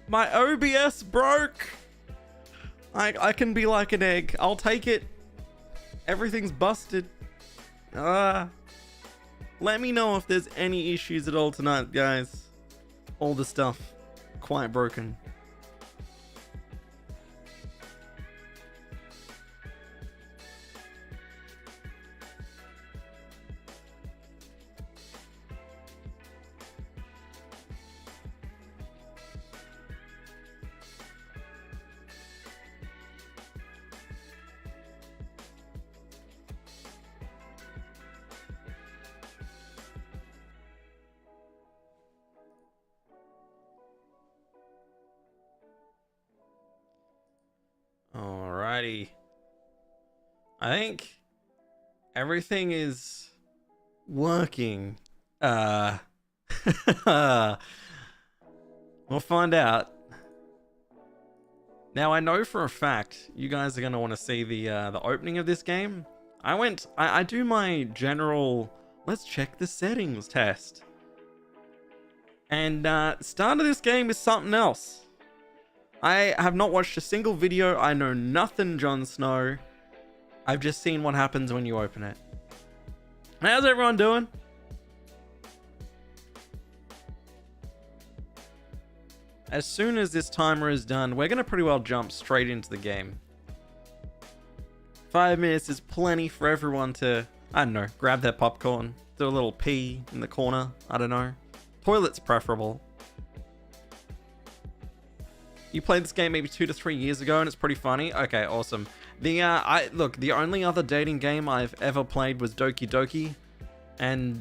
My OBS broke. I can be like an egg. I'll take it. Everything's busted. Let me know if there's any issues at all tonight, guys. All the stuff quite broken. Alrighty. I think everything is working. We'll find out. Now I know for a fact you guys are gonna want to see the opening of this game. I do my general let's check the settings test. And start of this game is something else. I have not watched a single video. I know nothing Jon Snow. I've just seen what happens when you open it. How's everyone doing? As soon as this timer is done, we're going to pretty well jump straight into the game. 5 minutes is plenty for everyone to, I don't know, grab their popcorn, do a little pee in the corner. I don't know. Toilet's preferable. You played this game maybe 2 to 3 years ago and it's pretty funny. Okay, awesome. The only other dating game I've ever played was Doki Doki. And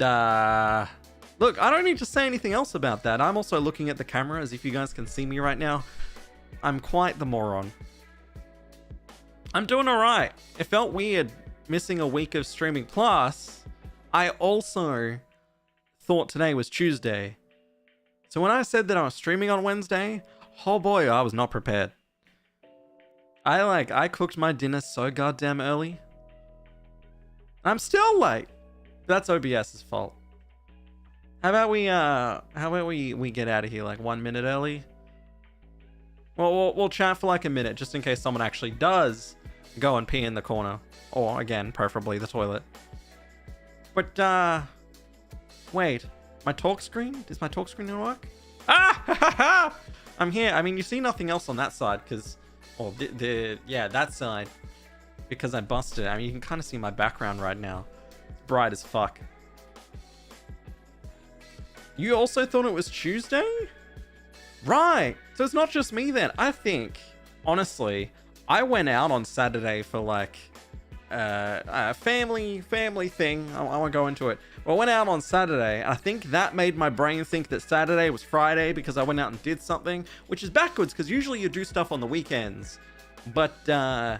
look, I don't need to say anything else about that. I'm also looking at the camera as if you guys can see me right now. I'm quite the moron. I'm doing alright. It felt weird missing a week of streaming. Plus, I also thought today was Tuesday. So when I said that I was streaming on Wednesday, oh boy, I was not prepared. I cooked my dinner so goddamn early. I'm still late. That's OBS's fault. How about we get out of here like 1 minute early? Well, we'll chat for like a minute just in case someone actually does go and pee in the corner, or again, preferably the toilet. But wait, my talk screen? Does my talk screen not work? Ah! I'm here. I mean, you see nothing else on that side because, or yeah, that side, because I busted it. I mean, you can kind of see my background right now. It's bright as fuck. You also thought it was Tuesday? Right. So it's not just me then. I think, honestly, I went out on Saturday for like a family thing. I won't go into it. Well, I went out on Saturday, and I think that made my brain think that Saturday was Friday because I went out and did something, which is backwards because usually you do stuff on the weekends. But I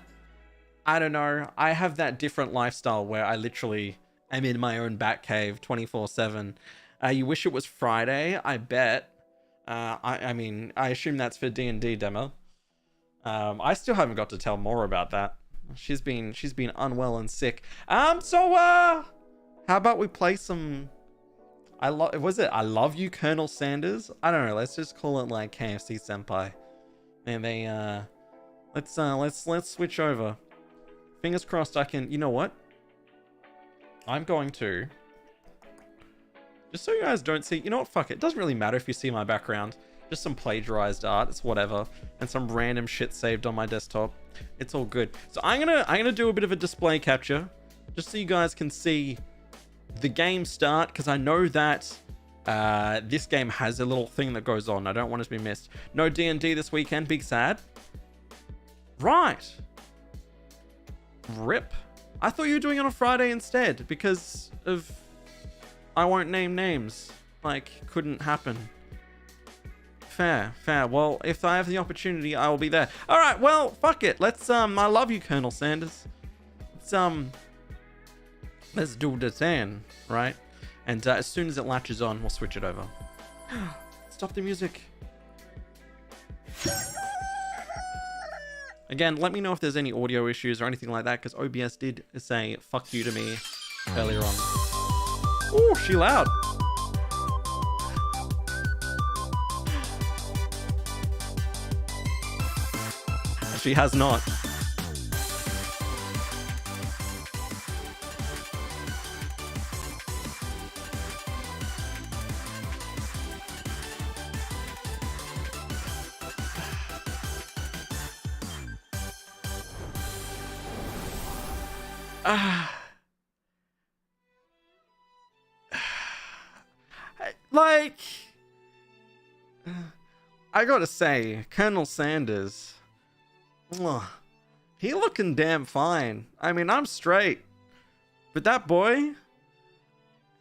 don't know. I have that different lifestyle where I literally am in my own bat cave 24/7. You wish it was Friday, I bet. I mean, I assume that's for D&D demo. I still haven't got to tell more about that. She's been unwell and sick. So how about we play some I Love You, Colonel Sanders? I don't know, let's just call it like KFC Senpai. And they let's switch over. Fingers crossed I can, you know what? I'm going to, just so you guys don't see, you know what, fuck it. It doesn't really matter if you see my background. Just some plagiarized art, it's whatever. And some random shit saved on my desktop. It's all good. So I'm gonna do a bit of a display capture, just so you guys can see the game start, because I know that this game has a little thing that goes on. I don't want it to be missed. No D&D this weekend, big sad. Right. Rip. I thought you were doing it on a Friday instead, because of, I won't name names. Like, couldn't happen. Fair. Well, if I have the opportunity, I will be there. All right, well, fuck it. Let's, I love you, Colonel Sanders. Let's do the thing, right? And as soon as it latches on, we'll switch it over. Stop the music. Again, let me know if there's any audio issues or anything like that, because OBS did say fuck you to me earlier on. Ooh, she loud. She has not. Like, I gotta say, Colonel Sanders, he looking damn fine. I mean, I'm straight, but that boy,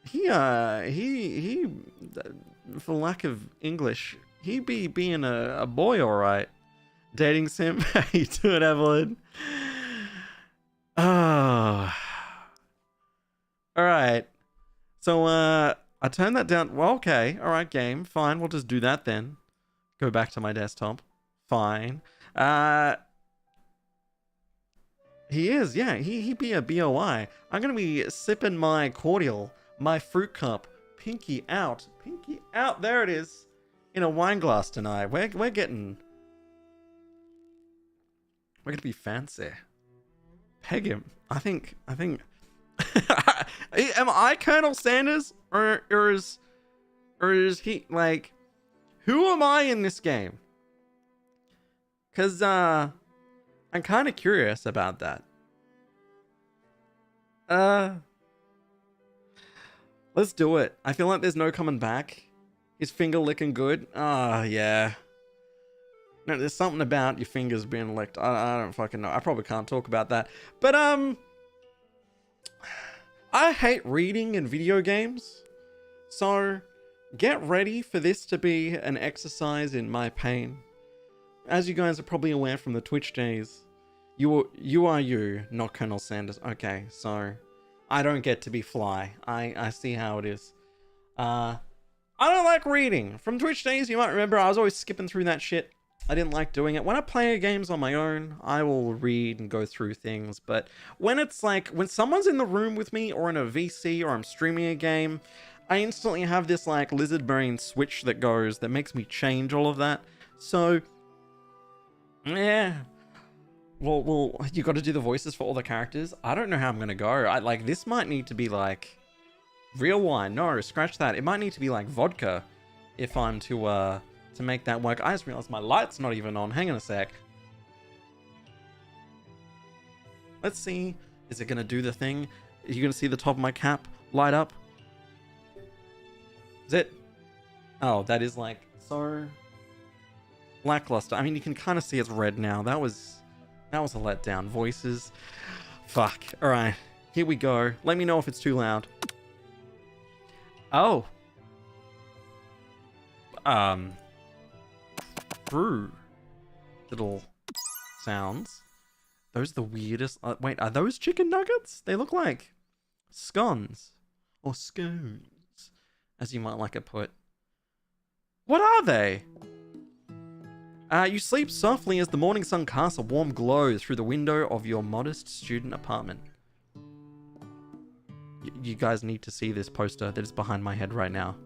he, for lack of English, he be being a boy, all right. Dating sim, how you doing, Evelyn? Oh, all right. So, I turned that down. Well, okay. All right, game. Fine. We'll just do that then. Go back to my desktop. Fine. He is. Yeah, he be a BOI. I'm going to be sipping my cordial, my fruit cup. Pinky out. Pinky out. There it is. In a wine glass tonight. We're getting... We're going to be fancy. Peg him. I think... Am I Colonel Sanders? Or is he, like, who am I in this game? Because, I'm kind of curious about that. Let's do it. I feel like there's no coming back. His finger licking good. Yeah. No, there's something about your fingers being licked. I don't fucking know. I probably can't talk about that. But, I hate reading in video games, so get ready for this to be an exercise in my pain. As you guys are probably aware from the Twitch days, you are you, not Colonel Sanders. Okay, so I don't get to be Fly. I see how it is. I don't like reading. From Twitch days, you might remember I was always skipping through that shit. I didn't like doing it. When I play games on my own, I will read and go through things. But when it's like, when someone's in the room with me or in a VC or I'm streaming a game, I instantly have this like lizard brain switch that goes that makes me change all of that. So, yeah. Well, you got to do the voices for all the characters. I don't know how I'm going to go. This might need to be like real wine. No, scratch that. It might need to be like vodka if I'm to make that work. I just realized my light's not even on. Hang on a sec. Let's see. Is it going to do the thing? Are you going to see the top of my cap light up? Is it? Oh, that is like so lackluster. I mean, you can kind of see it's red now. That was a letdown. Voices. Fuck. All right. Here we go. Let me know if it's too loud. Oh. True little sounds. Those are the weirdest. Wait, are those chicken nuggets? They look like scones or scones, as you might like it put. What are they? You sleep softly as the morning sun casts a warm glow through the window of your modest student apartment. You guys need to see this poster that is behind my head right now.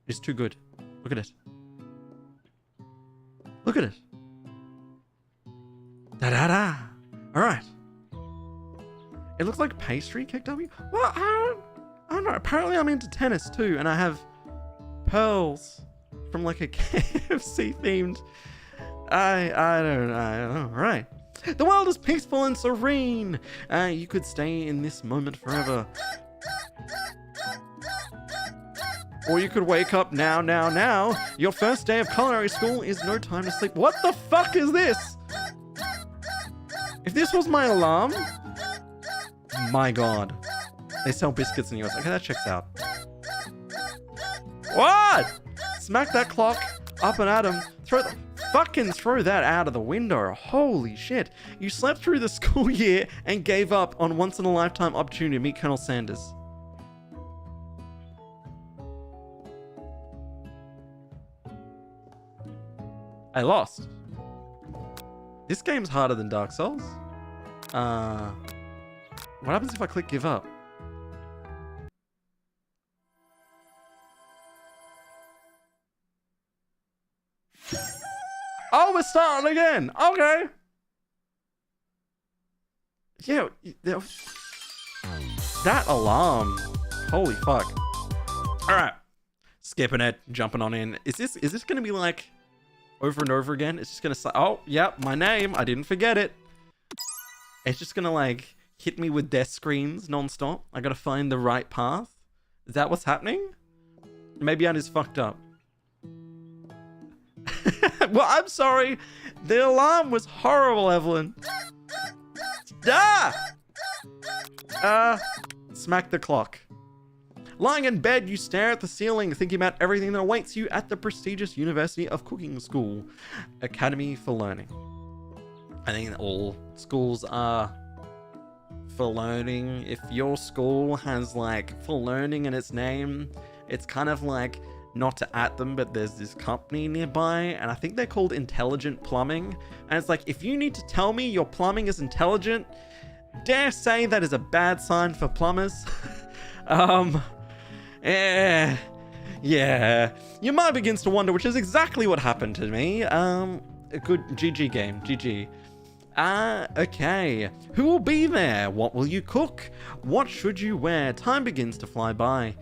It's too good. Look at it. Look at it. Da-da-da. Alright. It looks like pastry kicked up you. Well, I don't know. Apparently I'm into tennis too, and I have pearls from like a KFC themed. I don't know. Right. The world is peaceful and serene. You could stay in this moment forever. Or you could wake up now. Your first day of culinary school is no time to sleep. What the fuck is this? If this was my alarm, my god. They sell biscuits in the US. Okay, that checks out. What? Smack that clock up and at him. Throw that out of the window. Holy shit. You slept through the school year and gave up on once in a lifetime opportunity to meet Colonel Sanders. I lost. This game's harder than Dark Souls. What happens if I click give up? Oh, we're starting again. Okay. Yeah, that alarm. Holy fuck. All right, skipping it, jumping on in. Is this gonna be like over and over again? It's just gonna say, oh, yep, my name. I didn't forget it. It's just gonna like hit me with death screens non-stop. I gotta find the right path. Is that what's happening? Maybe I just fucked up. Well, I'm sorry. The alarm was horrible, Evelyn. Smack the clock. Lying in bed, you stare at the ceiling, thinking about everything that awaits you at the prestigious University of Cooking School Academy for Learning. I think all schools are for learning. If your school has like for learning in its name, it's kind of like, not to at them, but there's this company nearby, and I think they're called Intelligent Plumbing. And it's like, if you need to tell me your plumbing is intelligent, dare say that is a bad sign for plumbers. Yeah. Your mind begins to wonder, which is exactly what happened to me. A good GG game, GG. Okay. Who will be there? What will you cook? What should you wear? Time begins to fly by.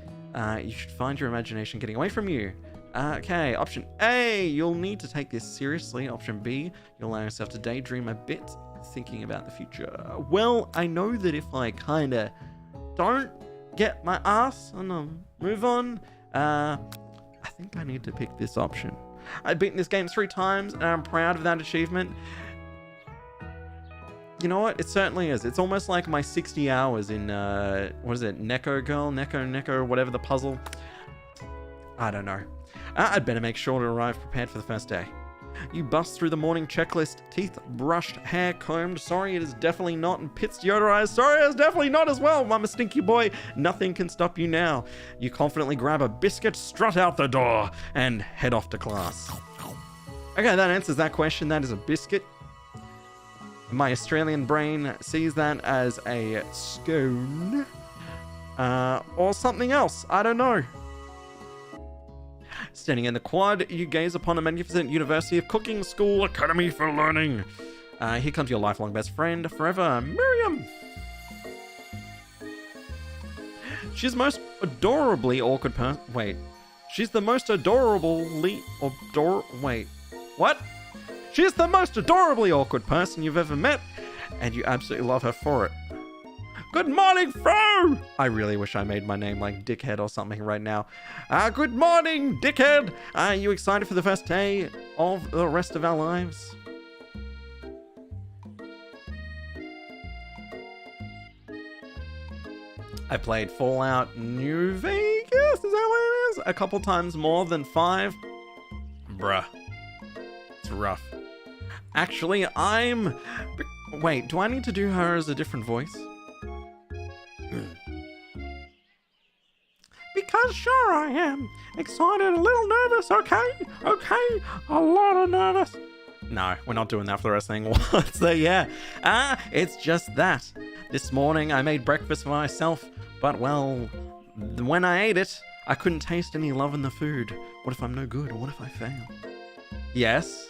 You should find your imagination getting away from you. Okay, option A, you'll need to take this seriously. Option B, you'll allow yourself to daydream a bit, thinking about the future. Well, I know that if I kinda don't get my ass on the move on, I think I need to pick this option. I've beaten this game 3 times, and I'm proud of that achievement. You know what? It certainly is. It's almost like my 60 hours in, what is it? Neko, whatever the puzzle. I don't know. I'd better make sure to arrive prepared for the first day. You bust through the morning checklist. Teeth brushed, hair combed. Sorry, it is definitely not. And pits deodorized. Sorry, it's definitely not as well. I'm a stinky boy. Nothing can stop you now. You confidently grab a biscuit, strut out the door, and head off to class. Okay, that answers that question. That is a biscuit. My Australian brain sees that as a scone. Or something else. I don't know. Standing in the quad, you gaze upon a magnificent University of Cooking School Academy for Learning. Here comes your lifelong best friend forever, Miriam. She's most adorably awkward person. Wait. She's the most adorably... Wait. What? She's the most adorably awkward person you've ever met, and you absolutely love her for it. Good morning, Fro! I really wish I made my name like Dickhead or something right now. Good morning, Dickhead! Are you excited for the first day of the rest of our lives? I played Fallout New Vegas, is that what it is? A couple times more than 5. Bruh. It's rough. Actually, wait, do I need to do her as a different voice? Because sure I am. Excited, a little nervous, okay? Okay, a lot of nervous. No, we're not doing that for the rest of the thing. So yeah, it's just that. This morning I made breakfast for myself, but well, when I ate it, I couldn't taste any love in the food. What if I'm no good? What if I fail? Yes.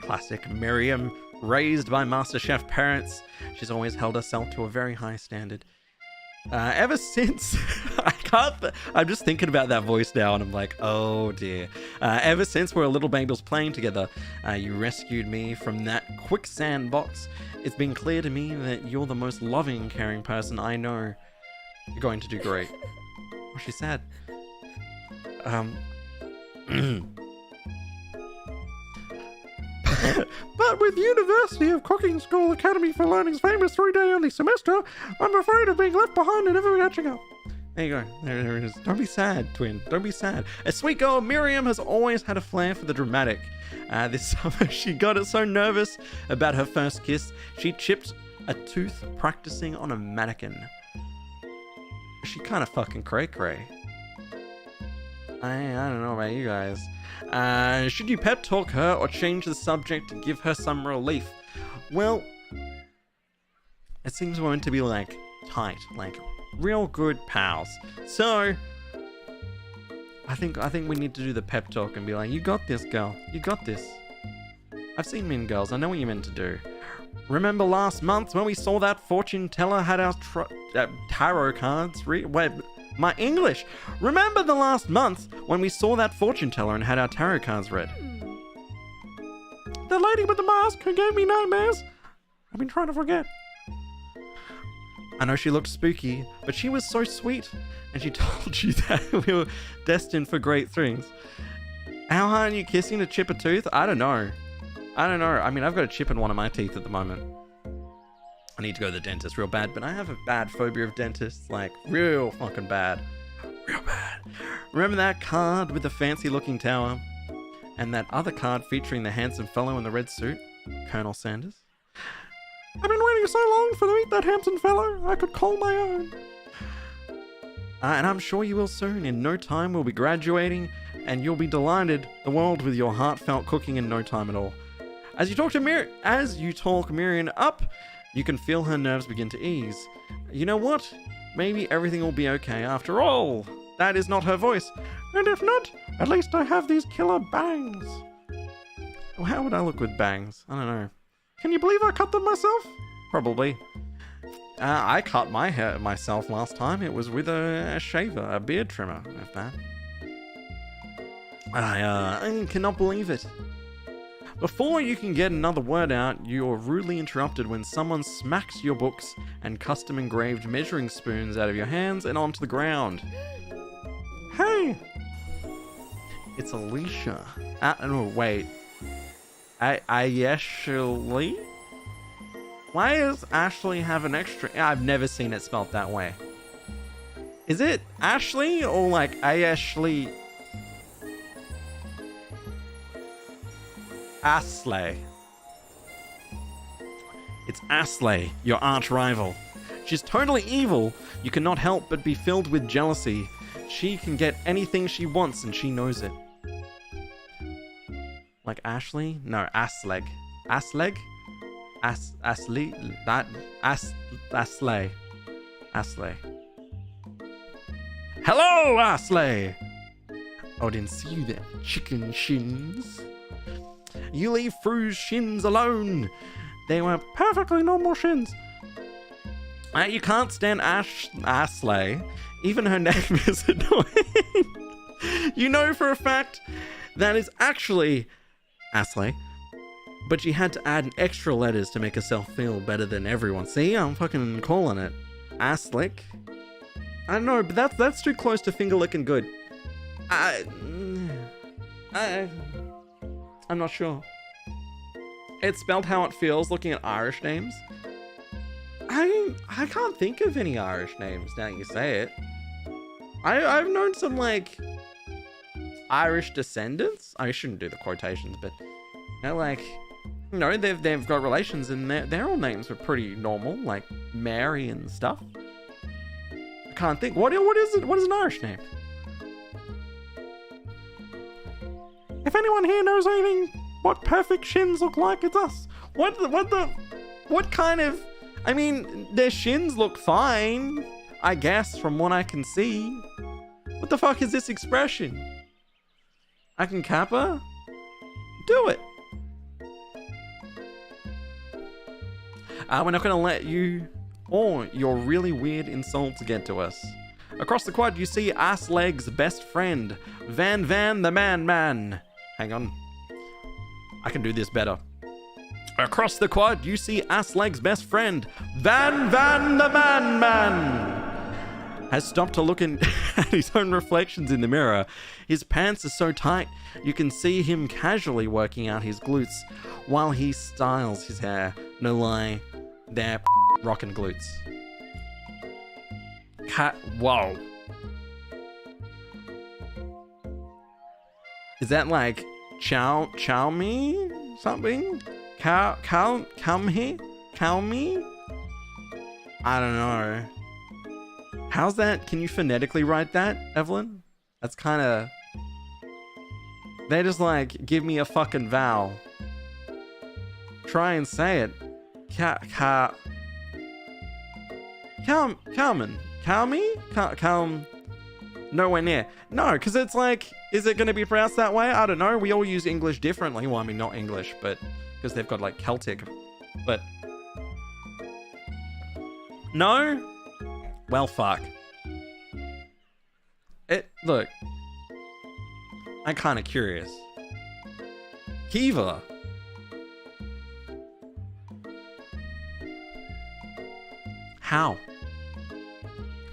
Classic Miriam, raised by MasterChef parents. She's always held herself to a very high standard. Ever since, I'm just thinking about that voice now and I'm like, oh dear. Ever since we were little babies playing together, you rescued me from that quicksand box. It's been clear to me that you're the most loving, caring person I know. You're going to do great. Oh, she's sad. But with University of Cooking School Academy for Learning's famous 3-day only semester, I'm afraid of being left behind and never catching up. There you go. There it is. Don't be sad, twin. Don't be sad. A sweet girl, Miriam has always had a flair for the dramatic. This summer, she got so nervous about her first kiss, she chipped a tooth practicing on a mannequin. She kind of fucking cray-cray. I don't know about you guys. Should you pep talk her or change the subject to give her some relief? Well, it seems we're meant to be like tight, like real good pals. So I think we need to do the pep talk and be like, you got this, girl. You got this. I've seen Mean Girls. I know what you're meant to do. Remember last month when we saw that fortune teller had our tarot cards wait, my English. Remember the last month when we saw that fortune teller and had our tarot cards read? The lady with the mask who gave me nightmares. I've been trying to forget. I know she looked spooky, but she was so sweet, and she told you that we were destined for great things. How hard are you kissing to chip a tooth? I don't know. I mean, I've got a chip in one of my teeth at the moment. I need to go to the dentist real bad, but I have a bad phobia of dentists, like real fucking bad. Real bad. Remember that card with the fancy looking tower? And that other card featuring the handsome fellow in the red suit? Colonel Sanders? I've been waiting so long for to meet that handsome fellow, I could call my own. And I'm sure you will soon. In no time we'll be graduating, and you'll be delighted the world with your heartfelt cooking in no time at all. As you talk Miriam up, you can feel her nerves begin to ease. You know what? Maybe everything will be okay after all. That is not her voice. And if not, at least I have these killer bangs. Well, how would I look with bangs? I don't know. Can you believe I cut them myself? Probably. I cut my hair myself last time. It was with a shaver, a beard trimmer, if that. I cannot believe it. Before you can get another word out, you're rudely interrupted when someone smacks your books and custom engraved measuring spoons out of your hands and onto the ground. Hey! It's Alicia. No, wait. Ashley? Why does Ashley have an extra? I've never seen it spelled that way. Is it Ashley or like Ashley? Asley. It's Asley, your arch rival. She's totally evil. You cannot help but be filled with jealousy. She can get anything she wants and she knows it. Like Ashley? No, Asleg. Asleg? Asley? Asley. Asley. Hello, Asley! Oh, I didn't see you there, chicken shins. You leave Fru's shins alone. They were perfectly normal shins. You can't stand Asley. Even her name is annoying. You know for a fact that is actually Asley. But she had to add extra letters to make herself feel better than everyone. See, I'm fucking calling it. Aslick. I don't know, but that's too close to finger licking good. I'm not sure. It's spelled how it feels looking at Irish names. I can't think of any Irish names now you say it. I've known some like Irish descendants. I shouldn't do the quotations, but they're like, you know, they've got relations and their all names were pretty normal, like Mary and stuff. I can't think. What is it? What is an Irish name? If anyone here knows anything what perfect shins look like, it's us. What kind of? I mean, their shins look fine, I guess, from what I can see. What the fuck is this expression? I can kappa? Do it. We're not going to let you or your really weird insults get to us. Across the quad, you see Assleg's best friend, Van the Man. Hang on. I can do this better. Across the quad, you see Assleg's best friend, Van the Man. Has stopped to look at his own reflections in the mirror. His pants are so tight, you can see him casually working out his glutes while he styles his hair. No lie, they're rockin' glutes. Whoa. Is that like chow me? Something? Cow me? I don't know. How's that? Can you phonetically write that, Evelyn? That's kind of... They just like, give me a fucking vowel. Try and say it. Nowhere near. No, because it's like, is it going to be pronounced that way? I don't know. We all use English differently. Well, I mean, not English, but because they've got like Celtic. But No? Well, fuck. Look. I'm kind of curious. Kiva. How?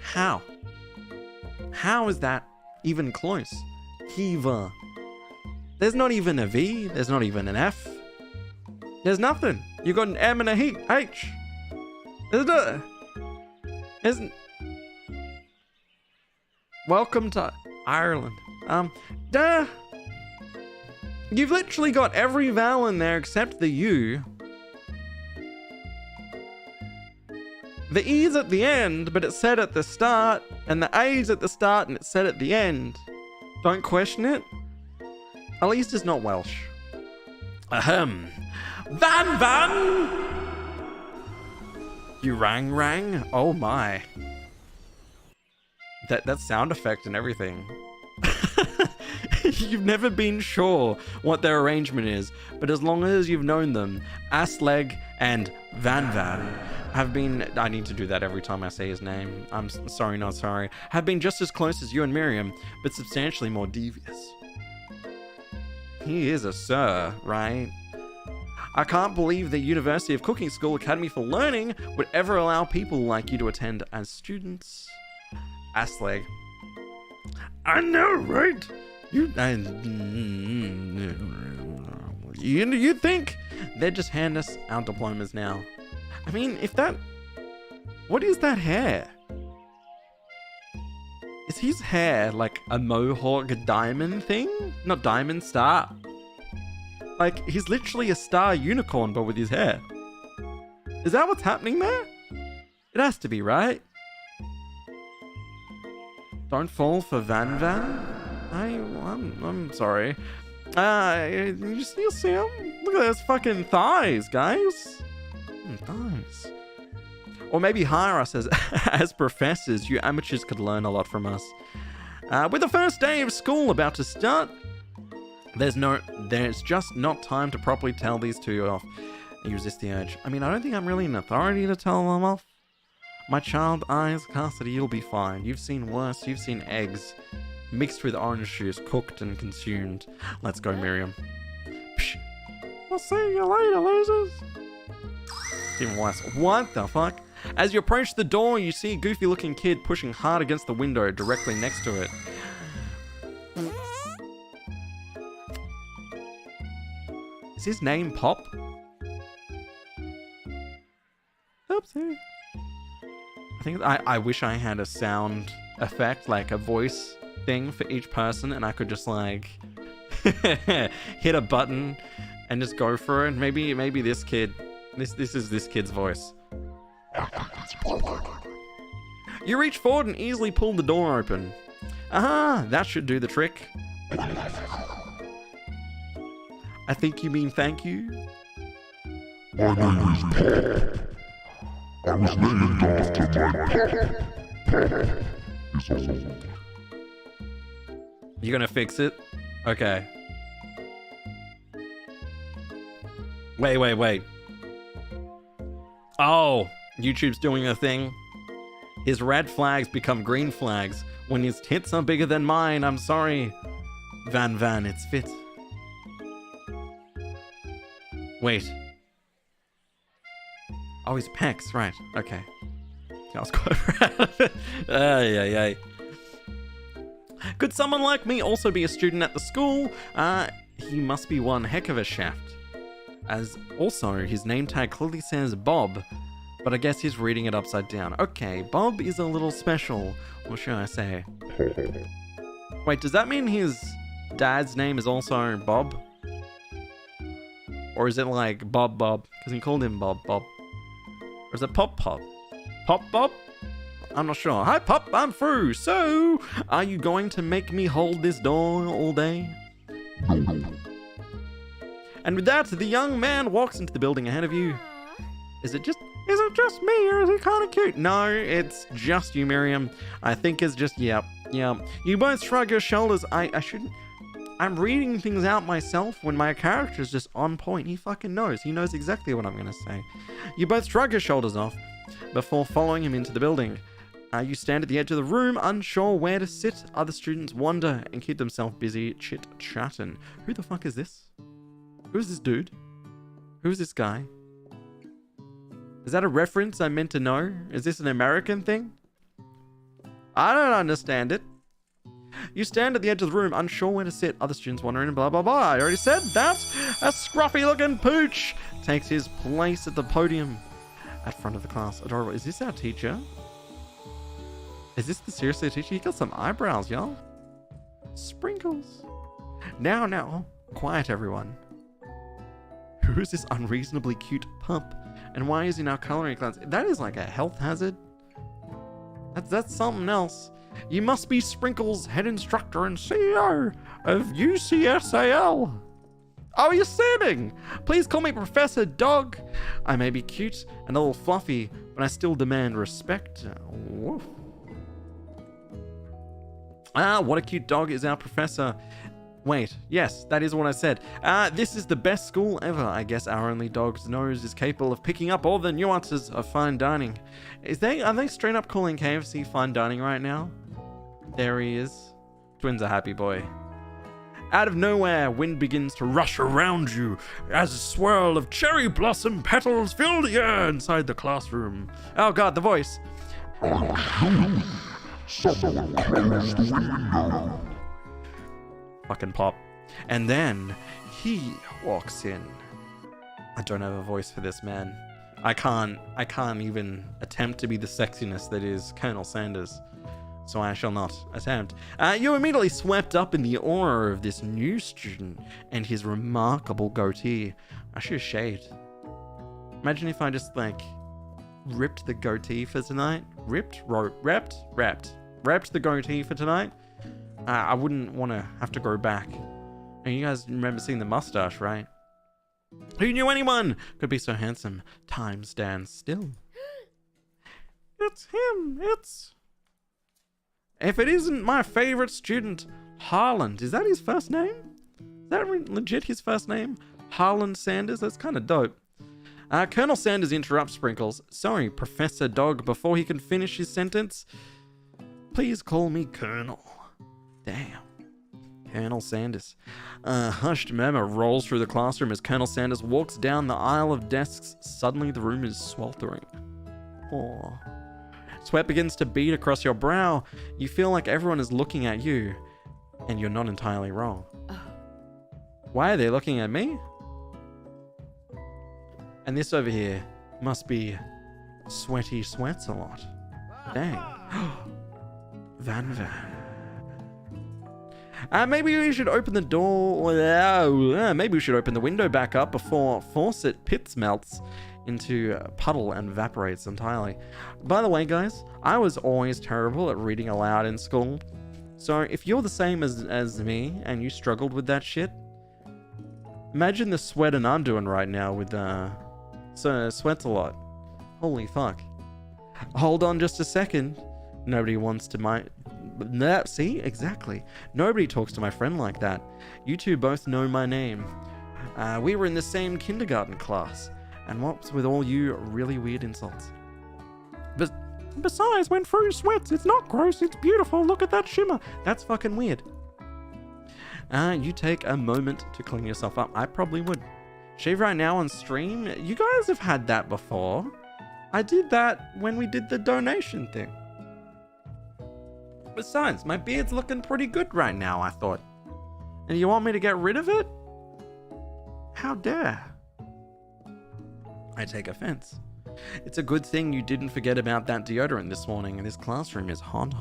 How? How is that even close? Kiva. There's not even a V. There's not even an F. There's nothing. You got an M and a H. There's no... Isn't... Welcome to Ireland. Duh. You've literally got every vowel in there except the U. The E's at the end, but it's said at the start, and the A's at the start, and it's said at the end. Don't question it. At least it's not Welsh. Ahem. Van! You rang? Oh my. That sound effect and everything. You've never been sure what their arrangement is, but as long as you've known them, Asleg and Van have been... I need to do that every time I say his name. I'm sorry, not sorry. Have been just as close as you and Miriam, but substantially more devious. He is a sir, right? I can't believe the University of Cooking School Academy for Learning would ever allow people like you to attend as students. Asleg. I know, right? You think they'd just hand us our diplomas now? I mean, if that... What is that hair? Is his hair like a mohawk diamond thing? Not diamond, star. Like, he's literally a star unicorn, but with his hair. Is that what's happening there? It has to be, right? Don't fall for Van. I'm sorry. You see him? Look at those fucking thighs, guys. Thighs. Or maybe hire us as professors. You amateurs could learn a lot from us. With the first day of school about to start, there's just not time to properly tell these two off. You resist the urge. I mean, I don't think I'm really an authority to tell them off. My child eyes, Cassidy, you'll be fine. You've seen worse. You've seen eggs mixed with orange juice, cooked and consumed. Let's go, Miriam. Psh. I'll see you later, losers. It's even worse. What the fuck? As you approach the door, you see a goofy-looking kid pushing hard against the window directly next to it. Is his name Pop? Oopsie. I think I wish I had a sound effect, like a voice thing for each person, and I could just like hit a button and just go for it. Maybe this kid, this is this kid's voice. You reach forward and easily pull the door open. Aha, that should do the trick. I think you mean thank you. My name is Pop. I was named after my Pop. He's old. You gonna fix it? Okay. Wait. Oh, YouTube's doing a thing. His red flags become green flags when his tits are bigger than mine. I'm sorry. Van, it's fit. Wait. Oh, his pecs, right. Okay. I was quite proud of it. Ay. Could someone like me also be a student at the school? He must be one heck of a shaft. As also, his name tag clearly says Bob, but I guess he's reading it upside down. Okay, Bob is a little special. What should I say? Wait, does that mean his dad's name is also Bob? Or is it like Bob? Because he called him Bob. Or is it Pop? Pop Bob? I'm not sure. Hi Pop, I'm through. So, are you going to make me hold this door all day? And with that, the young man walks into the building ahead of you. Is it just me, or is he kind of cute? No, it's just you, Miriam. I think it's just, yep. You both shrug your shoulders. I shouldn't... I'm reading things out myself when my character is just on point. He fucking knows. He knows exactly what I'm going to say. You both shrug your shoulders off before following him into the building. You stand at the edge of the room, unsure where to sit. Other students wander and keep themselves busy chit-chatting. Who the fuck is this? Who's this dude? Who's this guy? Is that a reference I meant to know? Is this an American thing? I don't understand it. You stand at the edge of the room, unsure where to sit. Other students wandering and blah, blah, blah. I already said that. A scruffy-looking pooch takes his place at the podium at front of the class. Adorable. Is this our teacher? Is this the seriously teacher? He got some eyebrows, y'all. Sprinkles. Now, quiet everyone. Who is this unreasonably cute pup? And why is he now coloring class? That is like a health hazard. That's something else. You must be Sprinkles, head instructor and CEO of UCSAL. Oh, you're sitting. Please call me Professor Dog. I may be cute and a little fluffy, but I still demand respect. Woof. What a cute dog is our professor. Wait, yes, that is what I said. This is the best school ever. I guess our only dog's nose is capable of picking up all the nuances of fine dining. Are they straight up calling KFC fine dining right now? There he is. Twins a happy boy. Out of nowhere, wind begins to rush around you as a swirl of cherry blossom petals fill the air inside the classroom. Oh god, the voice. Someone close the window. Fucking pop. And then he walks in. I don't have a voice for this man. I can't even attempt to be the sexiness that is Colonel Sanders. So I shall not attempt. You're immediately swept up in the aura of this new student and his remarkable goatee. I should have shaved. Imagine if I just ripped the goatee for tonight. Ripped the goatee for tonight. I wouldn't want to have to go back. And you guys remember seeing the mustache, right? Who knew anyone could be so handsome? Time stands still. It's him. If it isn't my favorite student, Harland. Is that his first name? Is that legit his first name? Harland Sanders? That's kind of dope. Colonel Sanders interrupts Sprinkles. Sorry, Professor Dog, before he can finish his sentence. Please call me Colonel. Damn. Colonel Sanders. A hushed murmur rolls through the classroom as Colonel Sanders walks down the aisle of desks. Suddenly the room is sweltering. Oh. Sweat begins to bead across your brow. You feel like everyone is looking at you, and you're not entirely wrong. Why are they looking at me? And this over here must be Sweaty Sweats a lot. Dang. Van. Maybe we should open the door. Maybe we should open the window back up before faucet pits melts into a puddle and evaporates entirely. By the way, guys, I was always terrible at reading aloud in school. So if you're the same as me and you struggled with that shit, imagine the sweating I'm doing right now with sweats a lot. Holy fuck. Hold on just a second. Nobody wants to see? Exactly. Nobody talks to my friend like that. You two both know my name. We were in the same kindergarten class. And what's with all you really weird insults? But besides, when Fruit sweats, it's not gross, it's beautiful. Look at that shimmer. That's fucking weird. You take a moment to clean yourself up. I probably would. Shave right now on stream? You guys have had that before. I did that when we did the donation thing. Besides, my beard's looking pretty good right now, I thought. And you want me to get rid of it? How dare? I take offense. It's a good thing you didn't forget about that deodorant this morning, and this classroom is hot.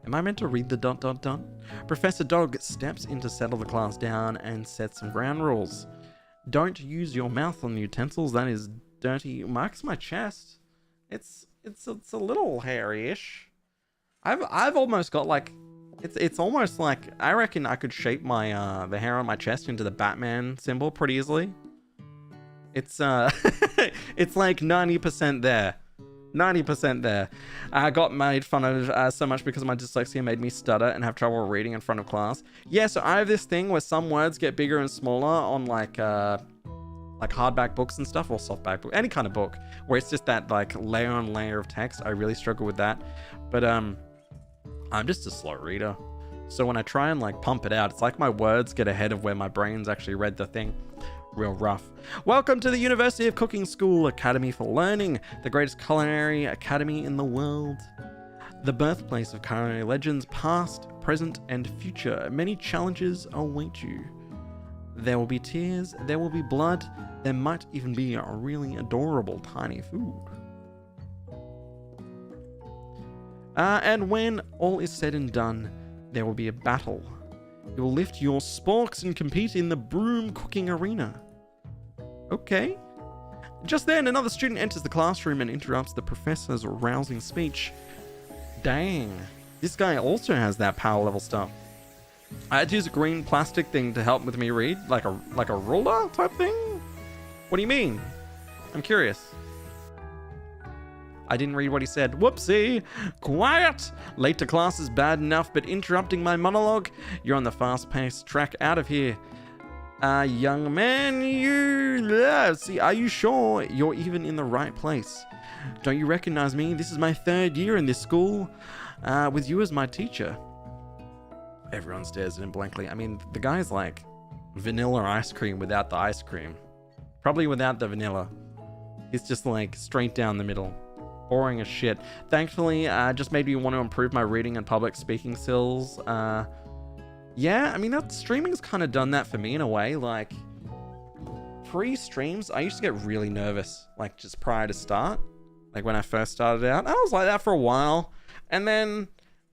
Am I meant to read the ... Professor Dog steps in to settle the class down and set some ground rules. Don't use your mouth on utensils. That is dirty. Marks my chest. It's a little hairy-ish. I've almost got it's almost like I reckon I could shape my the hair on my chest into the Batman symbol pretty easily. It's it's like 90% there. 90% there. I got made fun of so much because my dyslexia made me stutter and have trouble reading in front of class. Yeah, so I have this thing where some words get bigger and smaller on like like hardback books and stuff, or softback book, any kind of book where it's just that like layer on layer of text. I really struggle with that. But I'm just a slow reader. So when I try and like pump it out, it's like my words get ahead of where my brain's actually read the thing. Real rough. Welcome to the University of Cooking School Academy for Learning, the greatest culinary academy in the world. The birthplace of culinary legends, past, present, and future. Many challenges await you. There will be tears, there will be blood, there might even be a really adorable tiny food. And when all is said and done, there will be a battle. You will lift your sporks and compete in the broom cooking arena. Okay. Just then, another student enters the classroom and interrupts the professor's rousing speech. Dang. This guy also has that power level stuff. I had to use a green plastic thing to help with me read, like a ruler type thing? What do you mean? I'm curious. I didn't read what he said. Whoopsie! Quiet! Late to class is bad enough, but interrupting my monologue? You're on the fast-paced track out of here. Young man, are you sure you're even in the right place? Don't you recognize me? This is my 3rd year in this school, with you as my teacher. Everyone stares at him blankly. I mean, the guy's like vanilla ice cream without the ice cream. Probably without the vanilla. He's just like straight down the middle. Boring as shit. Thankfully, just made me want to improve my reading and public speaking skills. Yeah, I mean, that streaming's kind of done that for me in a way. Like, pre-streams, I used to get really nervous, like just prior to start. Like when I first started out, I was like that for a while. And then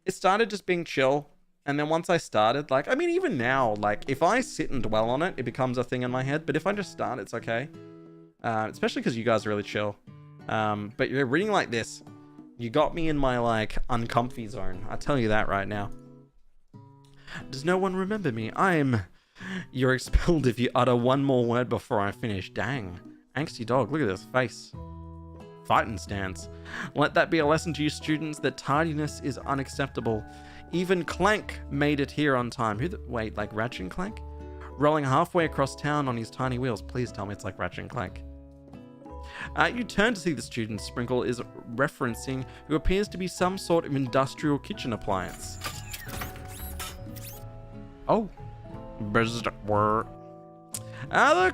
it started just being chill. And then once I started, like, I mean, even now, like, if I sit and dwell on it, it becomes a thing in my head. But if I just start, it's okay. Especially because you guys are really chill. But you're reading like this. You got me in my, like, uncomfy zone. I tell you that right now. Does no one remember me? You're expelled if you utter one more word before I finish. Dang. Angsty dog. Look at this face. Fighting stance. Let that be a lesson to you students that tardiness is unacceptable. Even Clank made it here on time. Wait, like Ratchet and Clank? Rolling halfway across town on his tiny wheels. Please tell me it's like Ratchet and Clank. You turn to see the student Sprinkle is referencing, who appears to be some sort of industrial kitchen appliance. Oh. The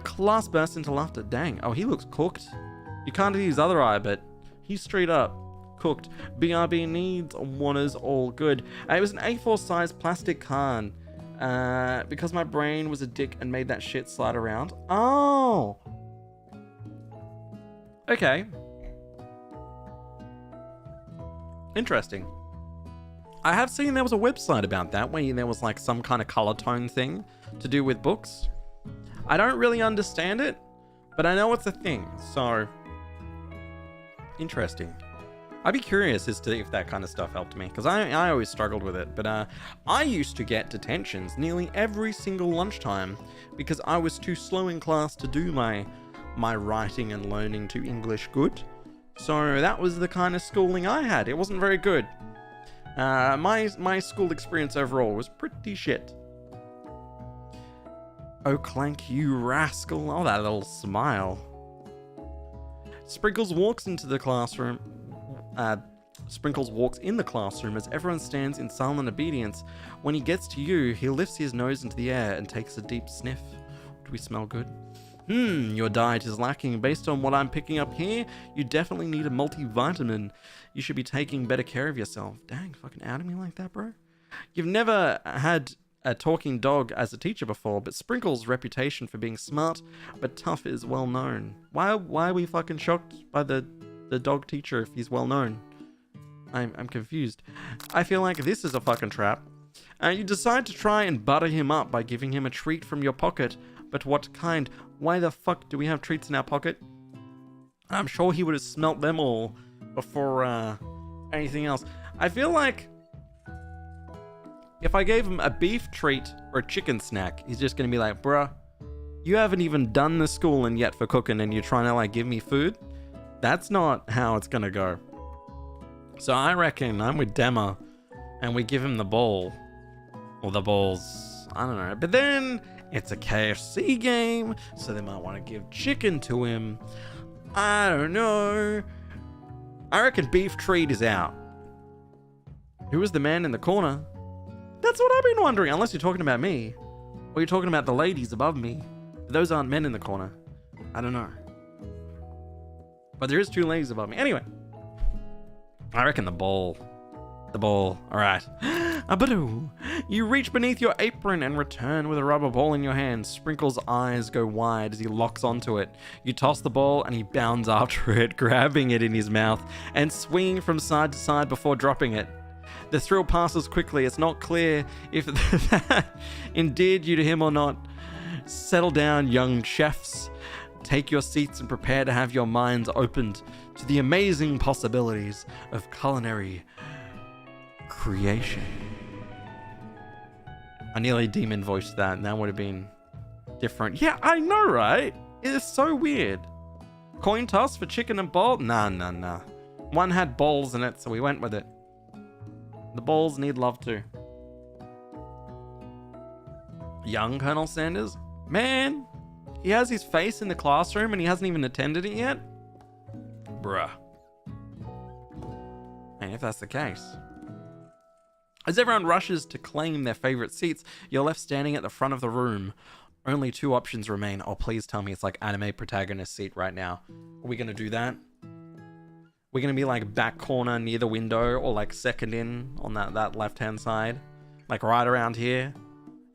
class bursts into laughter. Dang. Oh, he looks cooked. You can't see his other eye, but he's straight up cooked. BRB needs one is all good. It was an A4 size plastic can. Because my brain was a dick and made that shit slide around. Oh. Okay. Interesting. I have seen there was a website about that where there was like some kind of color tone thing to do with books. I don't really understand it, but I know it's a thing, so interesting. I'd be curious as to if that kind of stuff helped me, because I always struggled with it. But I used to get detentions nearly every single lunchtime because I was too slow in class to do my writing and learning to English good. So that was the kind of schooling I had. It wasn't very good. My school experience overall was pretty shit. Oh, Clank, you rascal. Oh, that little smile. Sprinkles walks into the classroom. Sprinkles walks in the classroom as everyone stands in silent obedience. When he gets to you, he lifts his nose into the air and takes a deep sniff. Do we smell good? Your diet is lacking. Based on what I'm picking up here, you definitely need a multivitamin. You should be taking better care of yourself. Dang, fucking out of me like that, bro. You've never had a talking dog as a teacher before, but Sprinkles' reputation for being smart but tough is well known. Why are we fucking shocked by the dog teacher if he's well known? I'm confused. I feel like this is a fucking trap. You decide to try and butter him up by giving him a treat from your pocket. But what kind? Why the fuck do we have treats in our pocket? I'm sure he would have smelt them all before anything else. I feel like if I gave him a beef treat or a chicken snack, he's just gonna be like, bruh, you haven't even done the schooling yet for cooking and you're trying to like give me food? That's not how it's gonna go. So I reckon I'm with Dema and we give him the bowl. Or the balls. I don't know. But then it's a KFC game, so they might want to give chicken to him. I don't know. I reckon beef treat is out. Who is the man in the corner? That's what I've been wondering, unless you're talking about me. Or you're talking about the ladies above me. Those aren't men in the corner. I don't know. But there is 2 ladies above me. Anyway. I reckon the ball. The ball. Alright. Abadoo. You reach beneath your apron and return with a rubber ball in your hand. Sprinkle's eyes go wide as he locks onto it. You toss the ball and he bounds after it, grabbing it in his mouth and swinging from side to side before dropping it. The thrill passes quickly. It's not clear if that endeared you to him or not. Settle down, young chefs. Take your seats and prepare to have your minds opened to the amazing possibilities of culinary creation. I nearly demon voiced that, and that would have been different. Yeah, I know, right? It is so weird. Coin toss for chicken and ball? Nah. One had balls in it, so we went with it. The balls need love too. Young Colonel Sanders? Man, he has his face in the classroom and he hasn't even attended it yet? Bruh. And if that's the case. As everyone rushes to claim their favorite seats, you're left standing at the front of the room. Only 2 options remain. Oh, please tell me it's like anime protagonist seat right now. Are we gonna do that? We're gonna be like back corner near the window, or like second in on that left-hand side. Like right around here.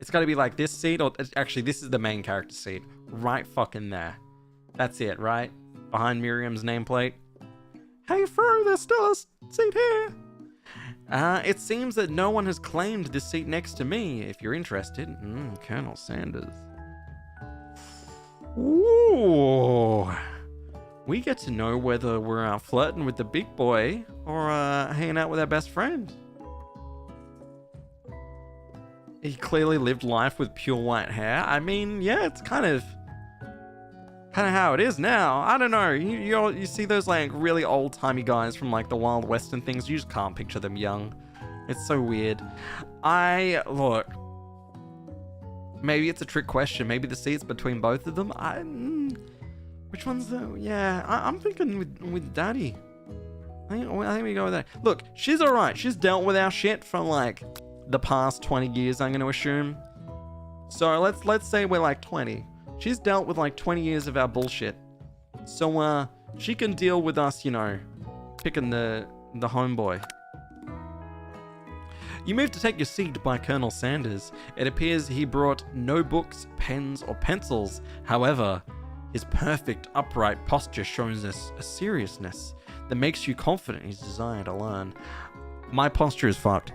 It's gotta be like this seat, or actually this is the main character seat. Right fucking there. That's it, right? Behind Miriam's nameplate. Hey Fro, there's still a seat here. It seems that no one has claimed this seat next to me. If you're interested. Colonel Sanders. Ooh. We get to know whether we're flirting with the big boy or hanging out with our best friend. He clearly lived life with pure white hair. I mean, yeah, it's kind of how it is now. I don't know. You see those like really old-timey guys from like the Wild West and things. You just can't picture them young. It's so weird. Look. Maybe it's a trick question. Maybe the seat's between both of them. Which one's the... Yeah, I'm thinking with Daddy. I think we go with that. Look, she's alright. She's dealt with our shit for like the past 20 years, I'm going to assume. So let's say we're like 20. She's dealt with like 20 years of our bullshit. So she can deal with us, you know, picking the homeboy. You move to take your seat by Colonel Sanders. It appears he brought no books, pens, or pencils. However, his perfect upright posture shows us a seriousness that makes you confident in his desire to learn. My posture is fucked.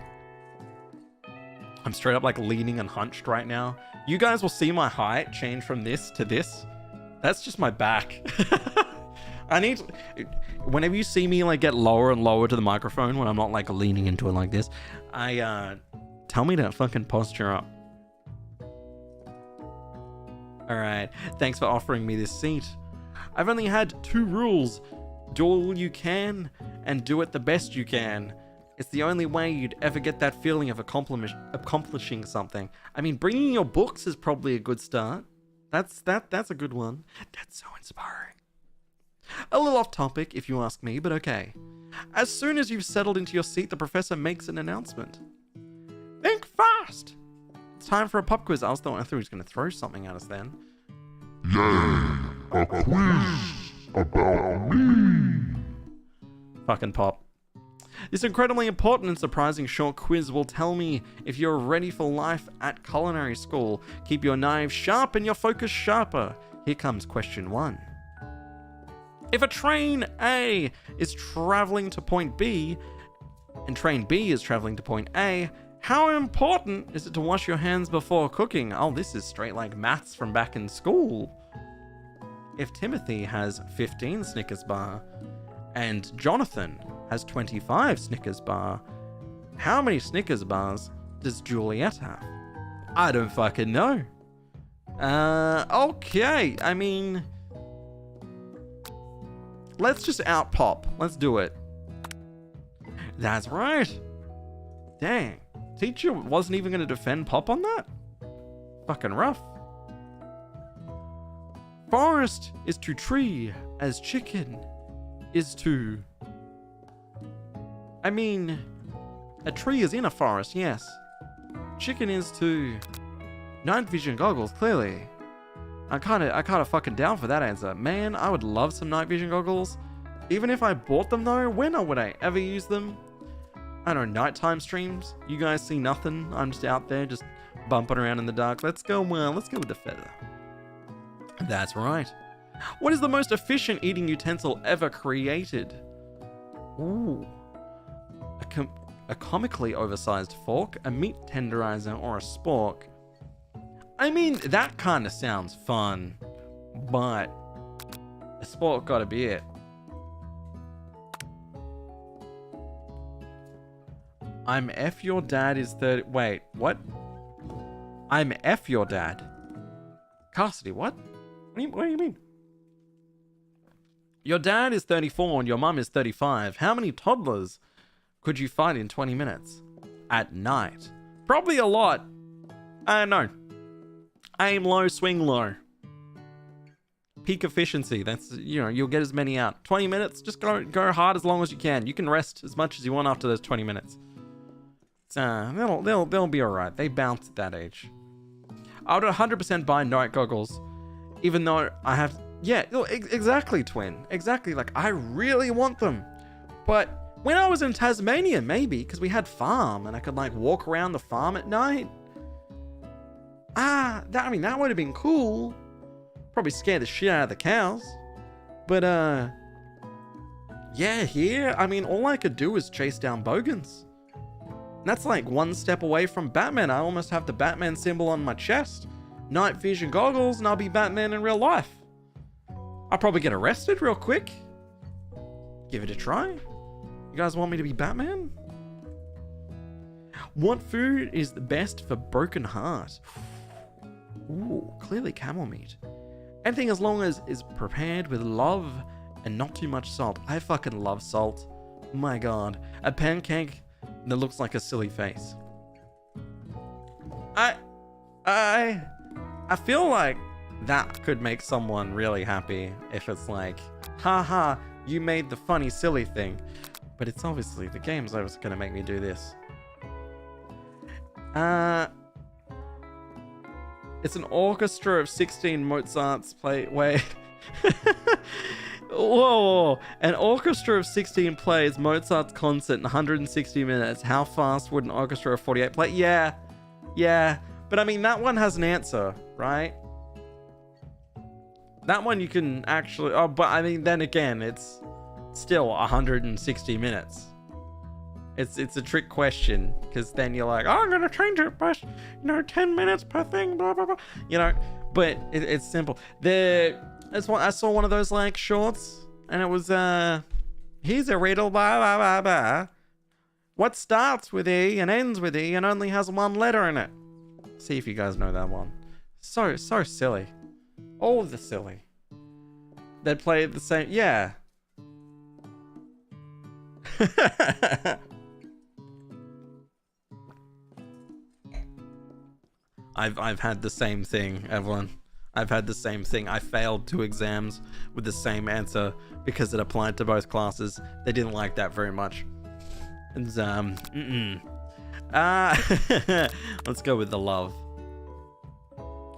I'm straight up like leaning and hunched right now. You guys will see my height change from this to this. That's just my back. Whenever you see me like get lower and lower to the microphone when I'm not like leaning into it like this, tell me to fucking posture up. Alright, thanks for offering me this seat. I've only had 2 rules. Do all you can and do it the best you can. It's the only way you'd ever get that feeling of accomplishing something. I mean, bringing your books is probably a good start. That's a good one. That's so inspiring. A little off topic, if you ask me, but okay. As soon as you've settled into your seat, the professor makes an announcement. Think fast! It's time for a pop quiz. I thought he was going to throw something at us then. Yay! A quiz about me! Fucking pop. This incredibly important and surprising short quiz will tell me if you're ready for life at culinary school. Keep your knives sharp and your focus sharper. Here comes question 1. If a train A is traveling to point B and train B is traveling to point A, how important is it to wash your hands before cooking? Oh, this is straight like maths from back in school. If Timothy has 15 Snickers bar and Jonathan has 25 Snickers bar, how many Snickers bars does Juliet have? I don't fucking know. Okay, I mean, let's just out Pop. Let's do it. That's right. Dang. Teacher wasn't even going to defend Pop on that? Fucking rough. Forest is to tree as chicken is to... I mean, a tree is in a forest, yes. Chicken is to... Night vision goggles, clearly. I kinda fucking down for that answer. Man, I would love some night vision goggles. Even if I bought them though, when would I ever use them? I don't know, nighttime streams? You guys see nothing? I'm just out there, just bumping around in the dark. Let's go with the feather. That's right. What is the most efficient eating utensil ever created? Ooh. A comically oversized fork, a meat tenderizer, or a spork? I mean, that kind of sounds fun, but a spork gotta be it. I'm F your dad is 30... Wait, what? I'm F your dad? Cassidy, what? What do you mean? Your dad is 34 and your mum is 35. How many toddlers could you fight in 20 minutes? At night? Probably a lot. No. Aim low, swing low. Peak efficiency. That's, you know, you'll get as many out. 20 minutes, just go hard as long as you can. You can rest as much as you want after those 20 minutes. They'll be alright. They bounce at that age. I would 100% buy night goggles, even though I have... Yeah, exactly, twin. Exactly, like, I really want them. But when I was in Tasmania, maybe, because we had farm, and I could, like, walk around the farm at night. That would have been cool. Probably scare the shit out of the cows. But, yeah, here, I mean, all I could do was chase down bogans. And that's like one step away from Batman. I almost have the Batman symbol on my chest. Night vision goggles, and I'll be Batman in real life. I'll probably get arrested real quick. Give it a try. You guys want me to be Batman? What food is the best for broken heart? Ooh, clearly camel meat. Anything as long as is prepared with love and not too much salt. I fucking love salt. My god. A pancake that looks like a silly face. I feel like that could make someone really happy if it's like, haha, you made the funny silly thing. But it's obviously the game's always gonna make me do this. It's an orchestra of 16 Mozart's play. Wait. Whoa. An orchestra of 16 plays Mozart's concert in 160 minutes. How fast would an orchestra of 48 play? Yeah. But I mean, that one has an answer, right? That one you can actually... Oh, but I mean, then again, it's still 160 minutes. It's a trick question, because then you're like, oh, I'm going to change it by, 10 minutes per thing, blah, blah, blah. But it's simple. I saw one of those, like, shorts, and it was, here's a riddle, blah, blah, blah, blah. What starts with E and ends with E and only has one letter in it? See if you guys know that one. So silly. All of the silly. They'd play the same, yeah. I've had the same thing, Evelyn. I've had the same thing. I failed 2 exams with the same answer because it applied to both classes. They didn't like that very much. And, let's go with the love.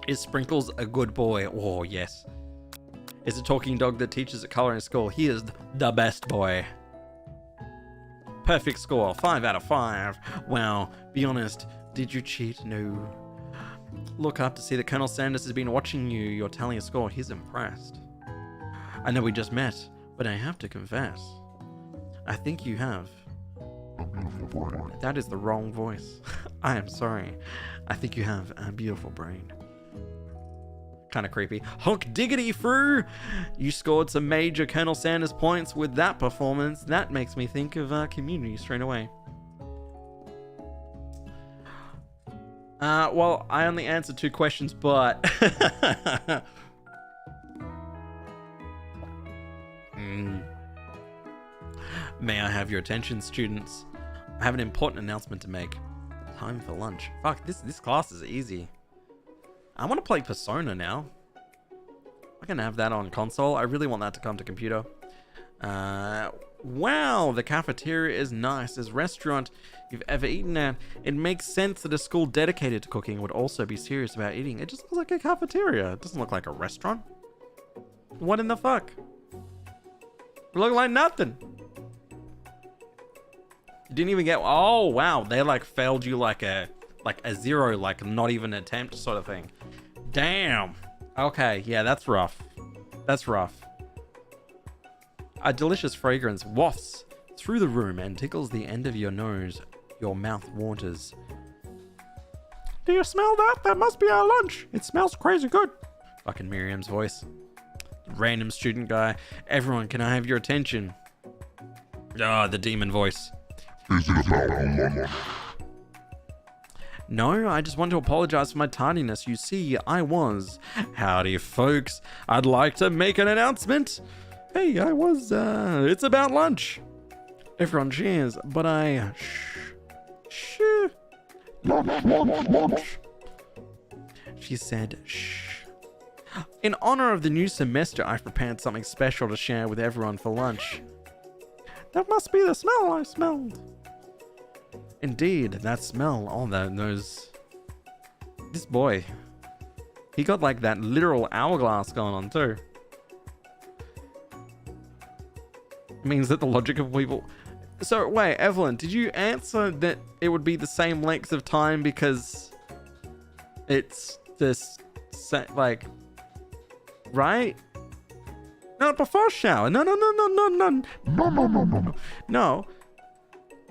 Is Sprinkles a good boy? Oh, yes. Is a talking dog that teaches at color in school. He is the best boy. Perfect score. 5 out of 5. Wow. Be honest. Did you cheat? No. Look up to see that Colonel Sanders has been watching you. You're telling a score. He's impressed. I know we just met, but I have to confess. I think you have. A beautiful brain. That is the wrong voice. I am sorry. I think you have a beautiful brain. Kind of creepy. Honk diggity froo! You scored some major Colonel Sanders points with that performance. That makes me think of Community straight away. Well, I only answered 2 questions, but... May I have your attention, students? I have an important announcement to make. Time for lunch. Fuck, this class is easy. I want to play Persona now. I can have that on console. I really want that to come to computer. Wow, the cafeteria is nice. As restaurant you've ever eaten at. It makes sense that a school dedicated to cooking would also be serious about eating. It just looks like a cafeteria. It doesn't look like a restaurant. What in the fuck? It looked like nothing. You didn't even get... Oh, wow. They like failed you like a zero, like not even an attempt sort of thing. Damn. Okay, yeah, that's rough. That's rough. A delicious fragrance wafts through the room and tickles the end of your nose. Your mouth waters. Do you smell that? That must be our lunch. It smells crazy good. Fucking Miriam's voice. Random student guy. Everyone, can I have your attention? Ah, the demon voice. Is it about lunch? No, I just want to apologize for my tardiness. You see, I was. Howdy, folks. I'd like to make an announcement. Hey, I was, it's about lunch. Everyone cheers, but I... Shh. Lunch. She said, shh. In honor of the new semester, I've prepared something special to share with everyone for lunch. That must be the smell I smelled. Indeed, that smell. Oh, those... This boy. He got like that literal hourglass going on too. It means that the logic of people... So, wait, Evelyn, did you answer that it would be the same length of time because it's this, like, right? Not before shower. No. No.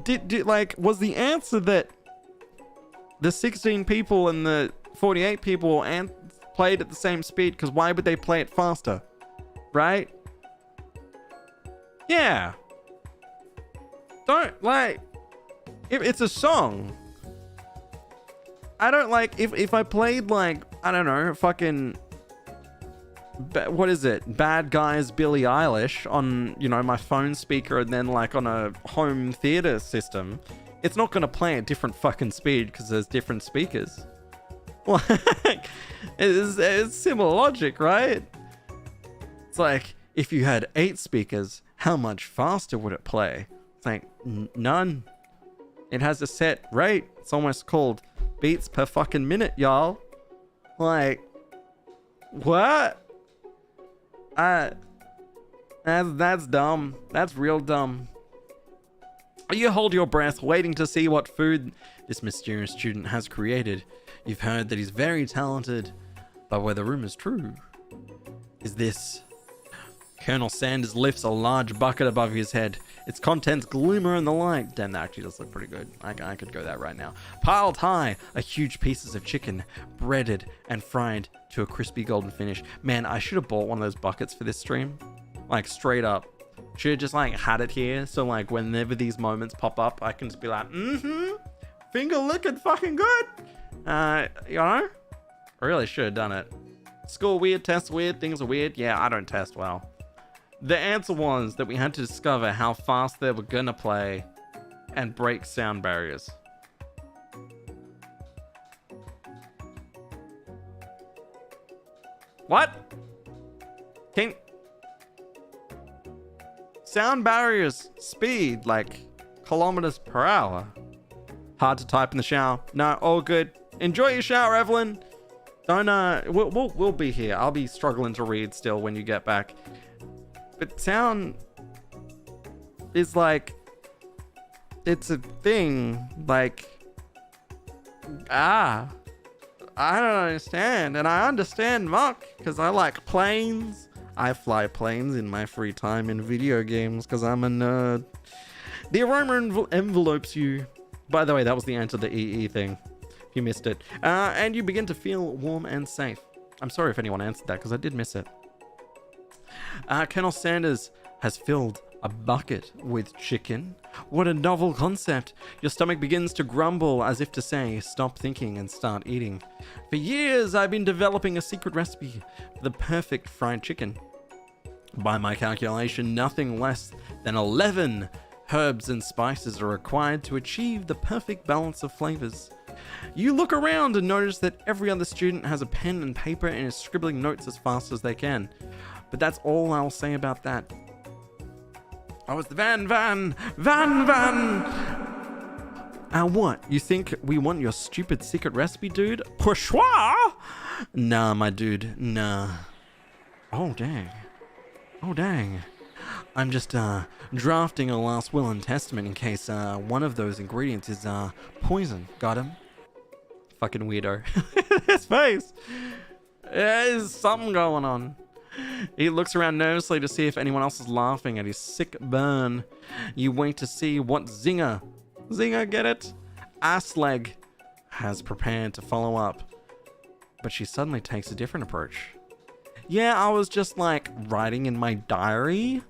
Did like, was the answer that the 16 people and the 48 people played at the same speed? Because why would they play it faster? Right? Yeah. Don't, like, if it's a song, I don't like, if I played, like, I don't know, fucking, what is it? Bad Guys Billie Eilish on, you know, my phone speaker and then, like, on a home theater system, it's not going to play at different fucking speed because there's different speakers. Like, it's similar logic, right? It's like, if you had 8 speakers, how much faster would it play? It's like, none. It has a set rate. It's almost called beats per fucking minute, y'all. Like, what? That's dumb. That's real dumb. You hold your breath, waiting to see what food this mysterious student has created. You've heard that he's very talented, but whether the rumor is true, is this... Colonel Sanders lifts a large bucket above his head. Its contents glimmer in the light. Damn, that actually does look pretty good. I could go that right now. Piled high are huge pieces of chicken, breaded and fried to a crispy golden finish. Man, I should have bought one of those buckets for this stream. Like, straight up. Should have just, like, had it here. So, like, whenever these moments pop up, I can just be like, finger licking fucking good. You know? I really should have done it. School weird, test weird, things are weird. Yeah, I don't test well. The answer was that we had to discover how fast they were gonna play and break sound barriers. What? Sound barriers, speed, like kilometers per hour. Hard to type in the shower. No, all good. Enjoy your shower, Evelyn. Don't, we'll be here. I'll be struggling to read still when you get back. But sound is like, it's a thing, like, I don't understand. And I understand Mark, because I like planes. I fly planes in my free time in video games, because I'm a nerd. The aroma envelopes you. By the way, that was the answer to the EE thing. If you missed it. And you begin to feel warm and safe. I'm sorry if anyone answered that, because I did miss it. Colonel Sanders has filled a bucket with chicken. What a novel concept. Your stomach begins to grumble as if to say, stop thinking and start eating. For years, I've been developing a secret recipe for the perfect fried chicken. By my calculation, nothing less than 11 herbs and spices are required to achieve the perfect balance of flavors. You look around and notice that every other student has a pen and paper and is scribbling notes as fast as they can. But that's all I'll say about that. Oh, it's the Van. What? You think we want your stupid secret recipe, dude? Pourquoi? Nah, my dude, nah. Oh, dang. I'm just, drafting a last will and testament in case, one of those ingredients is, poison. Got him? Fucking weirdo. His face! There's something going on. He looks around nervously to see if anyone else is laughing at his sick burn. You wait to see what Zinger, get it? Assleg has prepared to follow up. But she suddenly takes a different approach. Yeah, I was just like writing in my diary.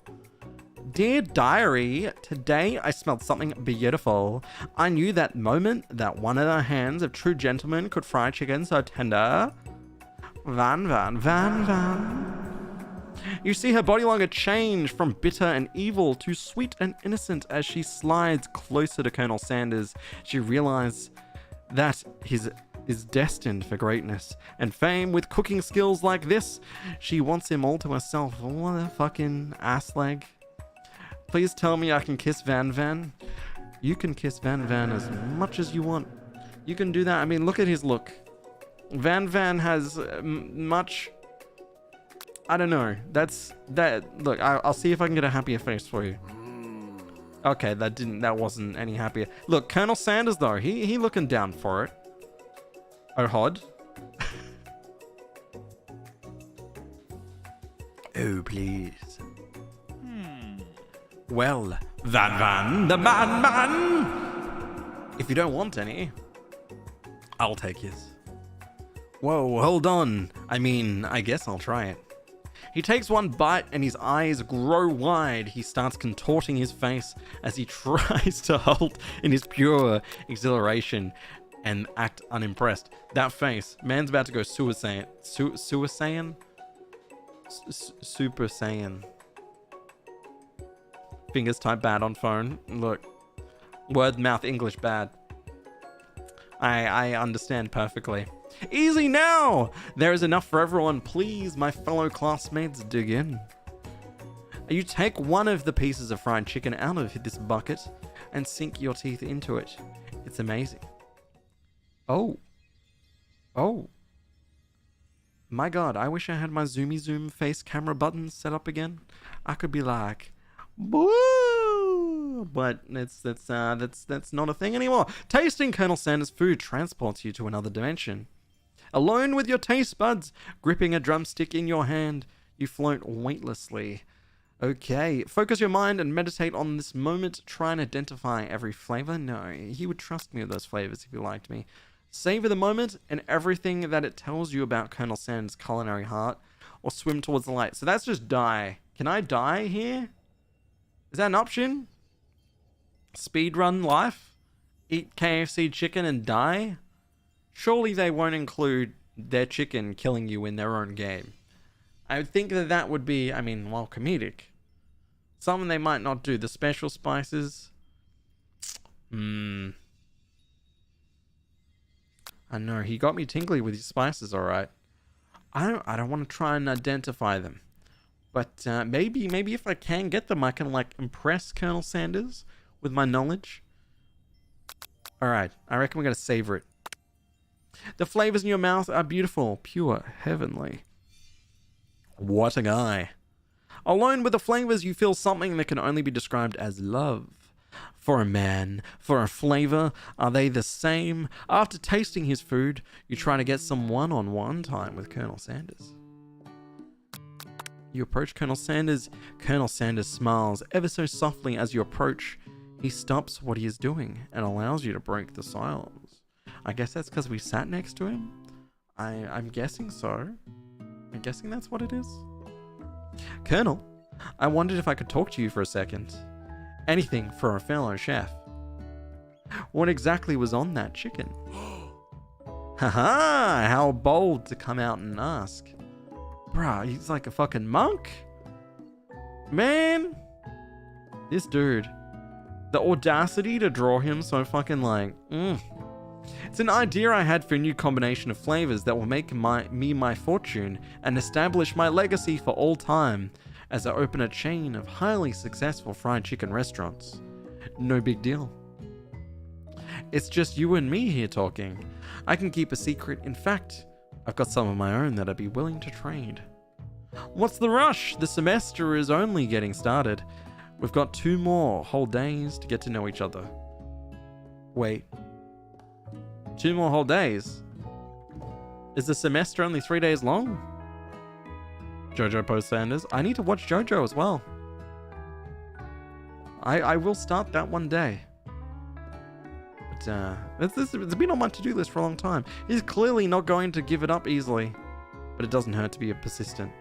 Dear diary, today I smelled something beautiful. I knew that moment that one of the hands of true gentlemen could fry chicken so tender. Van. You see her body language change from bitter and evil to sweet and innocent as she slides closer to Colonel Sanders. She realizes that his is destined for greatness and fame with cooking skills like this. She wants him all to herself. What a fucking ass leg. Please tell me I can kiss Van. You can kiss Van as much as you want. You can do that. I mean, look at his look. Van has much... I don't know. Look, I'll see if I can get a happier face for you. Okay, that wasn't any happier. Look, Colonel Sanders though, he looking down for it. Oh, Hod. Oh, please. Well, Van, the man. If you don't want any, I'll take his. Whoa, hold on. I mean, I guess I'll try it. He takes one bite and his eyes grow wide. He starts contorting his face as he tries to hold in his pure exhilaration and act unimpressed. That face, man's about to go Super Saiyan. Super Saiyan. Fingers type bad on phone. Look, word mouth English bad. I understand perfectly. Easy now! There is enough for everyone. Please, my fellow classmates, dig in. You take one of the pieces of fried chicken out of this bucket and sink your teeth into it. It's amazing. Oh. My God, I wish I had my zoomy zoom face camera buttons set up again. I could be like, boo! But that's not a thing anymore. Tasting Colonel Sanders' food transports you to another dimension. Alone with your taste buds, gripping a drumstick in your hand, you float weightlessly. Okay, focus your mind and meditate on this moment. Try and identify every flavor. No, he would trust me with those flavors if he liked me. Savor the moment and everything that it tells you about Colonel Sanders' culinary heart, or swim towards the light. So that's just die. Can I die here? Is that an option? Speedrun life? Eat KFC chicken and die? Surely they won't include their chicken killing you in their own game. I would think that would be, I mean, well, comedic. Something they might not do. The special spices. I know, he got me tingly with his spices, alright. I don't want to try and identify them. But maybe if I can get them, I can like impress Colonel Sanders with my knowledge. Alright, I reckon we're going to savor it. The flavors in your mouth are beautiful, pure, heavenly. What a guy. Alone with the flavors, you feel something that can only be described as love. For a man, for a flavor, are they the same? After tasting his food, you try to get some one-on-one time with Colonel Sanders. You approach Colonel Sanders. Colonel Sanders smiles ever so softly as you approach. He stops what he is doing and allows you to break the silence. I guess that's because we sat next to him? I'm guessing so. I'm guessing that's what it is. Colonel, I wondered if I could talk to you for a second. Anything for a fellow chef. What exactly was on that chicken? Haha, how bold to come out and ask. Bruh, he's like a fucking monk. Man, this dude. The audacity to draw him so fucking like, It's an idea I had for a new combination of flavors that will make me my fortune and establish my legacy for all time as I open a chain of highly successful fried chicken restaurants. No big deal. It's just you and me here talking. I can keep a secret. In fact, I've got some of my own that I'd be willing to trade. What's the rush? The semester is only getting started. We've got 2 more whole days to get to know each other. Wait. 2 more whole days? Is the semester only 3 days long? Jojo post Sanders. I need to watch Jojo as well. I will start that one day. But it's been on my to-do list for a long time. He's clearly not going to give it up easily. But it doesn't hurt to be persistent.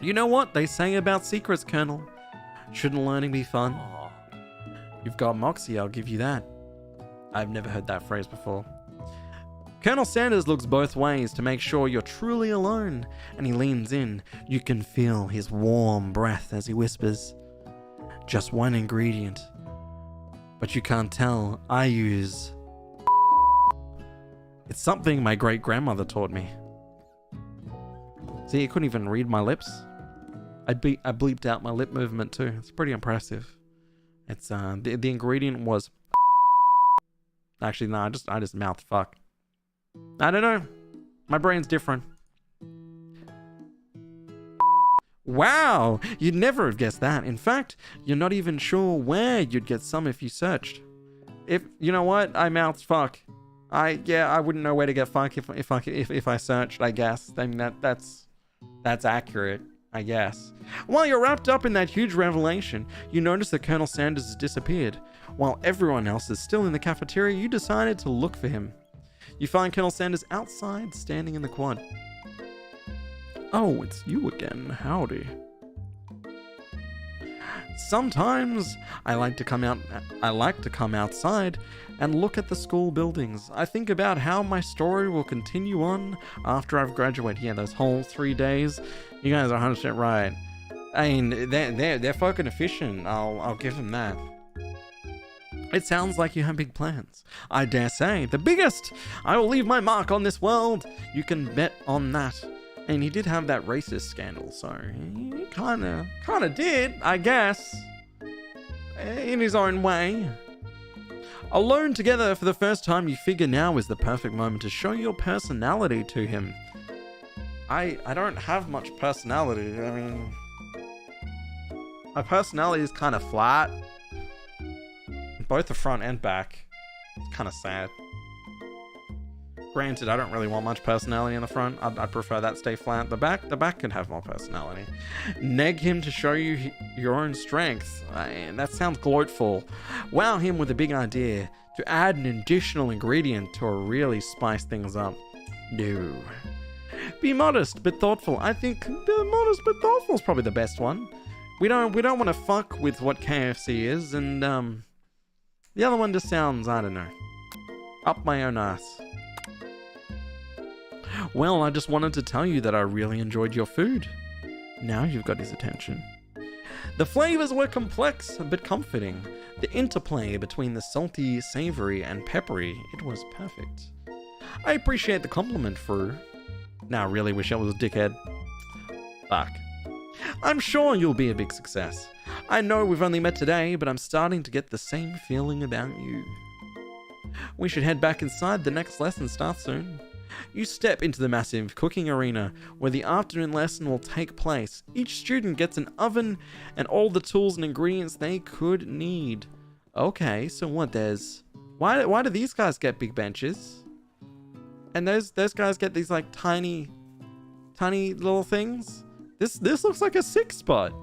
You know what they say about secrets, Colonel? Shouldn't learning be fun? Aww. You've got moxie, I'll give you that. I've never heard that phrase before. Colonel Sanders looks both ways to make sure you're truly alone, and he leans in. You can feel his warm breath as he whispers, just one ingredient. But you can't tell, I use... It's something my great-grandmother taught me. See, you couldn't even read my lips. I bleeped out my lip movement too. It's pretty impressive. It's the ingredient was... Actually, no, I just mouthed fuck. I don't know. My brain's different. Wow, you'd never have guessed that. In fact, you're not even sure where you'd get some if you searched. If you know what, I mouthed fuck. I wouldn't know where to get fuck if I searched. I guess. I mean that's accurate. I guess. While you're wrapped up in that huge revelation, you notice that Colonel Sanders has disappeared. While everyone else is still in the cafeteria, you decided to look for him. You find Colonel Sanders outside, standing in the quad. Oh, it's you again. Howdy. Sometimes I like to come outside and look at the school buildings. I think about how my story will continue on after I've graduated. Yeah, those whole 3 days. You guys are 100% right. I mean, they're fucking efficient. I'll give them that. It sounds like you have big plans. I dare say, the biggest! I will leave my mark on this world. You can bet on that. And he did have that racist scandal, so he kinda did, I guess. In his own way. Alone together for the first time, you figure now is the perfect moment to show your personality to him. I don't have much personality. I mean, my personality is kind of flat. Both the front and back. It's kind of sad. Granted, I don't really want much personality in the front. I'd prefer that stay flat. The back could have more personality. Neg him to show you your own strength. That sounds gloatful. Wow him with a big idea to add an additional ingredient to really spice things up. No. Be modest but thoughtful. I think modest but thoughtful is probably the best one. We don't want to fuck with what KFC is, and the other one just sounds, I don't know, up my own ass. Well, I just wanted to tell you that I really enjoyed your food. Now you've got his attention. The flavors were complex but comforting. The interplay between the salty, savory, and peppery, it was perfect. I appreciate the compliment, Fru. Now I really wish I was a dickhead. Fuck. I'm sure you'll be a big success. I know we've only met today, but I'm starting to get the same feeling about you. We should head back inside. The next lesson starts soon. You step into the massive cooking arena where the afternoon lesson will take place. Each student gets an oven and all the tools and ingredients they could need. Okay, so what there's... Why do these guys get big benches? And those guys get these like tiny little things? This looks like a 6 spot.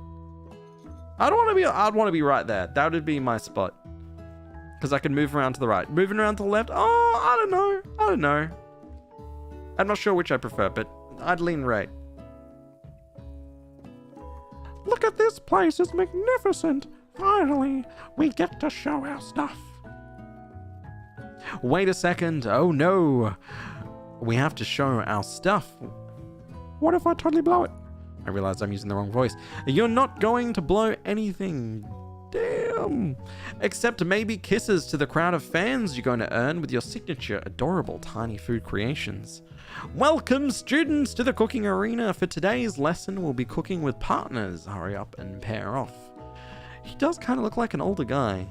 I'd want to be right there. That would be my spot. Because I can move around to the right. Moving around to the left? Oh, I don't know. I'm not sure which I prefer, but I'd lean right. Look at this place, it's magnificent. Finally, we get to show our stuff. Wait a second. Oh no. We have to show our stuff. What if I totally blow it? I realize I'm using the wrong voice. You're not going to blow anything. Damn. Accept maybe kisses to the crowd of fans you're going to earn with your signature adorable tiny food creations. Welcome students to the cooking arena. For today's lesson, we'll be cooking with partners. Hurry up and pair off. He does kind of look like an older guy.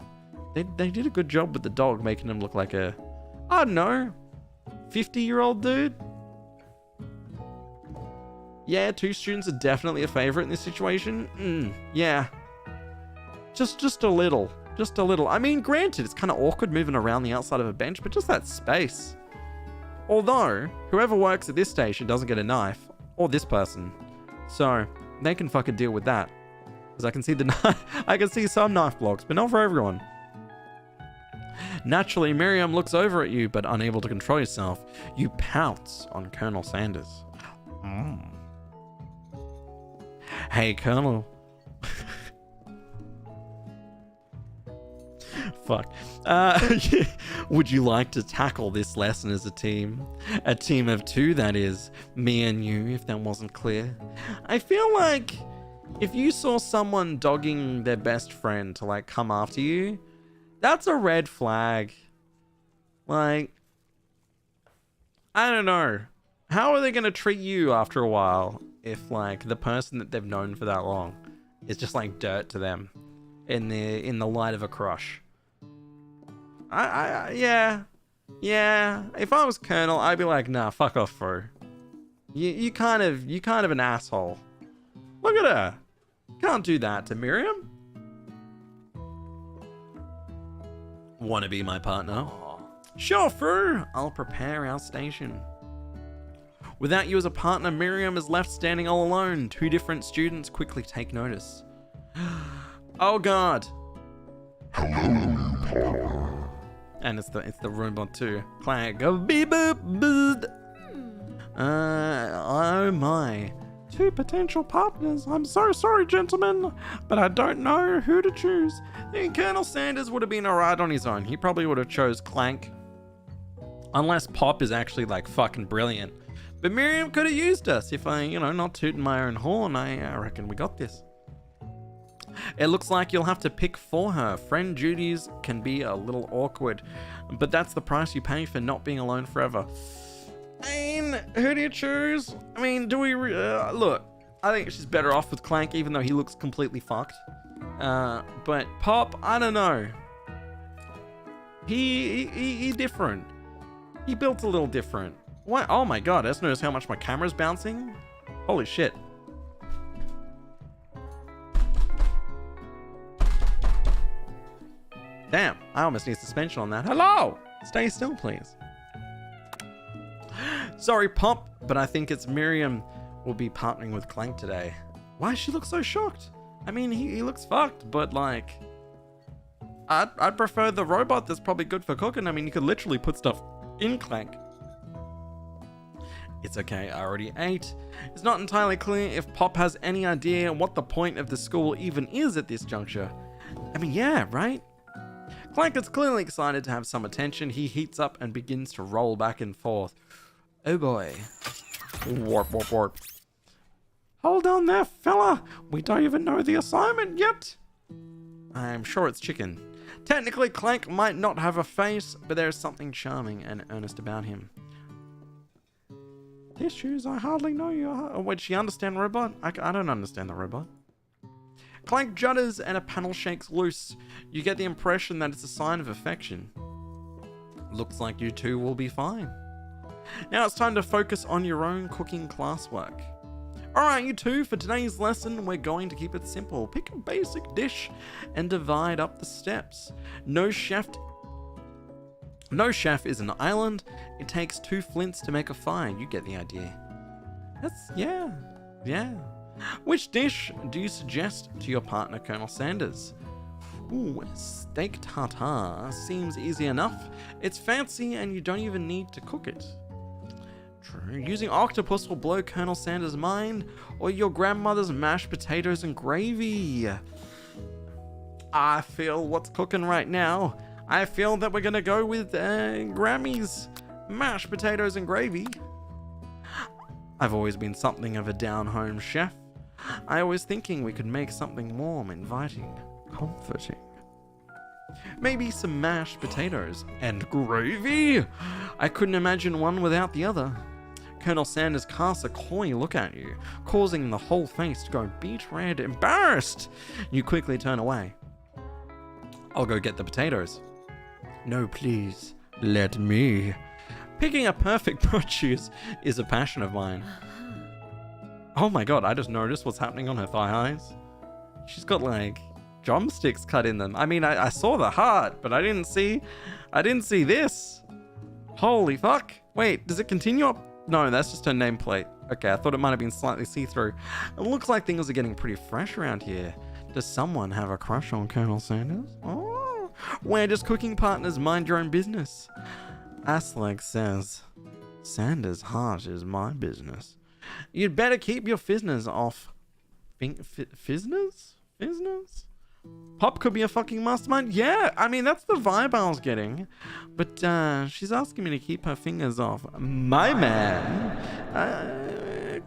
They did a good job with the dog, making him look like a, I don't know, 50-year-old dude. Yeah, 2 students are definitely a favorite in this situation. Yeah. Just a little. Just a little. I mean, granted, it's kind of awkward moving around the outside of a bench, but just that space. Although, whoever works at this station doesn't get a knife, or this person. So, they can fucking deal with that. Because I can see I can see some knife blocks, but not for everyone. Naturally, Miriam looks over at you, but unable to control yourself. You pounce on Colonel Sanders. Hey, Colonel. Fuck. Would you like to tackle this lesson as a team? A team of 2, that is. Me and you, if that wasn't clear. I feel like if you saw someone dogging their best friend to, like, come after you, that's a red flag. Like, I don't know. How are they going to treat you after a while if, like, the person that they've known for that long is just like dirt to them in the light of a crush? Yeah. If I was Colonel, I'd be like, nah, fuck off, bro. You kind of an asshole. Look at her. Can't do that to Miriam. Want to be my partner? Sure, Fru. I'll prepare our station. Without you as a partner, Miriam is left standing all alone. 2 different students quickly take notice. Oh God. Hello, partner. And it's the robot too. Clang. Beep boop boop. Oh my. 2 potential partners. I'm so sorry, gentlemen, but I don't know who to choose. I think Colonel Sanders would have been alright on his own. He probably would have chose Clank. Unless Pop is actually like fucking brilliant. But Miriam could have used us. If I, not tooting my own horn, I reckon we got this. It looks like you'll have to pick for her. Friend duties can be a little awkward, but that's the price you pay for not being alone forever. I mean, who do you choose? I mean, do we... look, I think she's better off with Clank, even though he looks completely fucked. But Pop, I don't know. He different. He built a little different. What? Oh my God, I just noticed how much my camera's bouncing. Holy shit. Damn, I almost need suspension on that. Hello! Stay still, please. Sorry, Pop, but I think it's Miriam will be partnering with Clank today. Why does she look so shocked? I mean, he looks fucked, but like... I'd prefer the robot that's probably good for cooking. I mean, you could literally put stuff in Clank. It's okay, I already ate. It's not entirely clear if Pop has any idea what the point of the school even is at this juncture. I mean, yeah, right? Clank is clearly excited to have some attention. He heats up and begins to roll back and forth. Oh boy. Warp, warp, warp. Hold on there, fella. We don't even know the assignment yet. I'm sure it's chicken. Technically, Clank might not have a face, but there's something charming and earnest about him. Tissues, I hardly know you. Wait, she understand robot? I don't understand the robot. Clank judders and a panel shakes loose. You get the impression that it's a sign of affection. Looks like you two will be fine. Now it's time to focus on your own cooking classwork. Alright, you two, for today's lesson, we're going to keep it simple. Pick a basic dish and divide up the steps. No chef is an island. It takes 2 flints to make a fire. You get the idea. Yeah. Which dish do you suggest to your partner, Colonel Sanders? Ooh, steak tartare seems easy enough. It's fancy and you don't even need to cook it. True. Using octopus will blow Colonel Sanders' mind, or your grandmother's mashed potatoes and gravy. I feel what's cooking right now. I feel that we're gonna go with Grammy's mashed potatoes and gravy. I've always been something of a down-home chef. I was thinking we could make something warm, inviting, comforting. Maybe some mashed potatoes and gravy? I couldn't imagine one without the other. Colonel Sanders casts a coy look at you, causing the whole face to go beet red, embarrassed. You quickly turn away. I'll go get the potatoes. No, please, let me. Picking a perfect produce is a passion of mine. Oh my god, I just noticed what's happening on her thigh highs. She's got like drumsticks cut in them. I mean, I saw the heart, but I didn't see this. Holy fuck. Wait, does it continue up? No, that's just her nameplate. Okay, I thought it might have been slightly see-through. It looks like things are getting pretty fresh around here. Does someone have a crush on Colonel Sanders? Oh, we're just cooking partners, mind your own business. Aslag says, Sanders' heart is my business. You'd better keep your fizners off. Fizners? Fizners? Pop could be a fucking mastermind? Yeah, I mean, that's the vibe I was getting. But she's asking me to keep her fingers off my man.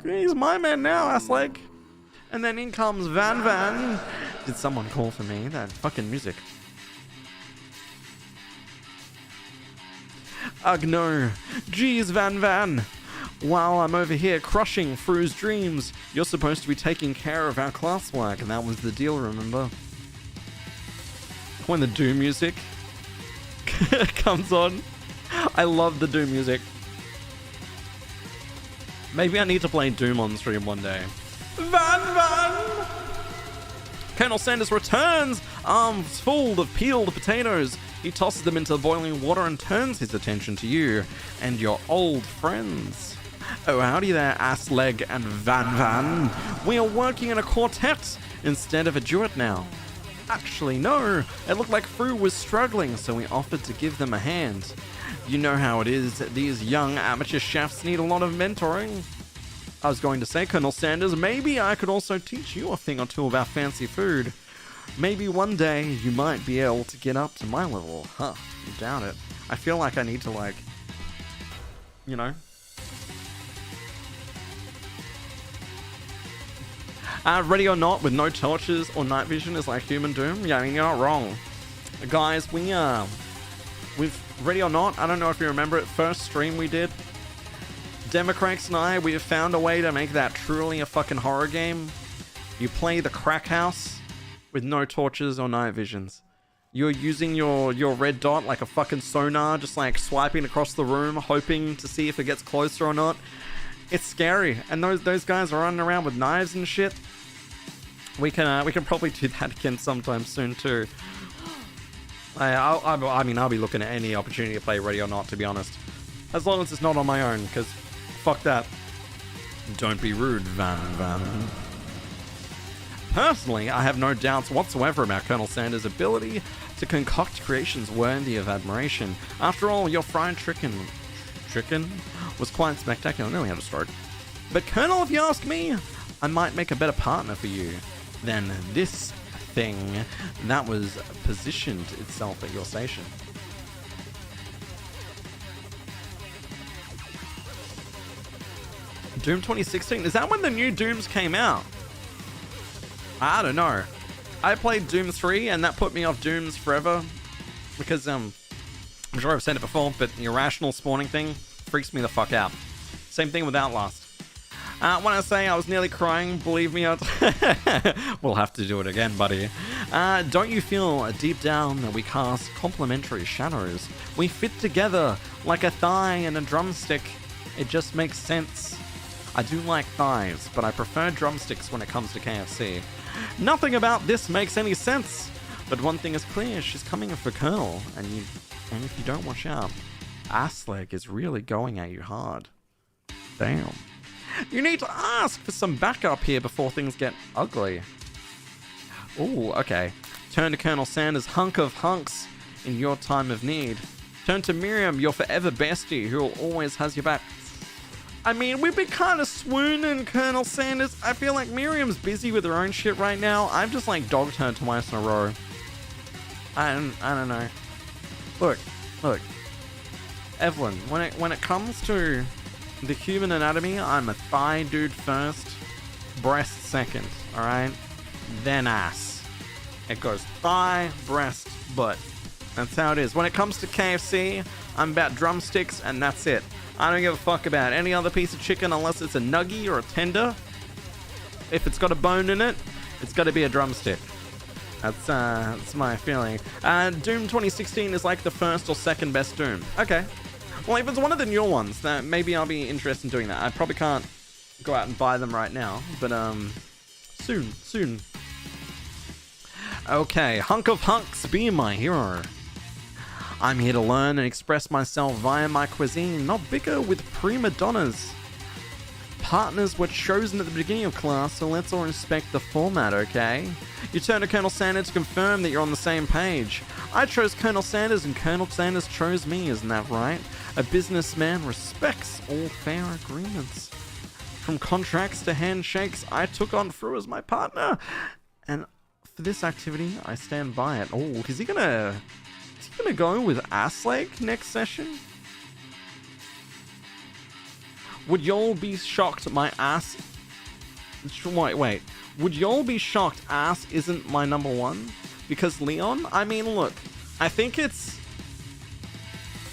He's my man now, Aslag. And then in comes Van Van. Did someone call for me? That fucking music. Ugh, no. Jeez, Van Van. While I'm over here crushing Fru's dreams, you're supposed to be taking care of our classwork, and that was the deal, remember? When the Doom music comes on. I love the Doom music. Maybe I need to play Doom on stream one day. Van Van! Colonel Sanders returns, arms full of peeled potatoes. He tosses them into boiling water and turns his attention to you and your old friends. Oh, howdy there, Aslag and Van Van. We are working in a quartet instead of a duet now. Actually, no. It looked like Fru was struggling, so we offered to give them a hand. You know how it is. These young amateur chefs need a lot of mentoring. I was going to say, Colonel Sanders, maybe I could also teach you a thing or two about fancy food. Maybe one day you might be able to get up to my level. Huh, I doubt it. I feel like I need to, like, you know. Ready or not, with no torches or night vision is like human doom. Yeah, I mean, you're not wrong. Guys, with Ready or Not, I don't know if you remember it, first stream we did, Democrats and I, we have found a way to make that truly a fucking horror game. You play the crack house with no torches or night visions. You're using your red dot like a fucking sonar, just like swiping across the room, hoping to see if it gets closer or not. It's scary, and those guys are running around with knives and shit. We can probably do that again sometime soon too. I mean, I'll be looking at any opportunity to play Ready or Not, to be honest, as long as it's not on my own, because fuck that. Don't be rude, Van Van. Personally, I have no doubts whatsoever about Colonel Sanders' ability to concoct creations worthy of admiration. After all, your fried chicken was quite spectacular. Nearly had a stroke. But Colonel, if you ask me, I might make a better partner for you than this thing that was positioned itself at your station. Doom 2016? Is that when the new Dooms came out? I don't know. I played Doom 3 and that put me off Dooms forever because I'm sure I've said it before, but the irrational spawning thing freaks me the fuck out. Same thing with Outlast. When I say I was nearly crying, believe me, we'll have to do it again, buddy. Don't you feel deep down that we cast complementary shadows? We fit together like a thigh and a drumstick. It just makes sense. I do like thighs, but I prefer drumsticks when it comes to KFC. Nothing about this makes any sense. But one thing is clear, she's coming for Colonel, and if you don't watch out, Aslag is really going at you hard. Damn. You need to ask for some backup here before things get ugly. Ooh, okay. Turn to Colonel Sanders, hunk of hunks, in your time of need. Turn to Miriam, your forever bestie, who always has your back. I mean, we've been kind of swooning, Colonel Sanders. I feel like Miriam's busy with her own shit right now. I've just, like, dogged her twice in a row. I don't know. Look. Evelyn, when it comes to the human anatomy, I'm a thigh dude first, breast second, alright? Then ass. It goes thigh, breast, butt. That's how it is. When it comes to KFC, I'm about drumsticks, and that's it. I don't give a fuck about any other piece of chicken unless it's a nugget or a tender. If it's got a bone in it, it's got to be a drumstick. That's my feeling. Doom 2016 is like the first or second best Doom. Okay. Well, if it's one of the newer ones, then maybe I'll be interested in doing that. I probably can't go out and buy them right now, but soon. Okay, Hunk of Hunks, be my hero. I'm here to learn and express myself via my cuisine, not bicker with prima donnas. Partners were chosen at the beginning of class, so let's all respect the format, okay? You turn to Colonel Sanders to confirm that you're on the same page. I chose Colonel Sanders and Colonel Sanders chose me, isn't that right? A businessman respects all fair agreements. From contracts to handshakes, I took on Fru as my partner. And for this activity, I stand by it. Oh, is he gonna go with ass leg next session? Would y'all be shocked my ass... Wait. Would y'all be shocked ass isn't my number one? Because Leon? I mean, look. I think it's...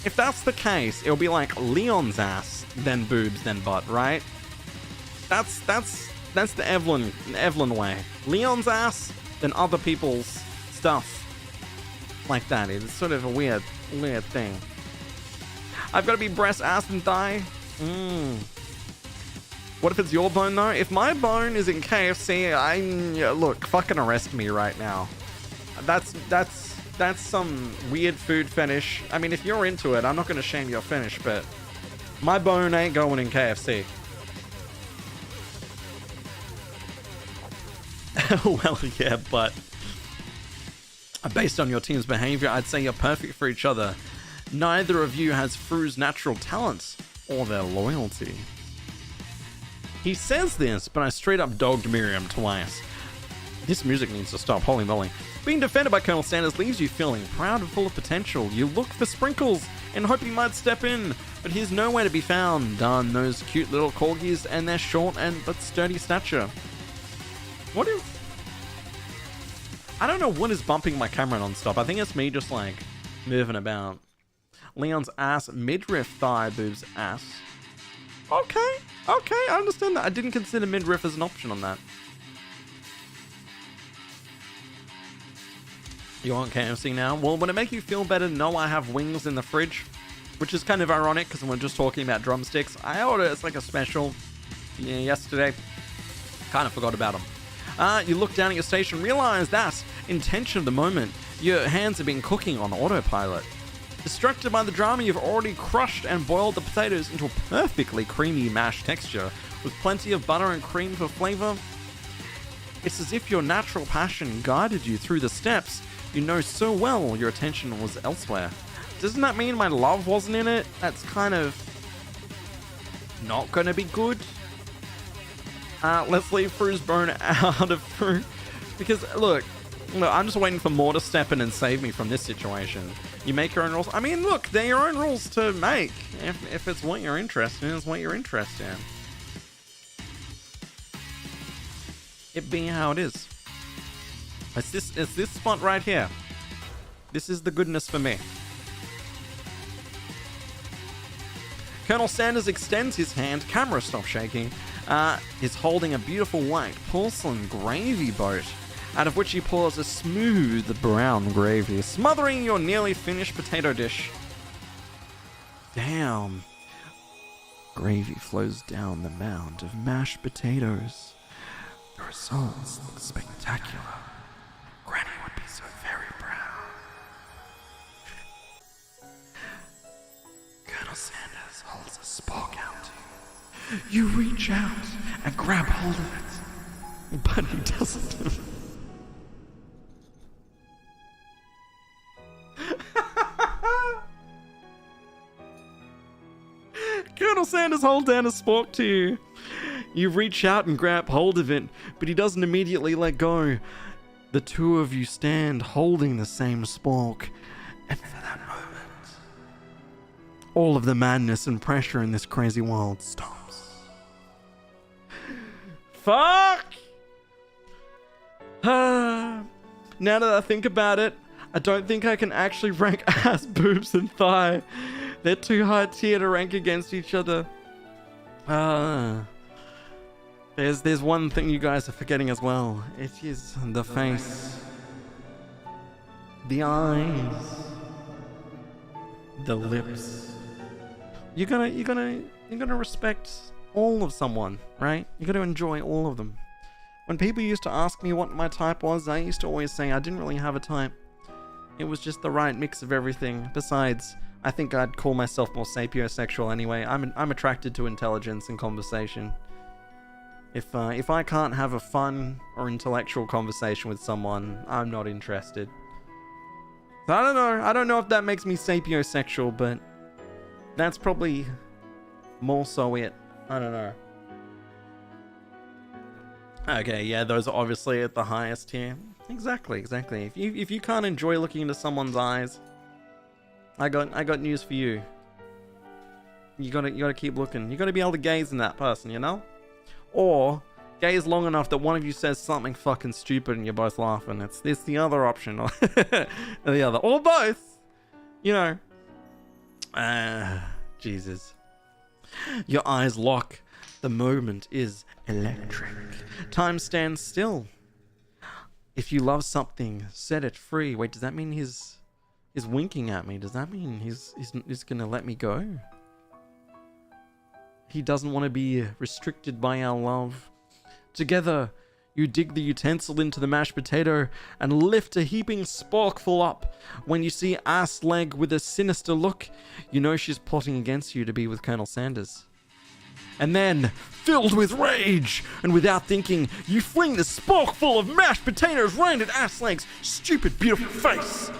If that's the case, it'll be like Leon's ass, then boobs, then butt, right? That's the Evelyn way. Leon's ass, then other people's stuff. Like that. It's sort of a weird thing. I've got to be breast, ass, and thigh. What if it's your bone though? If my bone is in KFC, look, fucking arrest me right now. That's some weird food fetish. I mean, if you're into it, I'm not gonna shame your fetish, but my bone ain't going in KFC. Well, yeah, but based on your team's behavior, I'd say you're perfect for each other. Neither of you has Fru's natural talents or their loyalty. He says this, but I straight up dogged Miriam twice. This music needs to stop, holy moly. Being defended by Colonel Sanders leaves you feeling proud and full of potential. You look for Sprinkles and hope he might step in, but he's nowhere to be found. Darn those cute little corgis and their short but sturdy stature. What is... I don't know what is bumping my camera non-stop. I think it's me just like moving about. Leon's ass, midriff, thigh, boobs, ass. Okay, I understand that. I didn't consider midriff as an option on that. You want KFC now? Well, would it make you feel better to know I have wings in the fridge? Which is kind of ironic because we're just talking about drumsticks. I ordered it's like a special yesterday. Kind of forgot about them. You look down at your station, realize that, intention of the moment, your hands have been cooking on autopilot. Distracted by the drama, you've already crushed and boiled the potatoes into a perfectly creamy mashed texture, with plenty of butter and cream for flavor. It's as if your natural passion guided you through the steps you know so well your attention was elsewhere. Doesn't that mean my love wasn't in it? That's kind of not gonna be good. Let's leave Fru's bone out of Fru. Because, look, I'm just waiting for more to step in and save me from this situation. You make your own rules. I mean, look, they're your own rules to make. If it's what you're interested in, it's what you're interested in. It being how it is. It's this spot right here. This is the goodness for me. Colonel Sanders extends his hand. Camera stops shaking. Is holding a beautiful white porcelain gravy boat, out of which he pours a smooth brown gravy, smothering your nearly finished potato dish. Damn. Gravy flows down the mound of mashed potatoes. The results look spectacular. Granny would be so very proud. Colonel Sanders holds a spork out to you. You reach out and grab hold of it, but he doesn't. Colonel Sanders holds down a spork to you. You reach out and grab hold of it, but he doesn't immediately let go. The two of you stand holding the same spork, and for that moment, all of the madness and pressure in this crazy world stops. Fuck! Now that I think about it, I don't think I can actually rank ass, boobs, and thigh. They're too high tier to rank against each other. There's one thing you guys are forgetting as well. It is the face, the eyes, the lips. You're gonna respect all of someone, right? You gotta enjoy all of them. When people used to ask me what my type was, I used to always say I didn't really have a type. It was just the right mix of everything. Besides, I think I'd call myself more sapiosexual anyway. I'm attracted to intelligence and conversation. If I can't have a fun or intellectual conversation with someone, I'm not interested. So I don't know. I don't know if that makes me sapiosexual, but that's probably more so it. I don't know. Okay, yeah, those are obviously at the highest tier. Exactly. If you can't enjoy looking into someone's eyes, I got news for you. You gotta keep looking. You gotta be able to gaze in that person, you know? Or gaze long enough that one of you says something fucking stupid and you're both laughing. It's the other option. Or the other. Or both. You know. Jesus. Your eyes lock. The moment is electric. Time stands still. If you love something, set it free. Wait, does that mean he's winking at me? Does that mean he's gonna let me go? He doesn't want to be restricted by our love. Together, you dig the utensil into the mashed potato and lift a heaping sporkful up. When you see ass leg with a sinister look, you know she's plotting against you to be with Colonel Sanders. And then, filled with rage, and without thinking, you fling the sporkful of mashed potatoes right at ass leg's stupid, beautiful face.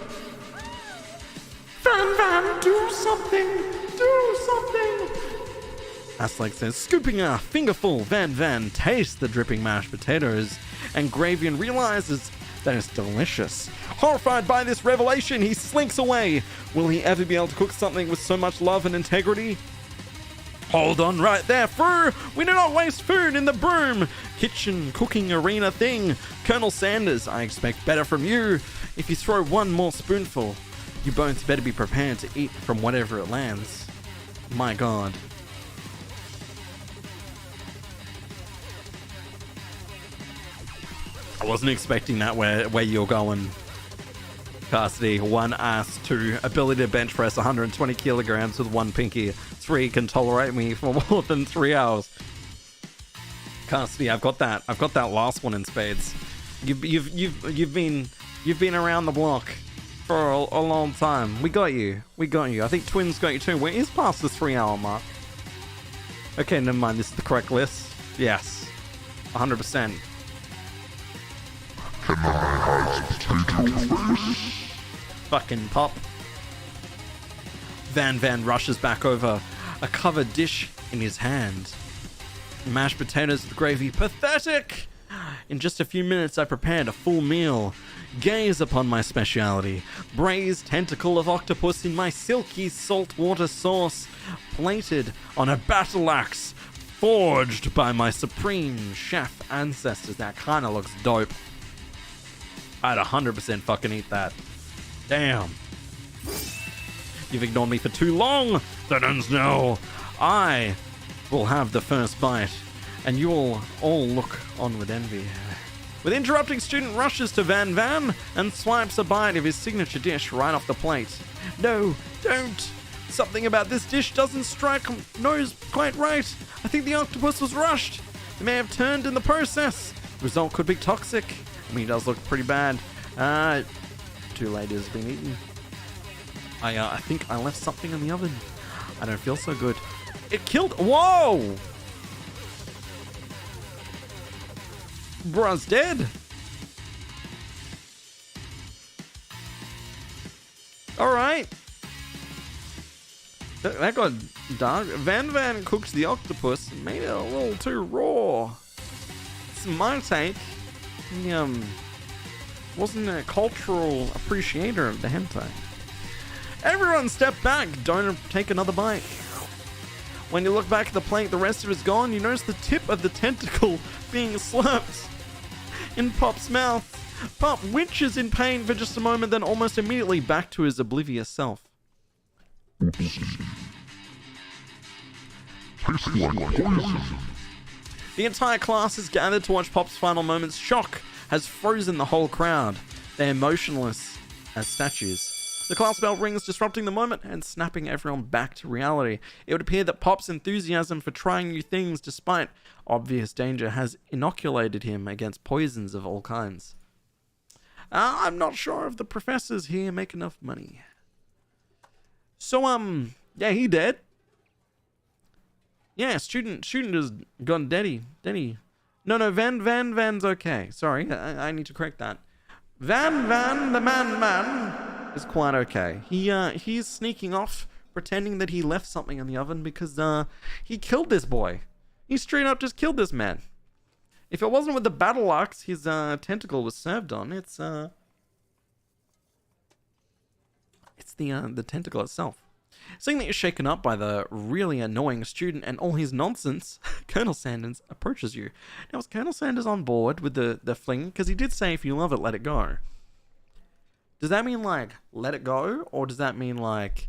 Van, do something! Do something! Aslag says, scooping a fingerful, Van tastes the dripping mashed potatoes, and Gravian realizes that it's delicious. Horrified by this revelation, he slinks away. Will he ever be able to cook something with so much love and integrity? Hold on right there, Fru! We do not waste food in the broom! Kitchen cooking arena thing. Colonel Sanders, I expect better from you. If you throw one more spoonful, you both better be prepared to eat from whatever it lands. My God. I wasn't expecting that where you're going, Cassidy. 1 ass, 2 ability to bench press 120 kilograms with 1 pinky. 3 can tolerate me for more than 3 hours. Cassidy, I've got that last one in spades. You've been around the block for a long time. We got you. I think Twins got you too. We're past the 3 hour mark. Okay, never mind. This is the correct list. Yes, 100%. Can I have potato face? Fucking pop. Van rushes back over, a covered dish in his hand. Mashed potatoes with gravy. Pathetic! In just a few minutes, I prepared a full meal. Gaze upon my speciality. Braised tentacle of octopus in my silky saltwater sauce, plated on a battle axe, forged by my supreme chef ancestors. That kind of looks dope. I'd 100% fucking eat that. Damn. You've ignored me for too long. That ends now. I will have the first bite, and you will all look on with envy. With interrupting student rushes to Van and swipes a bite of his signature dish right off the plate. No, don't. Something about this dish doesn't strike nose quite right. I think the octopus was rushed. It may have turned in the process. The result could be toxic. I mean, it does look pretty bad. Too late, it has been eaten. I think I left something in the oven. I don't feel so good. It killed. Whoa! Bruh's dead. Alright. That got dark. Van cooked the octopus and made it a little too raw. It's my take. He wasn't a cultural appreciator of the hentai. Everyone step back. Don't take another bite. When you look back at the plate, the rest of it's gone. You notice the tip of the tentacle being slurped in Pop's mouth. Pop winches in pain for just a moment, then almost immediately back to his oblivious self. Tastes like poison. The entire class is gathered to watch Pop's final moments. Shock has frozen the whole crowd. They're motionless as statues. The class bell rings, disrupting the moment and snapping everyone back to reality. It would appear that Pop's enthusiasm for trying new things despite obvious danger has inoculated him against poisons of all kinds. I'm not sure if the professors here make enough money. So, yeah, he dead. Yeah, student has gone deady. No, Van's okay. Sorry, I need to correct that. Van, the man is quite okay. He's sneaking off, pretending that he left something in the oven because, he killed this boy. He straight up just killed this man. If it wasn't with the battle axe his, tentacle was served on, it's the tentacle itself. Seeing that you're shaken up by the really annoying student and all his nonsense, Colonel Sanders approaches you. Now, was Colonel Sanders on board with the fling? Because he did say, if you love it, let it go. Does that mean, like, let it go? Or does that mean, like,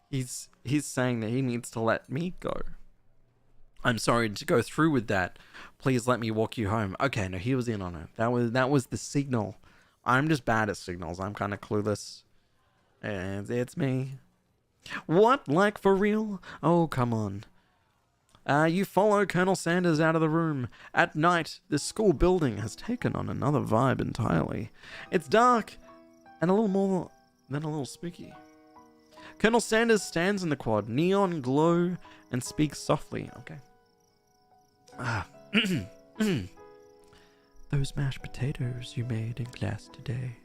he's saying that he needs to let me go? I'm sorry to go through with that. Please let me walk you home. Okay, no, he was in on it. That was the signal. I'm just bad at signals. I'm kind of clueless. And it's me. What? Like, for real? Oh, come on. You follow Colonel Sanders out of the room. At night, the school building has taken on another vibe entirely. It's dark and a little more than a little spooky. Colonel Sanders stands in the quad, neon glow, and speaks softly. Okay. Those mashed potatoes you made in class today.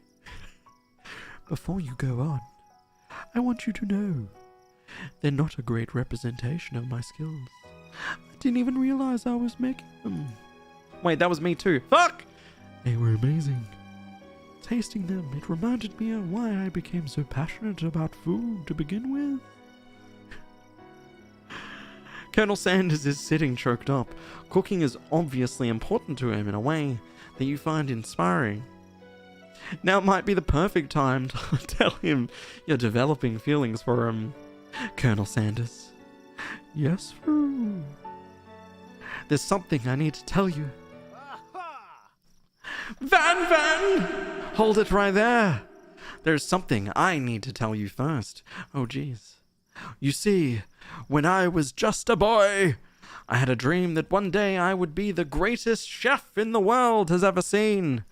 Before you go on, I want you to know they're not a great representation of my skills. I didn't even realize I was making them. Wait, that was me too. Fuck! They were amazing. Tasting them, it reminded me of why I became so passionate about food to begin with. Colonel Sanders is sitting choked up. Cooking is obviously important to him in a way that you find inspiring. Now might be the perfect time to tell him you're developing feelings for him, Colonel Sanders. Yes, sir. There's something I need to tell you. Van! Hold it right there. There's something I need to tell you first. Oh, jeez. You see, when I was just a boy, I had a dream that one day I would be the greatest chef in the world has ever seen.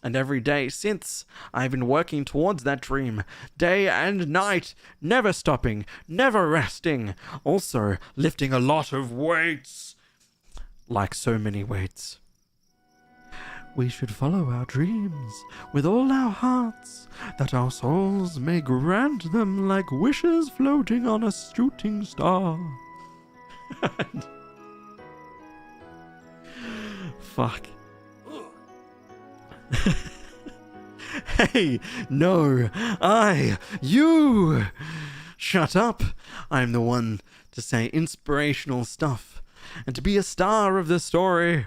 And every day since, I've been working towards that dream, day and night, never stopping, never resting, also lifting a lot of weights. Like so many weights. We should follow our dreams with all our hearts, that our souls may grant them like wishes floating on a shooting star. Fuck. Hey, no, you! Shut up! I'm the one to say inspirational stuff and to be a star of the story.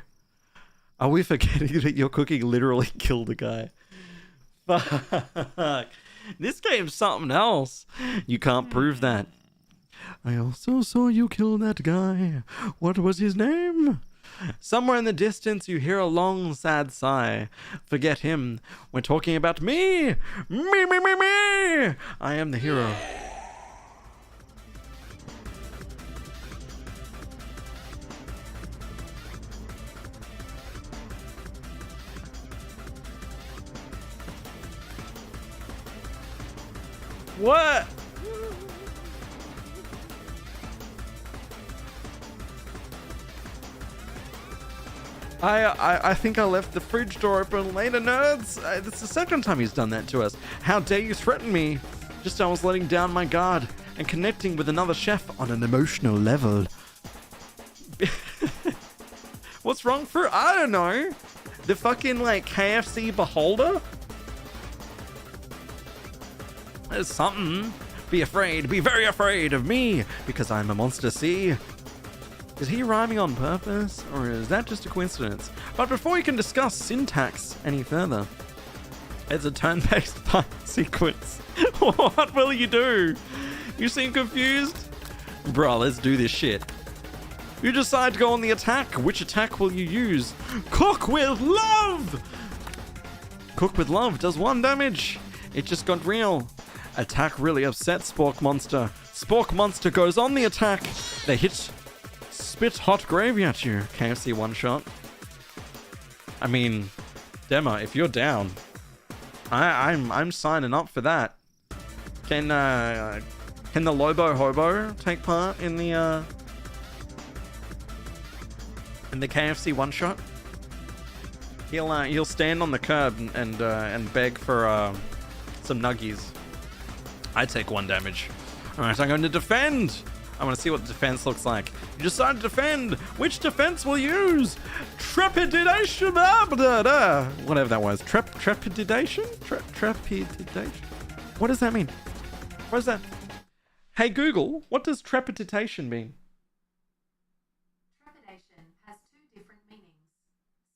Are we forgetting that your cooking literally killed a guy? Fuck. This game's something else. You can't prove that. I also saw you kill that guy. What was his name? Somewhere in the distance, you hear a long, sad sigh. Forget him. We're talking about me! Me! I am the hero. What? I think I left the fridge door open later, nerds. It's the second time he's done that to us. How dare you threaten me? Just I was letting down my guard and connecting with another chef on an emotional level. What's wrong for? I don't know. The fucking like KFC beholder? There's something. Be afraid. Be very afraid of me because I'm a monster. See? Is he rhyming on purpose, or is that just a coincidence? But before you can discuss syntax any further, it's a turn-based fight sequence. What will you do? You seem confused? Bro, let's do this shit. You decide to go on the attack. Which attack will you use? Cook with love! Cook with love does 1 damage. It just got real. Attack really upsets Spork Monster. Spork Monster goes on the attack. They spit hot gravy at you. KFC one shot. I mean, Dema, if you're down, I'm signing up for that. Can the Lobo Hobo take part in the KFC one shot? He'll stand on the curb and beg for some nuggies. I take 1 damage. All right, I'm going to defend. I want to see what the defense looks like. You decide to defend. Which defense will you use? Trepidation. Whatever that was. Trepidation? Trepidation? What does that mean? What is that? Hey Google, what does trepidation mean? Trepidation has 2 different meanings.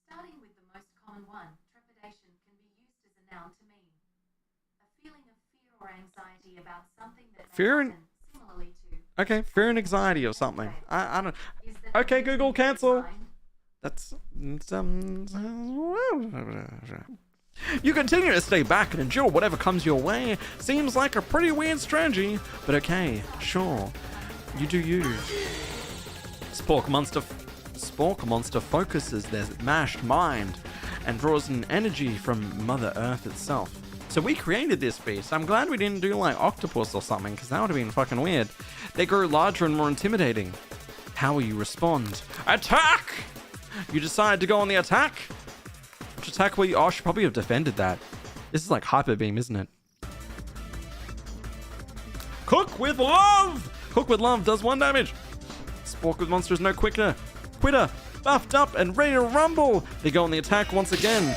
Starting with the most common one, trepidation can be used as a noun to mean a feeling of fear or anxiety about something that may Fear and- happen, similarly to Okay, fear and anxiety or something. I don't. is that Okay, the Google, meaning cancel. behind That's You continue to stay back and endure whatever comes your way. Seems like a pretty weird strategy, but okay, sure. You do you. Spork Monster focuses their mashed mind and draws an energy from Mother Earth itself. So we created this beast. I'm glad we didn't do like octopus or something, because that would have been fucking weird. They grow larger and more intimidating. How will you respond? Attack! You decide to go on the attack? Which attack will you... Oh, I should probably have defended that. This is like Hyper Beam, isn't it? Cook with love! Cook with love does 1 damage. Spork with Monster is no quitter, buffed up and ready to rumble. They go on the attack once again.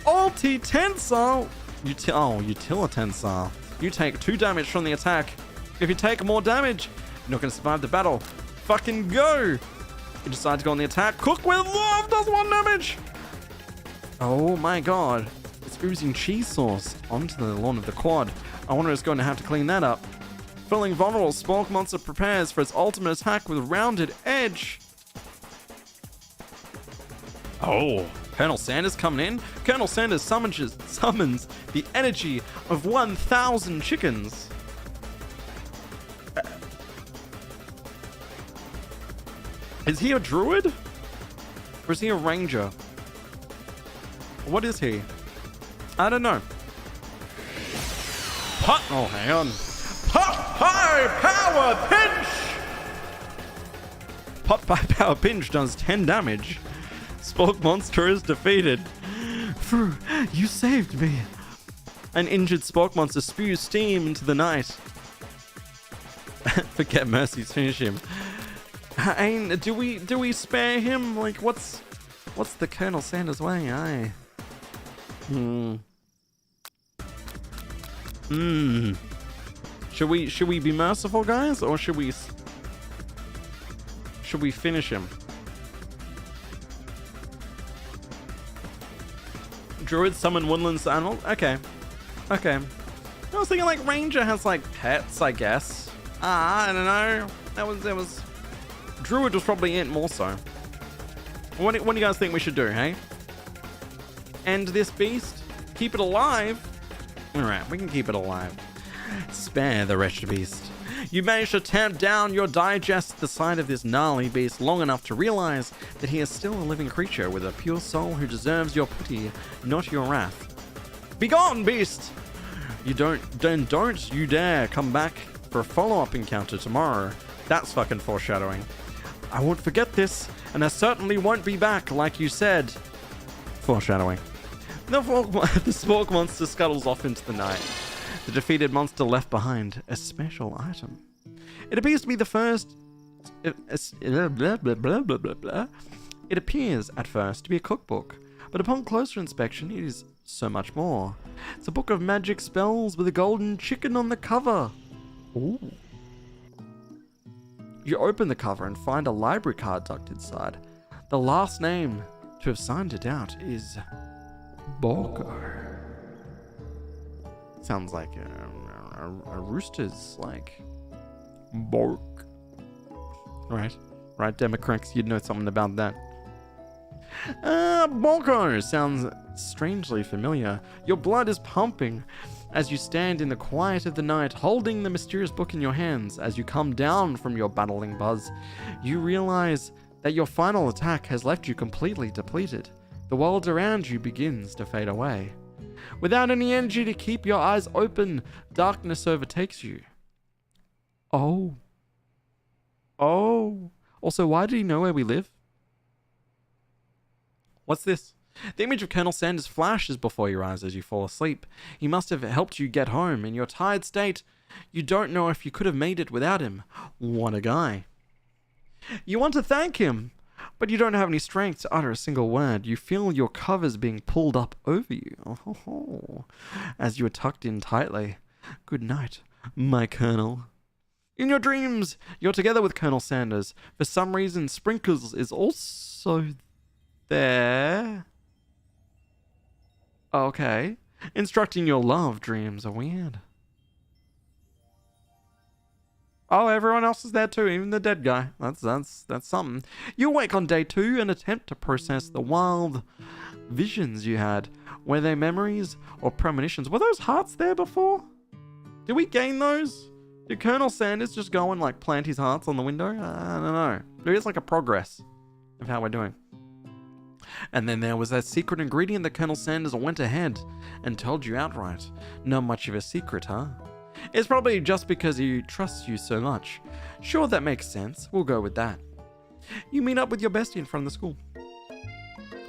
Ulti Tensile. Utila Tensile. You take 2 damage from the attack. If you take more damage, you're not going to survive the battle. Fucking go. You decide to go on the attack. Cook with love does 1 damage. Oh my god. It's oozing cheese sauce onto the lawn of the quad. I wonder who's going to have to clean that up. Feeling vulnerable, Spork Monster prepares for its ultimate attack with a rounded edge. Oh, Colonel Sanders coming in. Colonel Sanders summons the energy of 1,000 chickens. Is he a druid? Or is he a ranger? What is he? I don't know. Oh, hang on. High Power Pinch! Pot Pie Power Pinch does 10 damage. Spork Monster is defeated. Phew, you saved me. An injured Spork Monster spews steam into the night. Forget Mercy's finish him. Do we spare him? Like, what's the Colonel Sanders way? Aye. Should we be merciful, guys, or should we finish him? Druid summon Woodland Animal? Okay. I was thinking like Ranger has like pets, I guess. I don't know. That was Druid was probably it more so. What do you guys think we should do, hey? End this beast? Keep it alive? Alright, we can keep it alive. Spare the wretched beast. You manage to tamp down your digest the sight of this gnarly beast long enough to realize that he is still a living creature with a pure soul who deserves your pity, not your wrath. Begone, beast! Don't you dare come back for a follow-up encounter tomorrow. That's fucking foreshadowing. I won't forget this, and I certainly won't be back like you said. Foreshadowing. The Spork Monster scuttles off into the night. The defeated monster left behind a special item. It appears to be the first... It appears at first to be a cookbook, but upon closer inspection it is so much more. It's a book of magic spells with a golden chicken on the cover. Ooh. You open the cover and find a library card tucked inside. The last name to have signed it out is Borgo. Sounds like a rooster's like Bork. Right, Democrats, you'd know something about that. Borgo sounds strangely familiar. Your blood is pumping as you stand in the quiet of the night, holding the mysterious book in your hands. As you come down from your battling buzz, you realize that your final attack has left you completely depleted. The world around you begins to fade away. Without any energy to keep your eyes open, darkness overtakes you. Oh. Also, why did he know where we live? What's this? The image of Colonel Sanders flashes before your eyes as you fall asleep. He must have helped you get home. In your tired state, you don't know if you could have made it without him. What a guy. You want to thank him, but you don't have any strength to utter a single word. You feel your covers being pulled up over you, as you are tucked in tightly. Good night, my Colonel. In your dreams, you're together with Colonel Sanders. For some reason, Sprinkles is also there. Okay. Instructing your love dreams are weird. Oh, everyone else is there too, even the dead guy. That's something. You awake on day 2 and attempt to process the wild visions you had. Were they memories or premonitions? Were those hearts there before? Did we gain those? Did Colonel Sanders just go and like plant his hearts on the window? I don't know. There is like a progress of how we're doing. And then there was that secret ingredient that Colonel Sanders went ahead and told you outright. Not much of a secret, huh? It's probably just because he trusts you so much. Sure, that makes sense. We'll go with that. You meet up with your bestie in front of the school.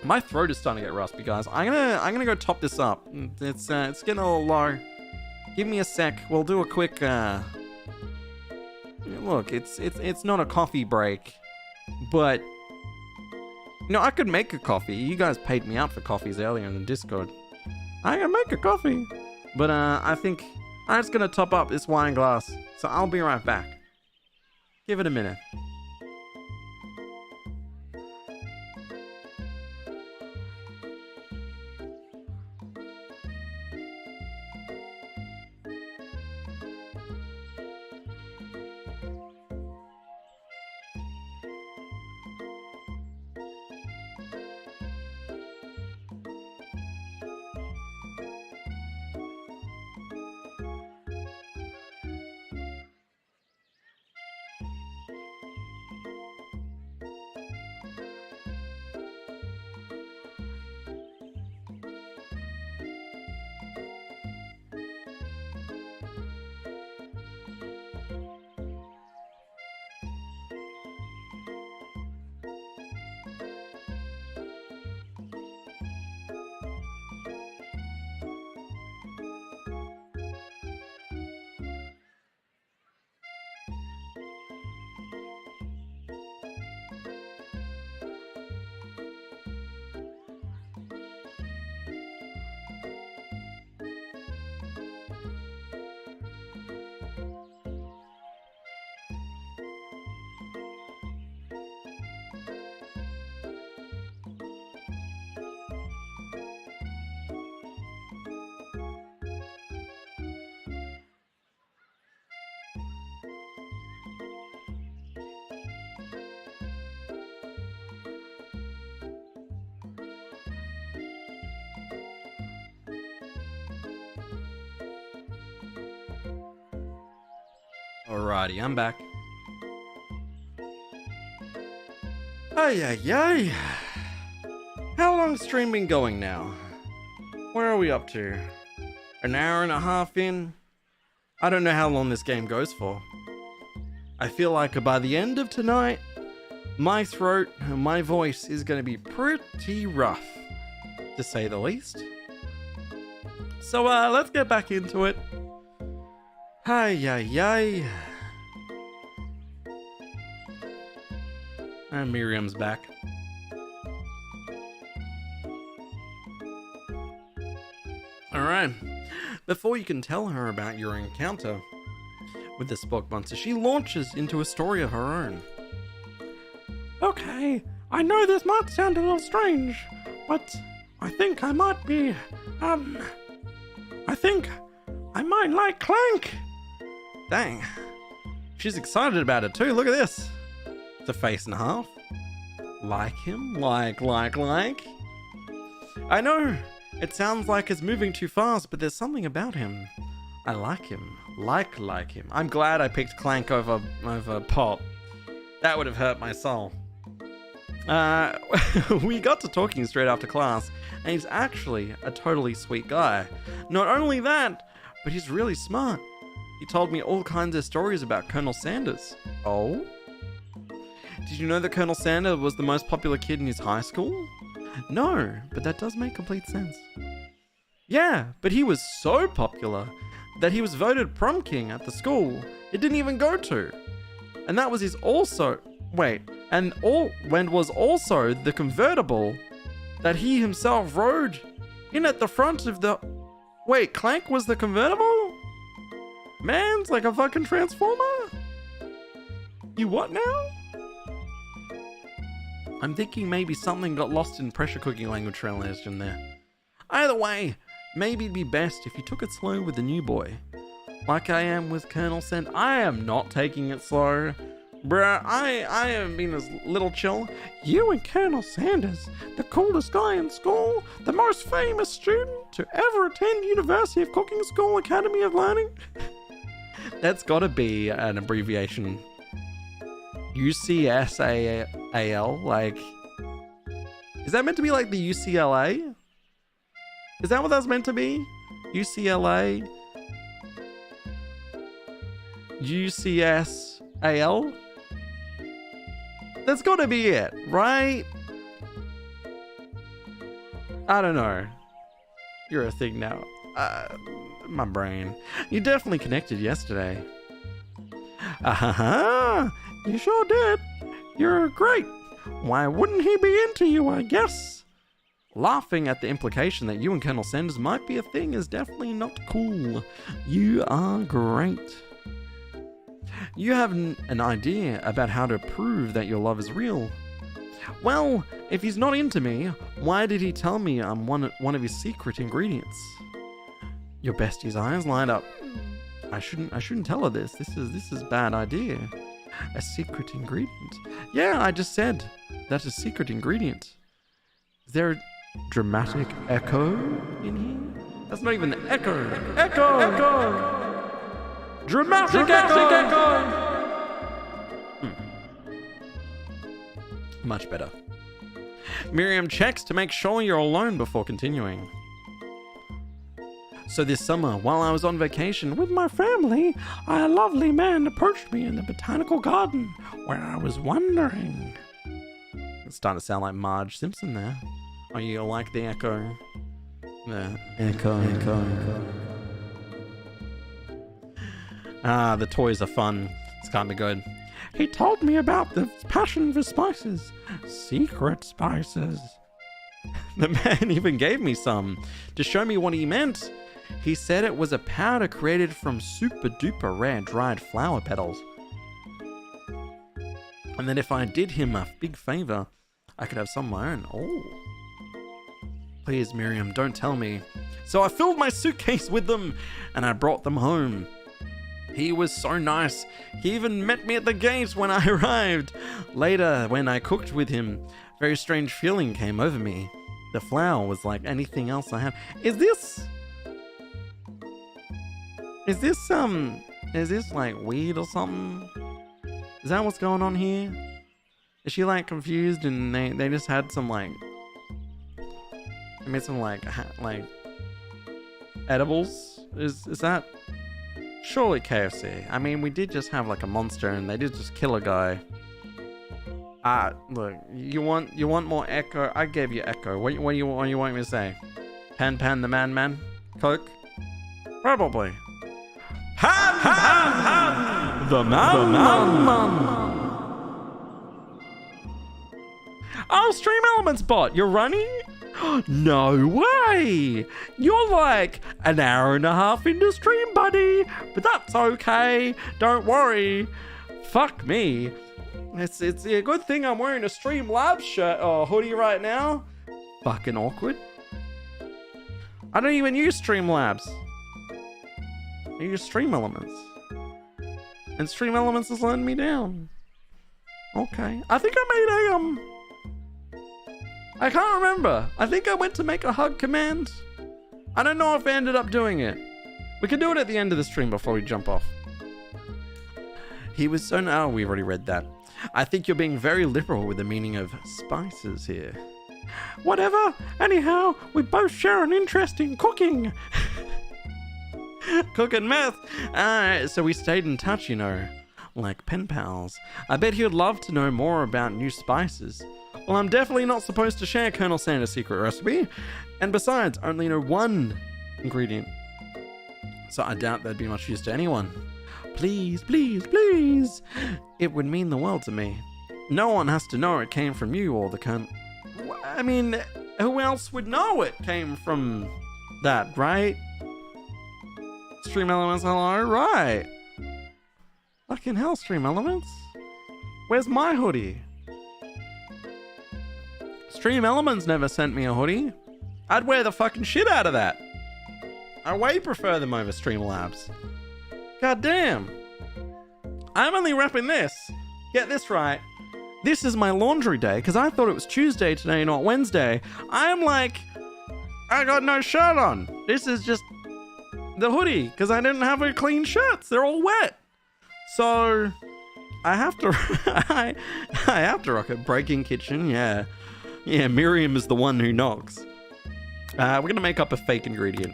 My throat is starting to get raspy, guys. I'm gonna go top this up. It's getting a little low. Give me a sec. We'll do a quick look, it's not a coffee break, but no, I could make a coffee. You guys paid me out for coffees earlier in the Discord. I can make a coffee, but I think I'm just gonna top up this wine glass, so I'll be right back. Give it a minute. Alrighty, I'm back. Ay. How long's stream been going now? Where are we up to? An hour and a half in? I don't know how long this game goes for. I feel like by the end of tonight, my throat and my voice is going to be pretty rough, to say the least. So let's get back into it. Ay. And Miriam's back. Alright. Before you can tell her about your encounter, with this book monster, she launches into a story of her own. Okay, I know this might sound a little strange, but I think I might be, I think I might like Clank. Dang. She's excited about it too. Look at this. It's a face and a half. Like him? Like. I know, it sounds like it's moving too fast, but there's something about him. I like him. Like him. I'm glad I picked Clank over Pop. That would have hurt my soul. We got to talking straight after class, and he's actually a totally sweet guy. Not only that, but he's really smart. He told me all kinds of stories about Colonel Sanders. Oh? Did you know that Colonel Sanders was the most popular kid in his high school? No, but that does make complete sense. Yeah, but he was so popular that he was voted prom king at the school it didn't even go to. And that was his also... Wait, and was also the convertible that he himself rode in at the front of the... Wait, Clank was the convertible? Man's like a fucking transformer? You what now? I'm thinking maybe something got lost in pressure cooking language translation there. Either way, maybe it'd be best if you took it slow with the new boy. Like I am with Colonel Sand. I am not taking it slow. Bruh, I have been a little chill. You and Colonel Sanders, the coolest guy in school, the most famous student to ever attend University of Cooking School Academy of Learning. That's gotta be an abbreviation. UCSAL, like... Is that meant to be like the UCLA? Is that what that's meant to be? UCLA? UCSAL? That's gotta be it, right? I don't know. You're a thing now. My brain. You definitely connected yesterday. You sure did. You're great. Why wouldn't he be into you, I guess? Laughing at the implication that you and Colonel Sanders might be a thing is definitely not cool. You are great. You have an idea about how to prove that your love is real. Well, if he's not into me, why did he tell me I'm one of his secret ingredients? Your bestie's eyes light up. I shouldn't tell her this. This is a bad idea. A secret ingredient. Yeah, I just said that's a secret ingredient. Is there a dramatic echo in here? That's not even an echo. Echo! Dramatic echo! Much better. Miriam checks to make sure you're alone before continuing. So this summer, while I was on vacation with my family, a lovely man approached me in the botanical garden where I was wondering. It's starting to sound like Marge Simpson there. Oh, you like the echo? The echo. Ah, the toys are fun. This can't be good. He told me about the passion for spices. Secret spices. The man even gave me some to show me what he meant. He said it was a powder created from super duper rare dried flower petals. And that if I did him a big favor, I could have some of my own. Oh. Please, Miriam, don't tell me. So I filled my suitcase with them and I brought them home. He was so nice. He even met me at the gate when I arrived. Later, when I cooked with him, a very strange feeling came over me. The flower was like anything else I had. Is this like weed or something? Is that what's going on here? Is she like confused and they just had some like... They made some like edibles? Is that... Surely KFC. I mean, we did just have like a monster and they did just kill a guy. Look, you want more echo? I gave you echo. What do you want me to say? Pan the man? Coke? Probably. Han! The man! Oh, Stream Elements bot, you're running? No way! You're like an hour and a half into stream, buddy. But that's okay. Don't worry. Fuck me. It's a good thing I'm wearing a Streamlabs shirt or hoodie right now. Fucking awkward. I don't even use Streamlabs. I use Stream Elements. And Stream Elements is letting me down. Okay. I think I made I can't remember. I think I went to make a hug command. I don't know if I ended up doing it. We can do it at the end of the stream before we jump off. He was so... Oh, we've already read that. I think you're being very liberal with the meaning of spices here. Whatever. Anyhow, we both share an interest in cooking. Cooking meth. So we stayed in touch, you know. Like pen pals. I bet he would love to know more about new spices. Well, I'm definitely not supposed to share Colonel Sanders' secret recipe. And besides, I only know one ingredient. So I doubt that'd be much use to anyone. Please, please, please. It would mean the world to me. No one has to know it came from you or the Colonel. I mean, who else would know it came from that, right? Stream Elements, hello, right? Fucking hell, Stream Elements. Where's my hoodie? Stream Elements never sent me a hoodie. I'd wear the fucking shit out of that. I way prefer them over Streamlabs. God damn. I'm only repping this. Get this right. This is my laundry day because I thought it was Tuesday today, not Wednesday. I'm like, I got no shirt on. This is just the hoodie because I didn't have any clean shirts. They're all wet. So I have to, I have to rock it. Breaking Kitchen, yeah. Yeah, Miriam is the one who knocks. We're going to make up a fake ingredient.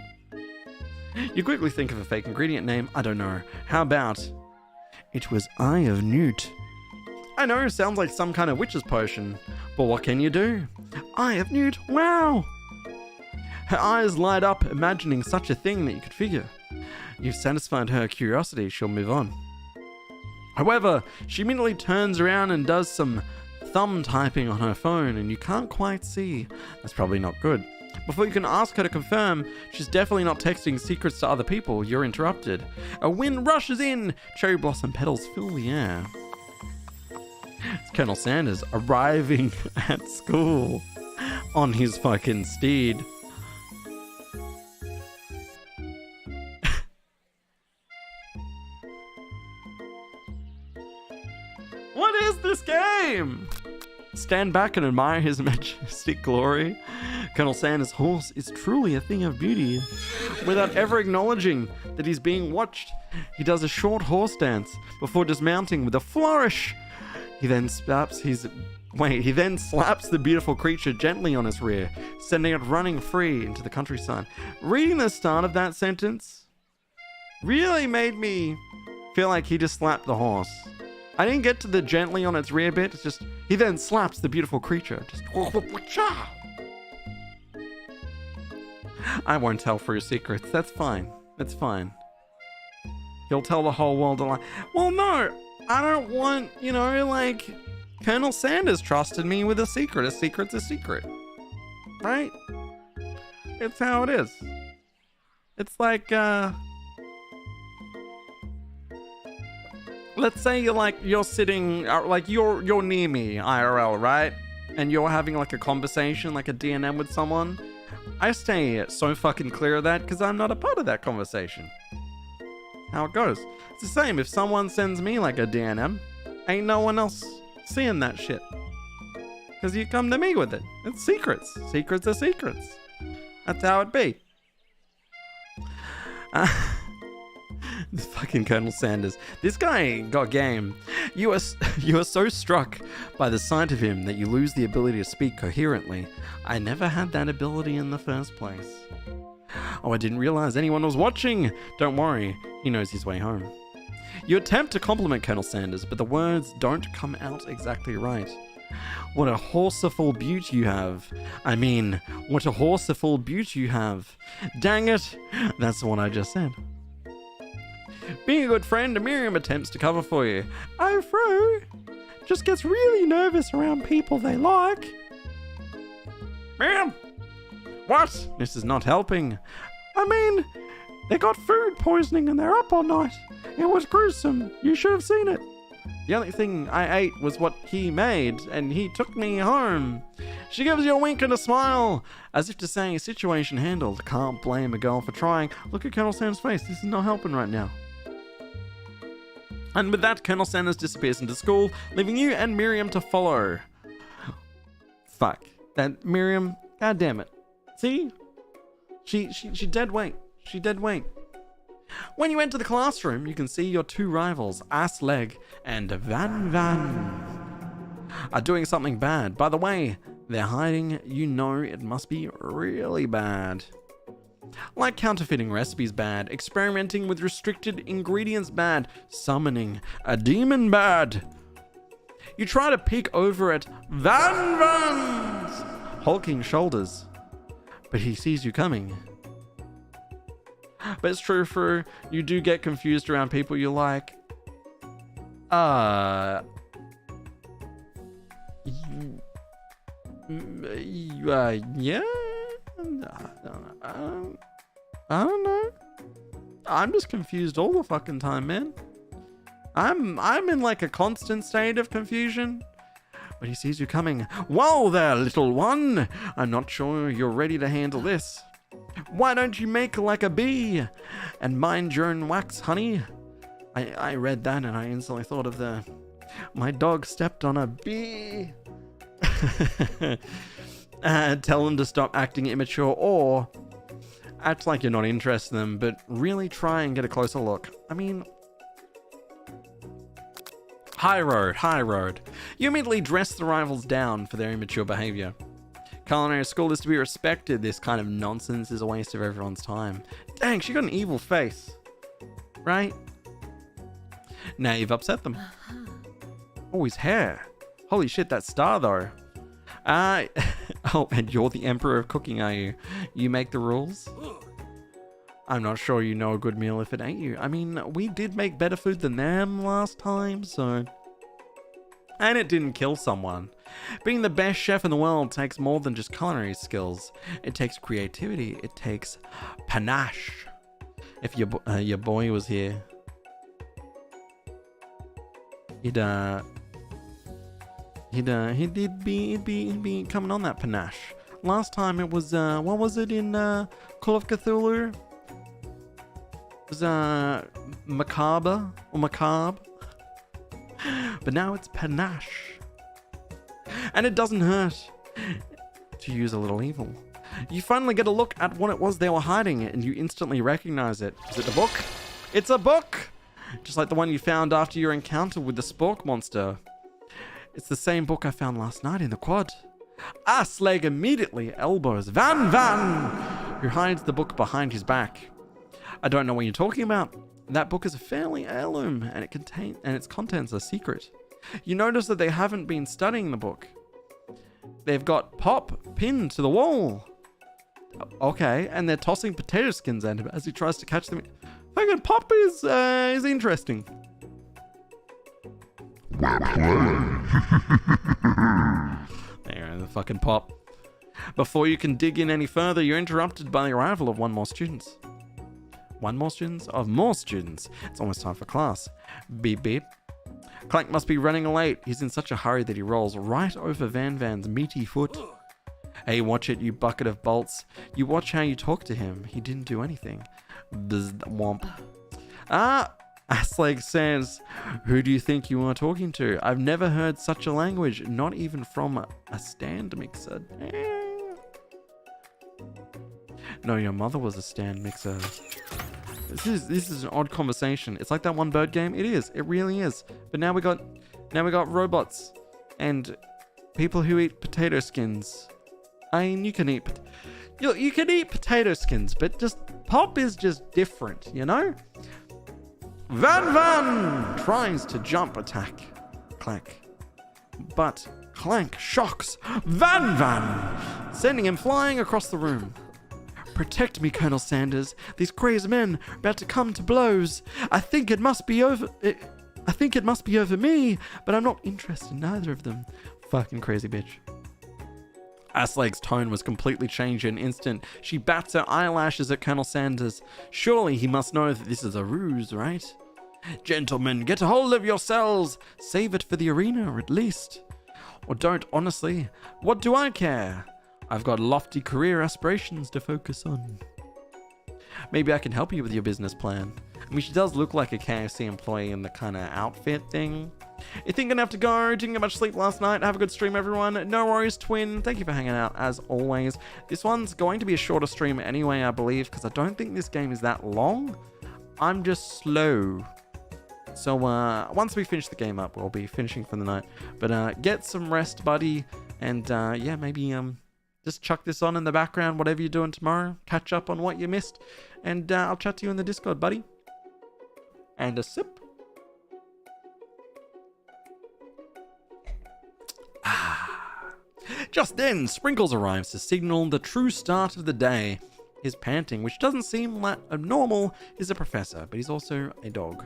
You quickly think of a fake ingredient name. I don't know. How about it was Eye of Newt? I know, sounds like some kind of witch's potion. But what can you do? Eye of Newt, wow! Her eyes light up, imagining such a thing that you could figure. You've satisfied her curiosity, she'll move on. However, she immediately turns around and does some thumb typing on her phone, and you can't quite see. That's probably not good. Before you can ask her to confirm, she's definitely not texting secrets to other people. You're interrupted. A wind rushes in. Cherry blossom petals fill the air. It's Colonel Sanders arriving at school on his fucking steed. What is this game? Stand back and admire his majestic glory. Colonel Sanders' horse is truly a thing of beauty. Without ever acknowledging that he's being watched, he does a short horse dance before dismounting with a flourish. He then slaps the beautiful creature gently on his rear, sending it running free into the countryside. Reading the start of that sentence really made me feel like he just slapped the horse. I didn't get to the gently on its rear bit. It's just, he then slaps the beautiful creature. Just, I won't tell Fru's secrets. That's fine. That's fine. He'll tell the whole world a lie. Well, no. I don't want, like, Colonel Sanders trusted me with a secret. A secret's a secret. Right? It's how it is. It's like, let's say you're sitting, you're near me, IRL, right? And you're having like a conversation, like a DNM with someone. I stay so fucking clear of that because I'm not a part of that conversation. How it goes. It's the same if someone sends me like a DNM, ain't no one else seeing that shit. Because you come to me with it. It's secrets. Secrets are secrets. That's how it be. The fucking Colonel Sanders. This guy got game. You are so struck by the sight of him that you lose the ability to speak coherently. I never had that ability in the first place. Oh, I didn't realize anyone was watching. Don't worry, he knows his way home. You attempt to compliment Colonel Sanders, but the words don't come out exactly right. What a horseful beaut you have. I mean, what a horseful beaut you have. Dang it, that's what I just said. Being a good friend, Miriam attempts to cover for you. Oh, Fro just gets really nervous around people they like. Miriam, What? This is not helping. I mean, they got food poisoning and they're up all night. It was gruesome. You should have seen it. The only thing I ate was what he made, and he took me home. She gives you a wink and a smile, as if to say, situation handled. Can't blame a girl for trying. Look at Colonel Sanders' face. This is not helping right now. And with that, Colonel Sanders disappears into school, leaving you and Miriam to follow. Fuck. That Miriam, god damn it. See? She dead weight. She dead weight. When you enter the classroom, you can see your two rivals, Ass Leg and Van are doing something bad. By the way, they're hiding. You know it must be really bad. Like counterfeiting recipes bad, experimenting with restricted ingredients bad, summoning a demon bad. You try to peek over at Van's hulking shoulders, but he sees you coming. But it's true for you do get confused around people you like. Yeah? I don't know. I'm just confused all the fucking time, man. I'm in like a constant state of confusion. But he sees you coming. Whoa there, little one. I'm not sure you're ready to handle this. Why don't you make like a bee and mind your own wax, honey? I read that and I instantly thought of my dog stepped on a bee. Tell them to stop acting immature or act like you're not interested in them, but really try and get a closer look. I mean, high road. You immediately dress the rivals down for their immature behavior. Culinary school is to be respected. This kind of nonsense is a waste of everyone's time. Dang, she got an evil face. Right? Now you've upset them. Oh, his hair. Holy shit, that star though. Oh, and you're the emperor of cooking, are you? You make the rules? I'm not sure you know a good meal if it ain't you. I mean, we did make better food than them last time, so... And it didn't kill someone. Being the best chef in the world takes more than just culinary skills. It takes creativity. It takes panache. If your boy was here, he'd be coming on that panache. Last time it was what was it in Call of Cthulhu? It was macabre or macabre. But now it's panache. And it doesn't hurt to use a little evil. You finally get a look at what it was they were hiding, and you instantly recognize it. Is it the book? It's a book! Just like the one you found after your encounter with the spork monster. It's the same book I found last night in the quad. Ass-leg immediately elbows Van, who hides the book behind his back. I don't know what you're talking about. That book is a family heirloom, and its contents are secret. You notice that they haven't been studying the book. They've got Pop pinned to the wall. Okay, and they're tossing potato skins at him as he tries to catch them. Fucking Pop is interesting. Well played. There, the fucking Pop. Before you can dig in any further, you're interrupted by the arrival of one more student. One more students? Of more students. It's almost time for class. Beep beep. Clank must be running late. He's in such a hurry that he rolls right over Van's meaty foot. Hey, watch it, you bucket of bolts. You watch how you talk to him. He didn't do anything. Bzz, womp. Ass-leg says, who do you think you are talking to? I've never heard such a language, not even from a stand mixer. No, your mother was a stand mixer. This is an odd conversation. It's like that one bird game. It is. It really is. But now we got robots and people who eat potato skins. I mean, you can eat potato skins, but just Pop is just different, you know? Van tries to jump attack Clank, but Clank shocks Van, sending him flying across the room. Protect me, Colonel Sanders. These crazed men are about to come to blows. I think it must be over me, but I'm not interested in either of them. Fucking crazy bitch. Aslake's tone was completely changed in an instant. She bats her eyelashes at Colonel Sanders. Surely he must know that this is a ruse, right? Gentlemen, get a hold of yourselves. Save it for the arena, at least. Or don't, honestly. What do I care? I've got lofty career aspirations to focus on. Maybe I can help you with your business plan. I mean, she does look like a KFC employee in the kind of outfit thing. You think I'm gonna have to go? Didn't get much sleep last night. Have a good stream, everyone. No worries, twin. Thank you for hanging out, as always. This one's going to be a shorter stream anyway, I believe, because I don't think this game is that long. I'm just slow. So, once we finish the game up, we'll be finishing for the night. But, get some rest, buddy. And, yeah, maybe, just chuck this on in the background, whatever you're doing tomorrow. Catch up on what you missed. And, I'll chat to you in the Discord, buddy. And a sip. Just then, Sprinkles arrives to signal the true start of the day. His panting, which doesn't seem like abnormal, is a professor, but he's also a dog.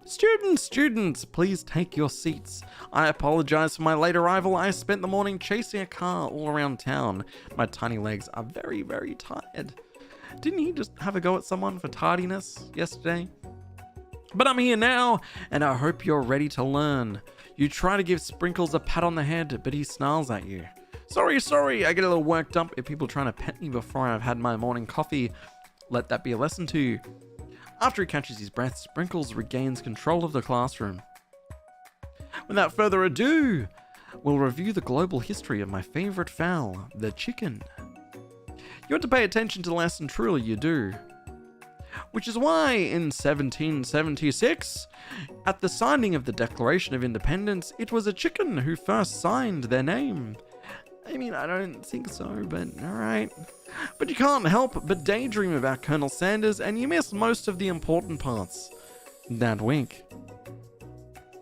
Students, please take your seats. I apologize for my late arrival. I spent the morning chasing a car all around town. My tiny legs are very, very tired. Didn't he just have a go at someone for tardiness yesterday? But I'm here now, and I hope you're ready to learn. You try to give Sprinkles a pat on the head, but he snarls at you. Sorry, I get a little worked up if people trying to pet me before I've had my morning coffee. Let that be a lesson to you. After he catches his breath, Sprinkles regains control of the classroom. Without further ado, we'll review the global history of my favorite fowl, the chicken. You want to pay attention to the lesson, truly you do. Which is why in 1776, at the signing of the Declaration of Independence, it was a chicken who first signed their name. I mean, I don't think so, but alright. But you can't help but daydream about Colonel Sanders, and you miss most of the important parts. That wink.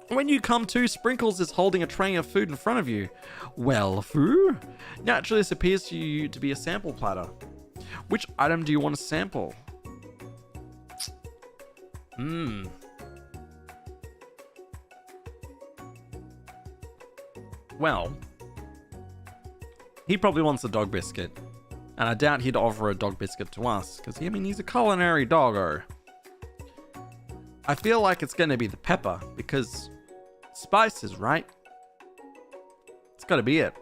When you come to, Sprinkles is holding a tray of food in front of you. Well, foo? Naturally, this appears to you to be a sample platter. Which item do you want to sample? Well, he probably wants a dog biscuit. And I doubt he'd offer a dog biscuit to us, because, I mean, he's a culinary doggo. I feel like it's going to be the pepper, because spices, right? It's got to be it.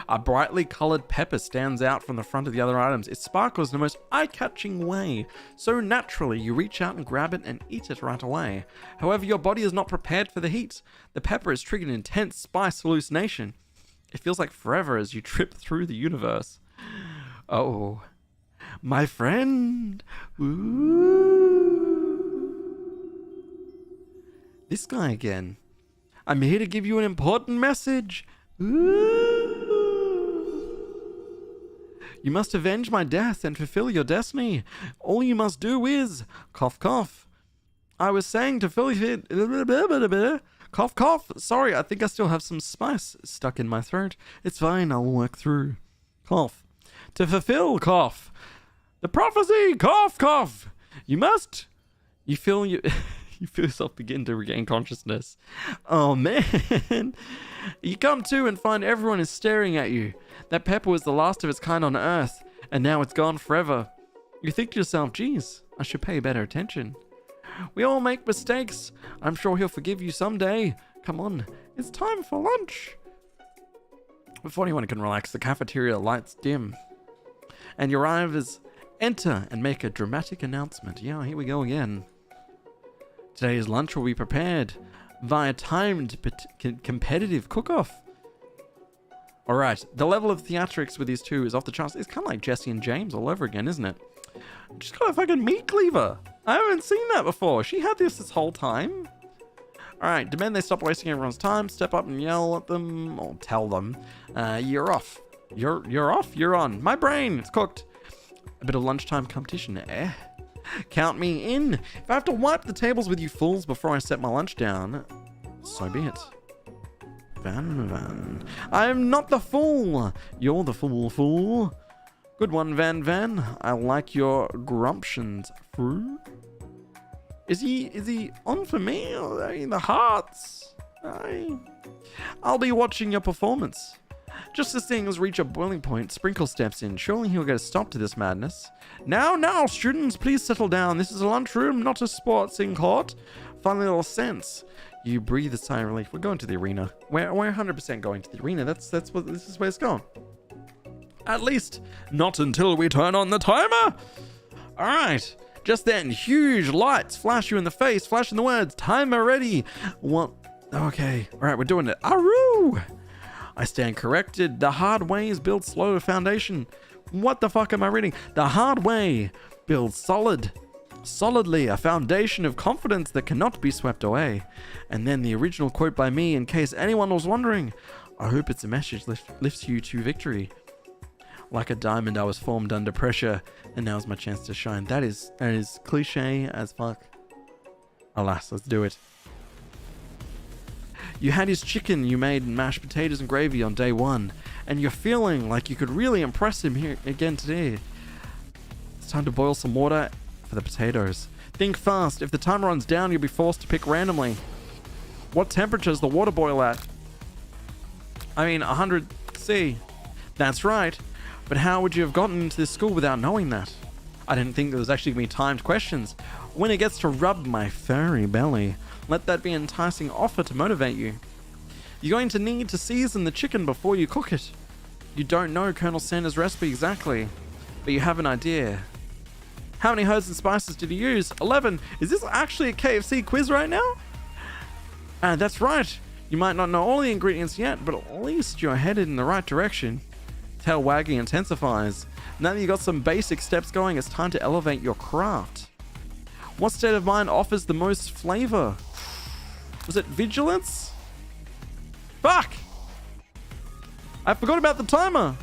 A brightly colored pepper stands out from the front of the other items. It sparkles in the most eye-catching way. So naturally, you reach out and grab it and eat it right away. However, your body is not prepared for the heat. The pepper has triggered an intense spice hallucination. It feels like forever as you trip through the universe. Oh, my friend. Ooh. This guy again. I'm here to give you an important message. Ooh. You must avenge my death and fulfill your destiny. All you must do is... Cough, cough. I was saying to fill it... Cough, cough. Sorry, I think I still have some spice stuck in my throat. It's fine, I'll work through. Cough. To fulfill, cough. The prophecy, cough, cough. You must... You feel yourself begin to regain consciousness. Oh, man. You come to and find everyone is staring at you. That pepper was the last of its kind on Earth, and now it's gone forever. You think to yourself, geez, I should pay better attention. We all make mistakes. I'm sure he'll forgive you someday. Come on, it's time for lunch. Before anyone can relax, the cafeteria lights dim. And your arrivals enter and make a dramatic announcement. Yeah, here we go again. Today's lunch will be prepared via timed competitive cook-off. Alright, the level of theatrics with these two is off the charts. It's kind of like Jesse and James all over again, isn't it? She's got a fucking meat cleaver. I haven't seen that before. She had this whole time. Alright, demand they stop wasting everyone's time. Step up and yell at them, or tell them, you're off. You're off, you're on. My brain, it's cooked. A bit of lunchtime competition, eh? Count me in. If I have to wipe the tables with you fools before I set my lunch down, so be it. Van. I'm not the fool. You're the fool. Good one, Van. I like your grumptions, Fru. Is he on for me? I mean, the hearts. I'll be watching your performance. Just as things reach a boiling point, Sprinkle steps in. Surely he'll get a stop to this madness. Now, students, please settle down. This is a lunchroom, not a sportsing court. Finally, a little sense. You breathe a sigh of relief. We're going to the arena. We're 100% going to the arena. This is where it's going. At least, not until we turn on the timer. All right. Just then, huge lights flash you in the face, flashing the words, timer ready. What? Okay. All right, we're doing it. Aroo! I stand corrected. The hard way is built slow foundation. What the fuck am I reading? The hard way builds solidly a foundation of confidence that cannot be swept away. And then the original quote by me, in case anyone was wondering. I hope it's a message lifts you to victory. Like a diamond, I was formed under pressure, and now's my chance to shine. That is cliche as fuck. Alas, let's do it. You had his chicken you made in mashed potatoes and gravy on day 1, and you're feeling like you could really impress him here again today. It's time to boil some water for the potatoes. Think fast. If the timer runs down, you'll be forced to pick randomly. What temperature does the water boil at? I mean, 100 C. That's right. But how would you have gotten into this school without knowing that? I didn't think there was actually going to be timed questions. When it gets to rub my furry belly, let that be an enticing offer to motivate you. You're going to need to season the chicken before you cook it. You don't know Colonel Sanders' recipe exactly, but you have an idea. How many herbs and spices did you use? 11. Is this actually a KFC quiz right now? That's right. You might not know all the ingredients yet, but at least you're headed in the right direction. Tail wagging intensifies. Now that you got some basic steps going, it's time to elevate your craft. What state of mind offers the most flavor? Was it vigilance? Fuck! I forgot about the timer.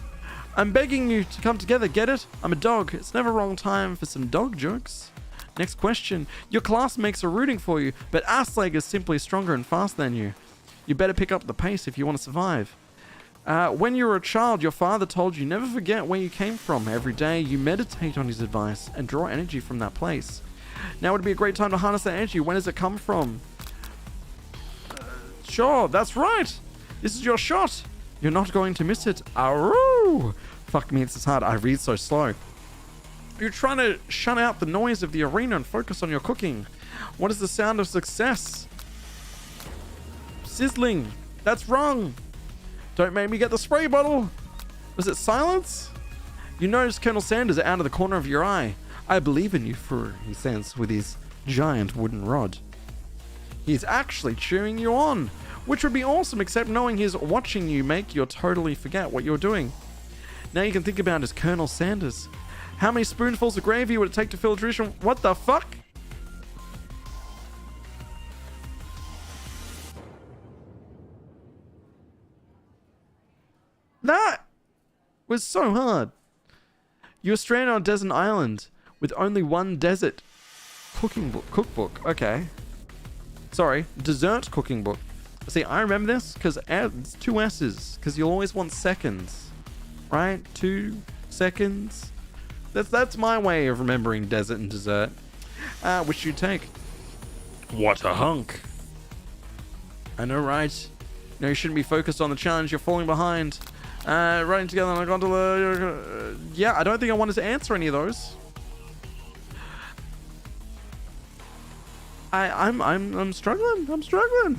I'm begging you to come together, get it? I'm a dog. It's never wrong time for some dog jokes. Next question. Your classmates are rooting for you, but Assleg is simply stronger and faster than you. You better pick up the pace if you want to survive. When you were a child, your father told you never forget where you came from. Every day, you meditate on his advice and draw energy from that place. Now would be a great time to harness that energy. When does it come from? Sure, that's right. This is your shot. You're not going to miss it. Aroo! Fuck me, it's hard. I read so slow. You're trying to shut out the noise of the arena and focus on your cooking. What is the sound of success? Sizzling. That's wrong. Don't make me get the spray bottle. Was it silence? You notice Colonel Sanders out of the corner of your eye. I believe in you, for he says with his giant wooden rod. He's actually cheering you on, which would be awesome, except knowing he's watching you make you totally forget what you're doing. Now you can think about it as Colonel Sanders. How many spoonfuls of gravy would it take to fill a tradition? What the fuck? That was so hard. You were stranded on a desert island with only one desert cookbook. Okay. Sorry, dessert cooking book. See, I remember this because it's 2 S's, because you'll always want seconds, right? 2 seconds. That's my way of remembering desert and dessert. Which you take? What a hunk. I know, right? No, you shouldn't be focused on the challenge. You're falling behind. Running together on a gondola. Yeah, I don't think I wanted to answer any of those. I'm struggling. I'm struggling.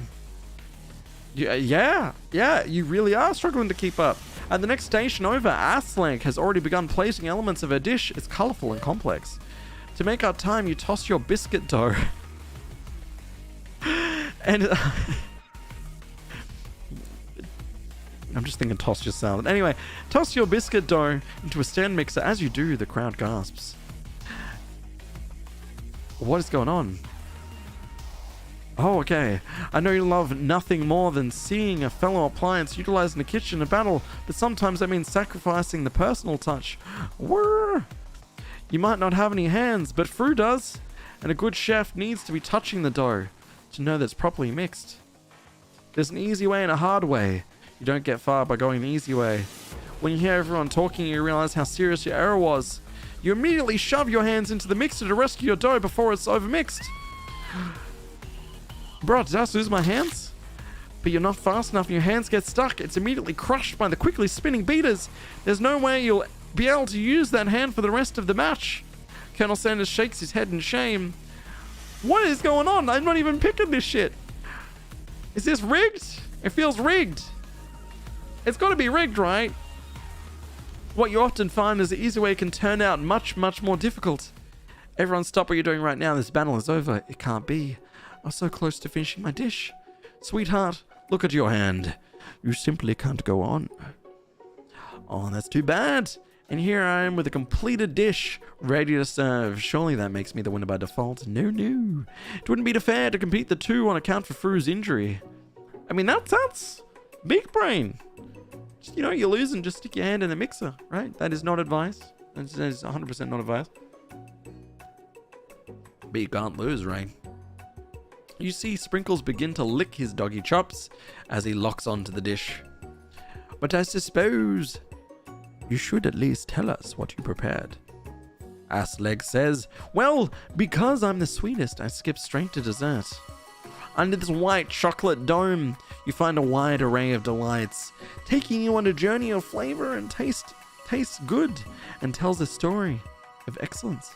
Yeah, you really are struggling to keep up. At the next station over, Aslank has already begun plating elements of her dish. It's colorful and complex. To make up time, you toss your biscuit dough. And I'm just thinking toss your salad. Anyway, toss your biscuit dough into a stand mixer. As you do, the crowd gasps. What is going on? Oh, okay. I know you love nothing more than seeing a fellow appliance utilized in the kitchen in battle, but sometimes that means sacrificing the personal touch. Whirr. You might not have any hands, but Fru does. And a good chef needs to be touching the dough to know that it's properly mixed. There's an easy way and a hard way. You don't get far by going the easy way. When you hear everyone talking, you realize how serious your error was. You immediately shove your hands into the mixer to rescue your dough before it's overmixed. Bro, did I lose my hands? but you're not fast enough and your hands get stuck. It's immediately crushed by the quickly spinning beaters. There's no way you'll be able to use that hand for the rest of the match. Colonel Sanders shakes his head in shame. What is going on? I'm not even picking this shit. Is this rigged? It feels rigged. It's got to be rigged, right? What you often find is the easy way can turn out much, much more difficult. Everyone stop what you're doing right now. This battle is over. It can't be. I was so close to finishing my dish. Sweetheart, look at your hand. You simply can't go on. Oh, that's too bad. And here I am with a completed dish, ready to serve. Surely that makes me the winner by default. No. It wouldn't be fair to compete the two on account for Fru's injury. I mean, that's big brain. Just, you're losing, just stick your hand in the mixer, right? That is not advice. That is 100% not advice. But you can't lose, right? You see Sprinkles begin to lick his doggy chops as he locks onto the dish. But I suppose you should at least tell us what you prepared. Assleg says, well, because I'm the sweetest, I skip straight to dessert. Under this white chocolate dome, you find a wide array of delights, taking you on a journey of flavor and tastes good and tells a story of excellence.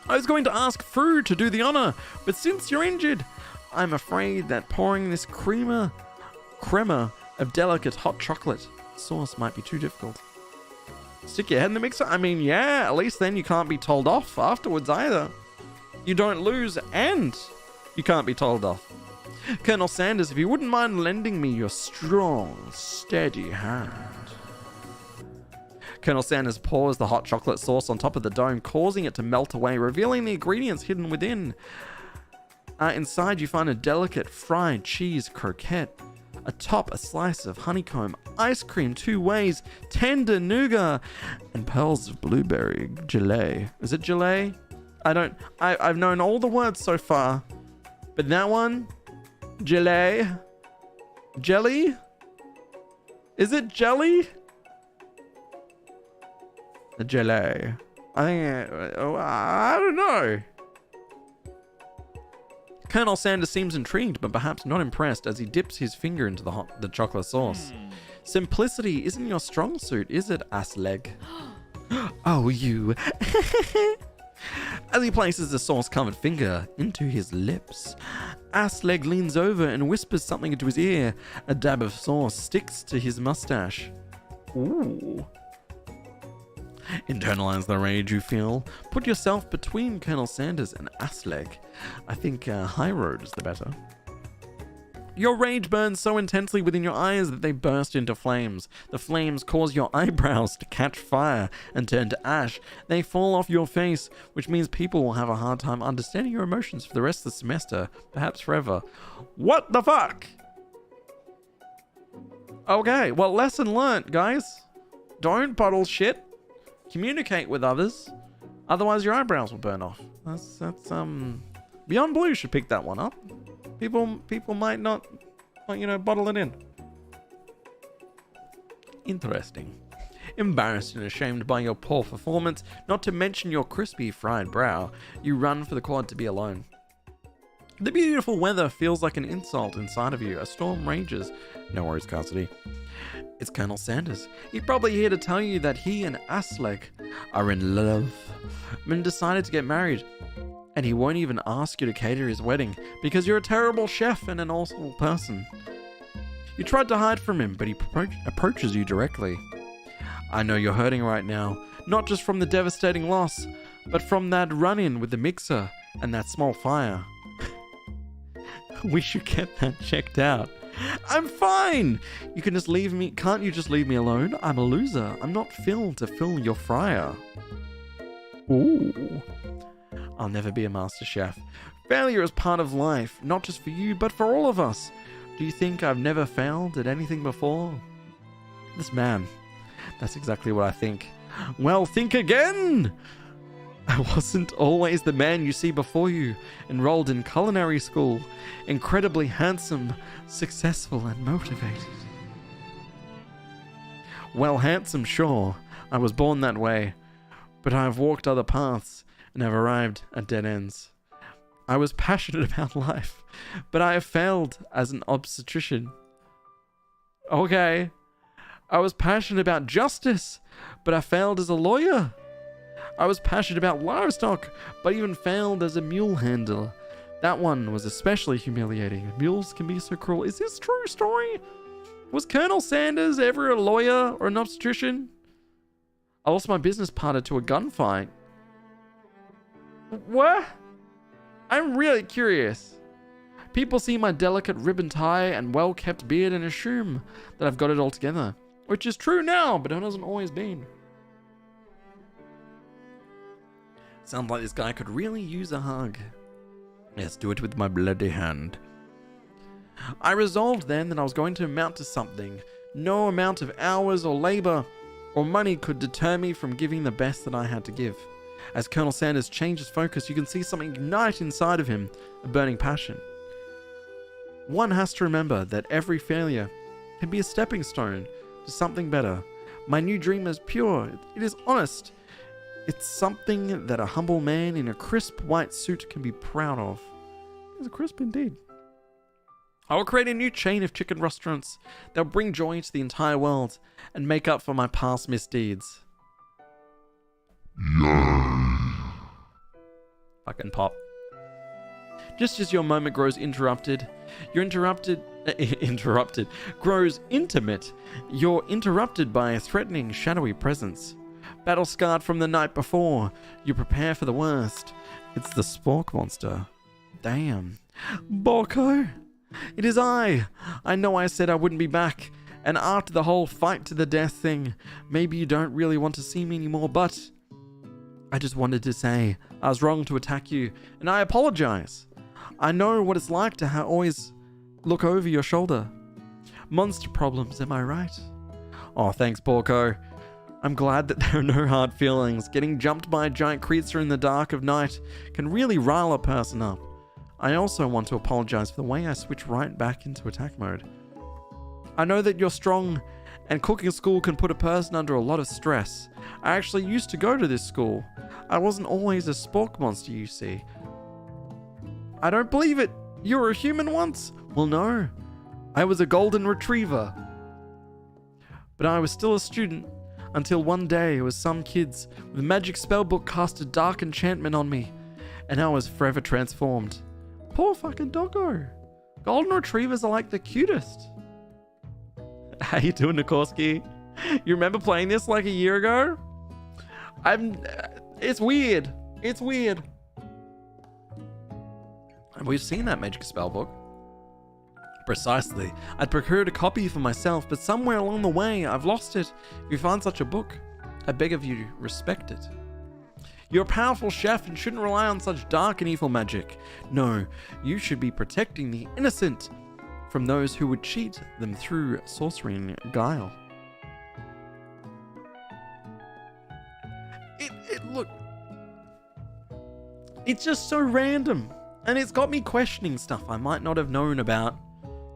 I was going to ask Fru to do the honor, but since you're injured, I'm afraid that pouring this crema of delicate hot chocolate sauce might be too difficult. Stick your head in the mixer? I mean, yeah, at least then you can't be told off afterwards either. You don't lose and you can't be told off. Colonel Sanders, if you wouldn't mind lending me your strong, steady hand. Colonel Sanders pours the hot chocolate sauce on top of the dome, causing it to melt away, revealing the ingredients hidden within. Inside, you find a delicate fried cheese croquette. Atop, a slice of honeycomb, ice cream 2 ways, tender nougat, and pearls of blueberry gelée. Is it gelée? I've known all the words so far, but that one, gelée, jelly? Is it jelly? The gelée. I don't know. Colonel Sanders seems intrigued, but perhaps not impressed as he dips his finger into the chocolate sauce. Simplicity isn't your strong suit, is it, Assleg? Oh, you. As he places the sauce-covered finger into his lips, Assleg leans over and whispers something into his ear. A dab of sauce sticks to his mustache. Ooh. Internalize the rage you feel. Put yourself between Colonel Sanders and Assleg. I think High Road is the better. Your rage burns so intensely within your eyes that they burst into flames. The flames cause your eyebrows to catch fire and turn to ash. They fall off your face, which means people will have a hard time understanding your emotions for the rest of the semester, perhaps forever. What the fuck? Okay, well, lesson learnt, guys. Don't bottle shit. Communicate with others, otherwise your eyebrows will burn off. That's Beyond Blue should pick that one up. People might not, bottle it in. Interesting. Embarrassed and ashamed by your poor performance, not to mention your crispy fried brow, you run for the quad to be alone. The beautiful weather feels like an insult inside of you. A storm rages. No worries, Cassidy. It's Colonel Sanders. He's probably here to tell you that he and Assleg are in love and decided to get married. And he won't even ask you to cater his wedding because you're a terrible chef and an awful person. You tried to hide from him, but he approaches you directly. I know you're hurting right now, not just from the devastating loss, but from that run-in with the mixer and that small fire. We should get that checked out. I'm fine! You can just leave me. Can't you just leave me alone? I'm a loser. I'm not filled to fill your fryer. Ooh. I'll never be a master chef. Failure is part of life, not just for you, but for all of us. Do you think I've never failed at anything before? This man. That's exactly what I think. Well, think again! I wasn't always the man you see before you, enrolled in culinary school, incredibly handsome, successful, and motivated. Well, handsome, sure. I was born that way, but I have walked other paths and have arrived at dead ends. I was passionate about life, but I have failed as an obstetrician. Okay. I was passionate about justice, but I failed as a lawyer. I was passionate about livestock, but even failed as a mule handler. That one was especially humiliating. Mules can be so cruel. Is this true story? Was Colonel Sanders ever a lawyer or an obstetrician? I lost my business partner to a gunfight. What? I'm really curious. People see my delicate ribbon tie and well-kept beard and assume that I've got it all together. Which is true now, but it hasn't always been. Sounds like this guy could really use a hug. Yes, do it with my bloody hand. I resolved then that I was going to amount to something. No amount of hours or labor or money could deter me from giving the best that I had to give. As Colonel Sanders changed his focus, you can see something ignite inside of him, a burning passion. One has to remember that every failure can be a stepping stone to something better. My new dream is pure. It is honest. It's something that a humble man in a crisp white suit can be proud of. It's crisp indeed. I will create a new chain of chicken restaurants that will bring joy to the entire world and make up for my past misdeeds. Yay. Fucking pop. Just as your moment grows interrupted, grows intimate, you're interrupted by a threatening, shadowy presence. Battle scarred from the night before, you prepare for the worst. It's the Spork monster. Damn. Borko? It is I. I know I said I wouldn't be back, and after the whole fight to the death thing, maybe you don't really want to see me anymore, but I just wanted to say I was wrong to attack you, and I apologize. I know what it's like to always look over your shoulder. Monster problems, am I right? Oh, thanks, Borko. I'm glad that there are no hard feelings. Getting jumped by a giant creature in the dark of night can really rile a person up. I also want to apologize for the way I switched right back into attack mode. I know that you're strong, and cooking school can put a person under a lot of stress. I actually used to go to this school. I wasn't always a spork monster, you see. I don't believe it. You were a human once? Well, no. I was a golden retriever. But I was still a student until one day it was some kids with a magic spellbook cast a dark enchantment on me, and I was forever transformed. Poor fucking doggo. Golden retrievers are like the cutest. How you doing, Nikorsky? You remember playing this like a year ago? It's weird. It's weird. We've seen that magic spellbook. Precisely. I'd procured a copy for myself, but somewhere along the way, I've lost it. If you find such a book, I beg of you, respect it. You're a powerful chef and shouldn't rely on such dark and evil magic. No, you should be protecting the innocent from those who would cheat them through sorcery and guile. Look, it's just so random, and it's got me questioning stuff I might not have known about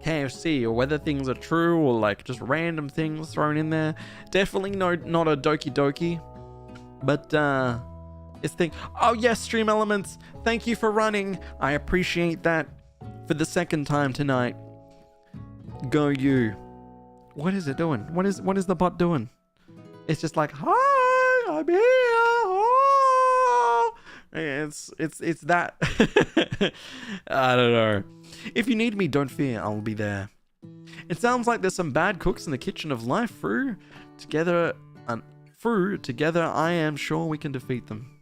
KFC, or whether things are true, or like just random things thrown in there. Definitely not a Doki Doki, but it's thing. Oh yes, Stream Elements, thank you for running. I appreciate that for the second time tonight. Go you. What is it doing? What is the bot doing? It's just like, hi, I'm here. Oh. It's that. I don't know. If you need me, don't fear, I'll be there. It sounds like there's some bad cooks in the kitchen of life, Fru. Together, I am sure we can defeat them.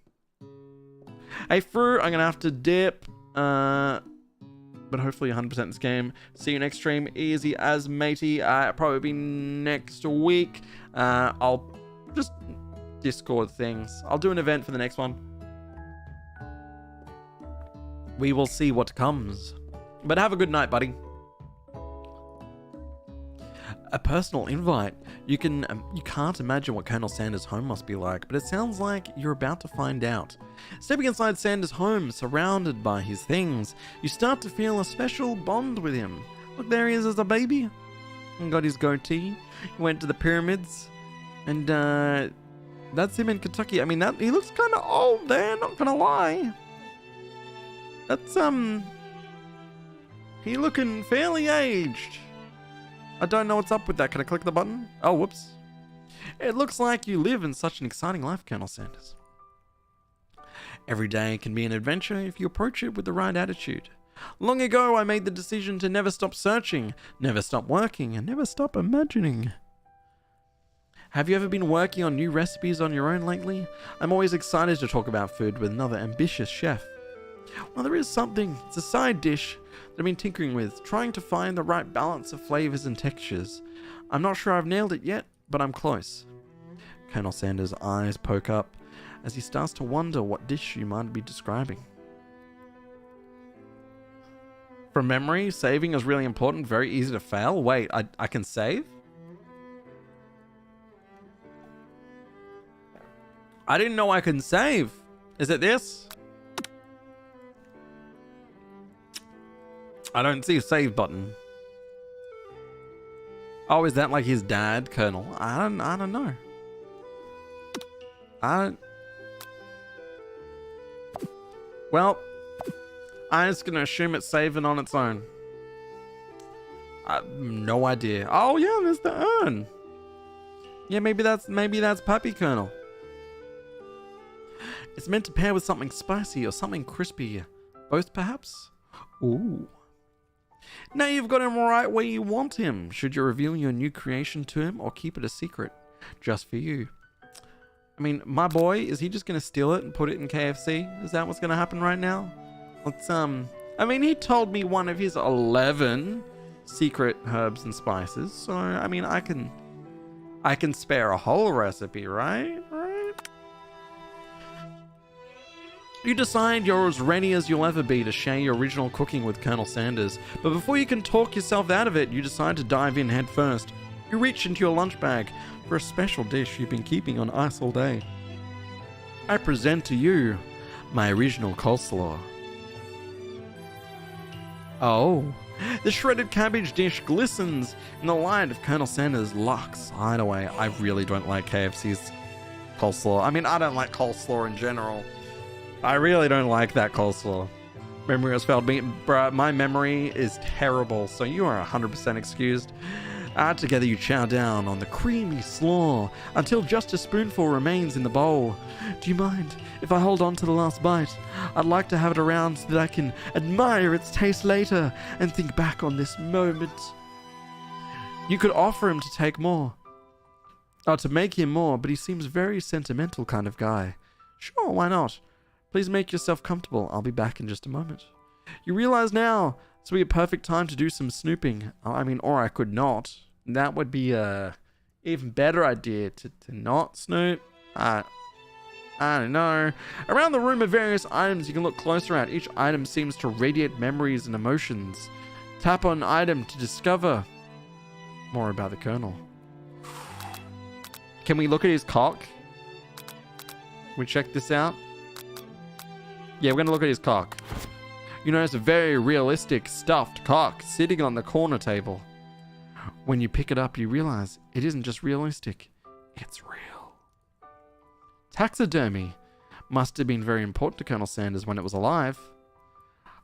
Hey, Fru, I'm gonna have to dip. But hopefully 100% this game. See you next stream. Easy as matey. Probably be next week. I'll just Discord things. I'll do an event for the next one. We will see what comes. But have a good night, buddy. A personal invite. You can't imagine what Colonel Sanders' home must be like, but it sounds like you're about to find out. Stepping inside Sanders' home, surrounded by his things, you start to feel a special bond with him. Look, there he is as a baby. And got his goatee. He went to the pyramids. And that's him in Kentucky. I mean, he looks kind of old there, not gonna lie. That's, he looking fairly aged. I don't know what's up with that. Can I click the button? Oh, whoops. It looks like you live in such an exciting life, Colonel Sanders. Every day can be an adventure if you approach it with the right attitude. Long ago, I made the decision to never stop searching, never stop working, and never stop imagining. Have you ever been working on new recipes on your own lately? I'm always excited to talk about food with another ambitious chef. Well, there is something. It's a side dish that I've been tinkering with, trying to find the right balance of flavors and textures. I'm not sure I've nailed it yet, but I'm close. Colonel Sanders' eyes poke up as he starts to wonder what dish you might be describing. From memory, saving is really important, very easy to fail. Wait, I can save? I didn't know I can save. Is it this? I don't see a save button. Oh, is that like his dad, Colonel? I don't know. Well, I'm just gonna assume it's saving on its own. No idea. Oh yeah, there's the urn. Yeah, maybe that's Puppy Colonel. It's meant to pair with something spicy or something crispy. Both perhaps? Ooh. Now you've got him right where you want him. Should you reveal your new creation to him or keep it a secret? Just for you. I mean, my boy, is he just going to steal it and put it in KFC? Is that what's going to happen right now? Let's, I mean, he told me one of his 11 secret herbs and spices. So, I mean, I can spare a whole recipe, right? You decide you're as ready as you'll ever be to share your original cooking with Colonel Sanders, but before you can talk yourself out of it, you decide to dive in head first. You reach into your lunch bag for a special dish you've been keeping on ice all day. I present to you my original coleslaw. Oh, the shredded cabbage dish glistens in the light of Colonel Sanders' Lux hideaway. I really don't like KFC's coleslaw. I mean, I don't like coleslaw in general. I really don't like that coleslaw. Memory has failed me. Bruh, my memory is terrible, so you are 100% excused. Together you chow down on the creamy slaw until just a spoonful remains in the bowl. Do you mind if I hold on to the last bite? I'd like to have it around so that I can admire its taste later and think back on this moment. You could offer him to take more. To make him more, but he seems very sentimental kind of guy. Sure, why not? Please make yourself comfortable. I'll be back in just a moment. You realize now this would be a perfect time to do some snooping. I mean, or I could not. That would be a even better idea to not snoop. I don't know. Around the room are various items you can look closer at. Each item seems to radiate memories and emotions. Tap on item to discover more about the Colonel. Can we look at his cock? Can we check this out? Yeah, we're going to look at his cock. You notice a very realistic stuffed cock sitting on the corner table. When you pick it up, you realize it isn't just realistic, it's real. Taxidermy must have been very important to Colonel Sanders when it was alive.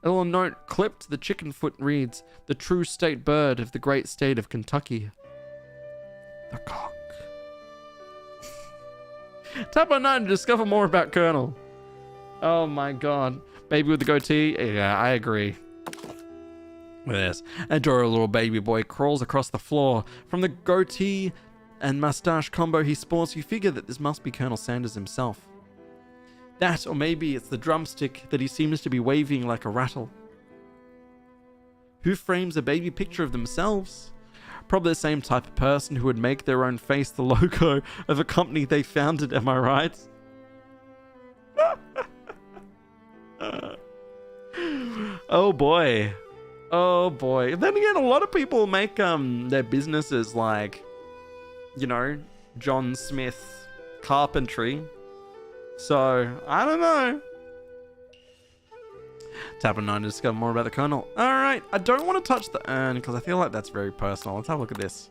A little note clipped to the chicken foot reads, "The true state bird of the great state of Kentucky." The cock. Tap on 9 to discover more about Colonel. Oh my god. Baby with the goatee? Yeah, I agree with this. Adorable little baby boy crawls across the floor. From the goatee and mustache combo he sports, you figure that this must be Colonel Sanders himself. That, or maybe it's the drumstick that he seems to be waving like a rattle. Who frames a baby picture of themselves? Probably the same type of person who would make their own face the logo of a company they founded, am I right? Oh boy. Oh boy. Then again, a lot of people make their businesses like, you know, John Smith Carpentry. So, I don't know. Tap on 9 to discover more about the Colonel. Alright, I don't want to touch the urn because I feel like that's very personal. Let's have a look at this.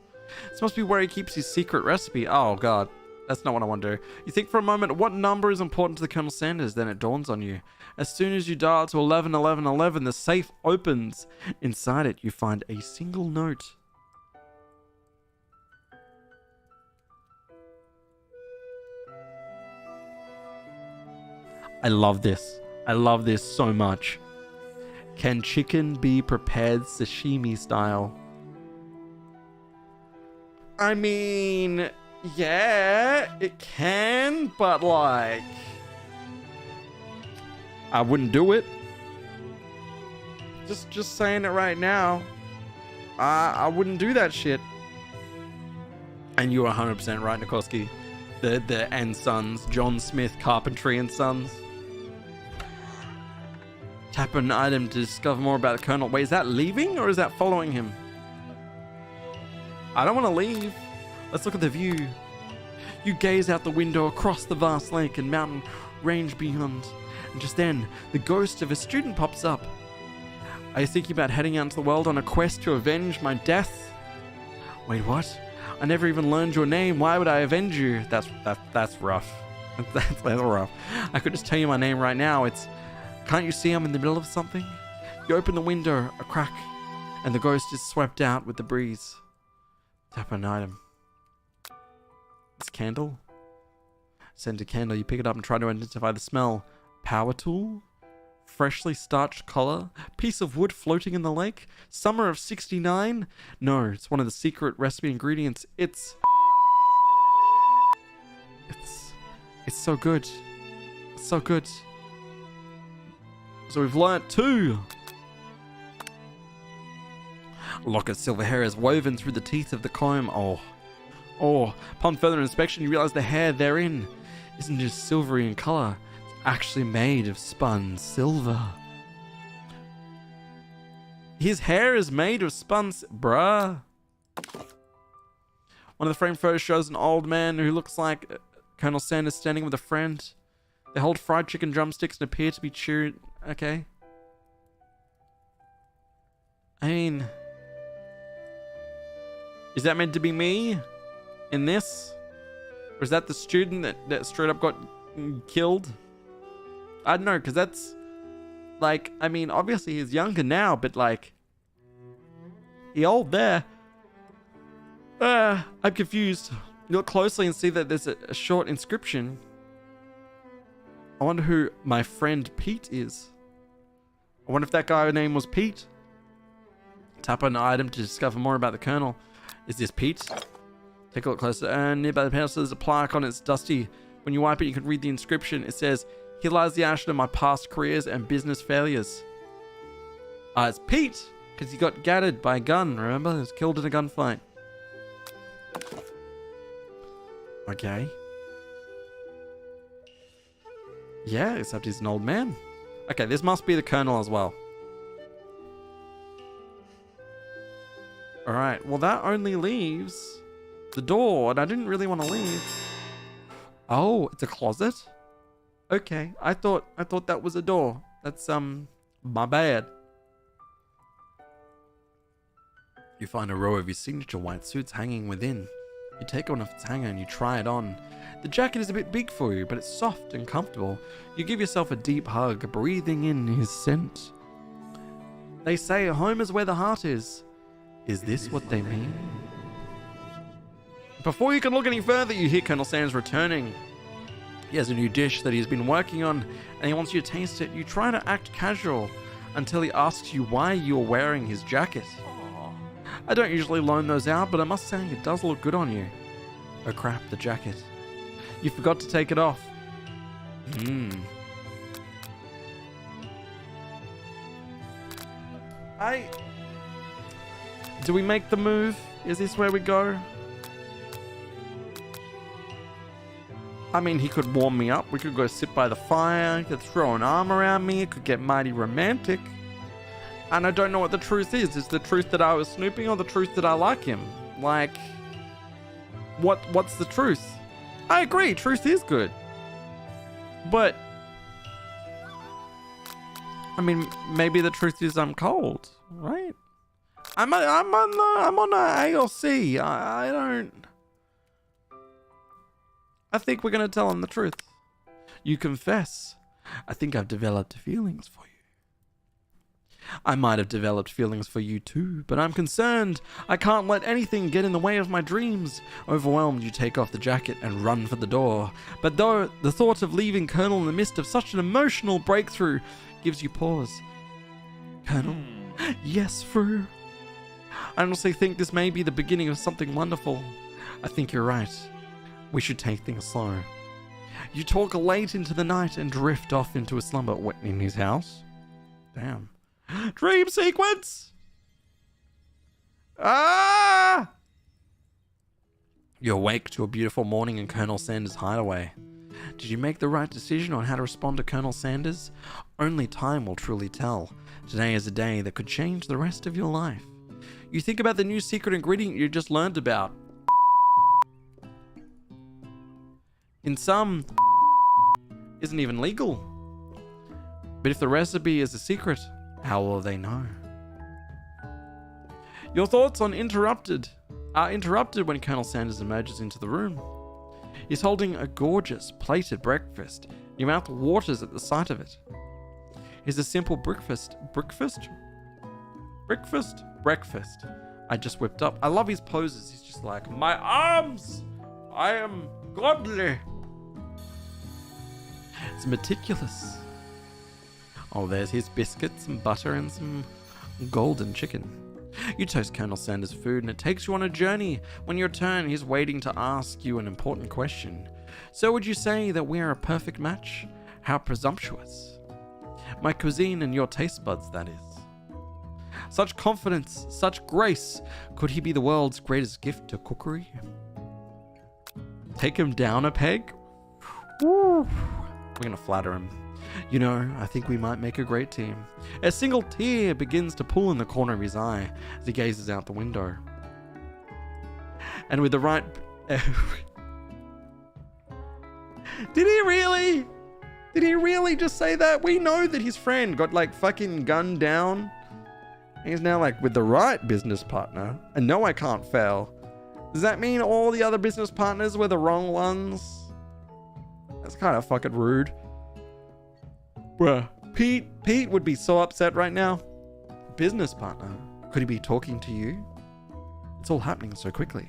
This must be where he keeps his secret recipe. Oh god. That's not what I want to do. You think for a moment, what number is important to the Colonel Sanders? Then it dawns on you. As soon as you dial to 111111, the safe opens. Inside it, you find a single note. I love this. I love this so much. Can chicken be prepared sashimi style? I mean, yeah, it can, but like, I wouldn't do it. Just saying it right now. I wouldn't do that shit. And you're 100% right, Nikoski. The and Sons, John Smith Carpentry and Sons. Tap an item to discover more about the Colonel. Wait, is that leaving or is that following him? I don't want to leave. Let's look at the view. You gaze out the window across the vast lake and mountain range beyond. And just then, the ghost of a student pops up. Are you thinking about heading out into the world on a quest to avenge my death? Wait, what? I never even learned your name. Why would I avenge you? That's rough. That's rough. I could just tell you my name right now. Can't you see I'm in the middle of something? You open the window, a crack, and the ghost is swept out with the breeze. Tap an item. It's candle. Send a candle. You pick it up and try to identify the smell. Power tool. Freshly starched collar. Piece of wood floating in the lake. Summer of 69. No, it's one of the secret recipe ingredients. It's so good. It's so good. So we've learnt 2. Locket silver hair is woven through the teeth of the comb. Oh. Upon further inspection, you realize the hair therein isn't just silvery in color. It's actually made of spun silver. His hair is made of bruh. One of the frame photos shows an old man who looks like Colonel Sanders standing with a friend. They hold fried chicken drumsticks and appear to be cheering. Okay. I mean, is that meant to be me in this? Or is that the student that straight up got killed? I don't know, because that's like, I mean, obviously he's younger now, but like, he old there. I'm confused. You look closely and see that there's a short inscription. I wonder who my friend Pete is. I wonder if that guy's name was Pete. Tap on an item to discover more about the Colonel. Is this Pete? Take a look closer. And nearby the pedestal there's a plaque on it. It's dusty. When you wipe it, you can read the inscription. It says, "Here lies the ash of my past careers and business failures." It's Pete, because he got gatted by a gun, remember? He was killed in a gunfight. Okay. Yeah, except he's an old man. Okay, this must be the Colonel as well. Alright, well that only leaves the door, and I didn't really want to leave. Oh, it's a closet? Okay, I thought that was a door. That's, my bad. You find a row of your signature white suits hanging within. You take one off its hanger and you try it on. The jacket is a bit big for you, but it's soft and comfortable. You give yourself a deep hug, breathing in his scent. They say home is where the heart is. Is this what they mean? Before you can look any further, you hear Colonel Sanders returning. He has a new dish that he's been working on, and he wants you to taste it. You try to act casual until he asks you why you're wearing his jacket. I don't usually loan those out, but I must say it does look good on you. Oh crap, the jacket. You forgot to take it off. Do we make the move? Is this where we go? I mean, he could warm me up. We could go sit by the fire. He could throw an arm around me. It could get mighty romantic. And I don't know what the truth is. Is the truth that I was snooping or the truth that I like him? Like, what's the truth? I agree, truth is good. But, I mean, maybe the truth is I'm cold, right? I'm on a ALC. I don't... I think we're going to tell him the truth. You confess. I think I've developed feelings for you. I might have developed feelings for you too, but I'm concerned. I can't let anything get in the way of my dreams. Overwhelmed, you take off the jacket and run for the door. But though the thought of leaving Colonel in the midst of such an emotional breakthrough gives you pause. Colonel? Yes, Fru. I honestly think this may be the beginning of something wonderful. I think you're right. We should take things slow. You talk late into the night and drift off into a slumber. What, in his house? Damn. Dream sequence! Ah! You awake to a beautiful morning in Colonel Sanders' hideaway. Did you make the right decision on how to respond to Colonel Sanders? Only time will truly tell. Today is a day that could change the rest of your life. You think about the new secret ingredient you just learned about. In some, isn't even legal. But if the recipe is a secret, how will they know? Your thoughts are interrupted when Colonel Sanders emerges into the room. He's holding a gorgeous plated breakfast. Your mouth waters at the sight of it. It's a simple breakfast. Breakfast. I just whipped up. I love his poses. He's just like, my arms! I am godly. It's meticulous. Oh, there's his biscuits and butter and some golden chicken. You toast Colonel Sanders' food and it takes you on a journey. When you return, he's waiting to ask you an important question. So would you say that we're a perfect match? How presumptuous. My cuisine and your taste buds, that is. Such confidence, such grace. Could he be the world's greatest gift to cookery? Take him down a peg? We're gonna flatter him. You know, I think we might make a great team. A single tear begins to pool in the corner of his eye as he gazes out the window. And with the right... Did he really? Did he really just say that? We know that his friend got like fucking gunned down. He's now like with the right business partner. And no, I can't fail. Does that mean all the other business partners were the wrong ones? That's kind of fucking rude. Bruh, Pete would be so upset right now. Business partner? Could he be talking to you? It's all happening so quickly.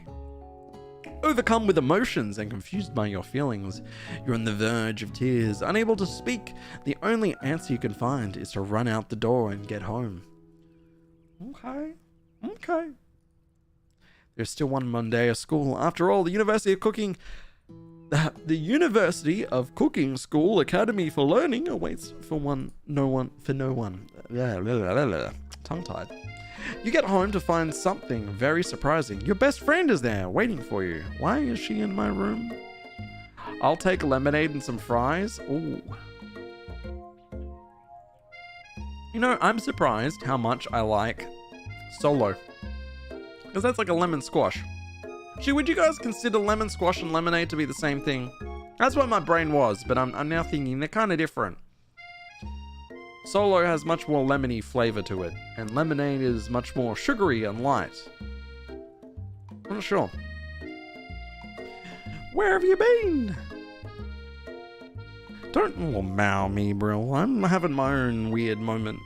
Overcome with emotions and confused by your feelings, you're on the verge of tears, unable to speak. The only answer you can find is to run out the door and get home. Okay. There's still one Monday of school. After all, the University of Cooking School Academy for Learning awaits for no one. Tongue-tied. You get home to find something very surprising. Your best friend is there, waiting for you. Why is she in my room? I'll take lemonade and some fries. Ooh. You know, I'm surprised how much I like Solo. Because that's like a lemon squash. Actually, would you guys consider lemon squash and lemonade to be the same thing? That's what my brain was, but I'm now thinking they're kind of different. Solo has much more lemony flavor to it, and lemonade is much more sugary and light. I'm not sure. Where have you been? Don't wow me, bro. I'm having my own weird moment.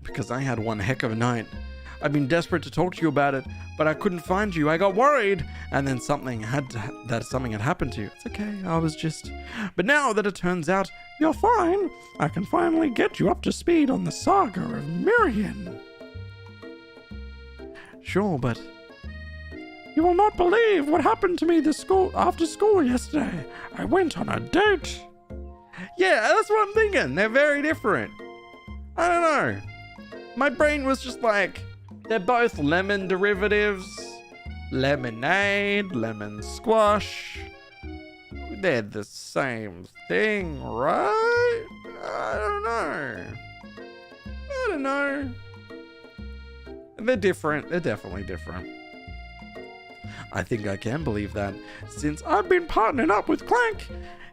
Because I had one heck of a night. I've been desperate to talk to you about it, but I couldn't find you. I got worried, and then something had happened to you. It's okay, I was just... But now that it turns out you're fine, I can finally get you up to speed on the saga of Miriam. Sure, but... You will not believe what happened to me after school yesterday. I went on a date. Yeah, that's what I'm thinking. They're very different. I don't know. My brain was just like... They're both lemon derivatives. Lemonade, lemon squash. They're the same thing, right? I don't know. They're different. They're definitely different. I think I can believe that. Since I've been partnering up with Clank,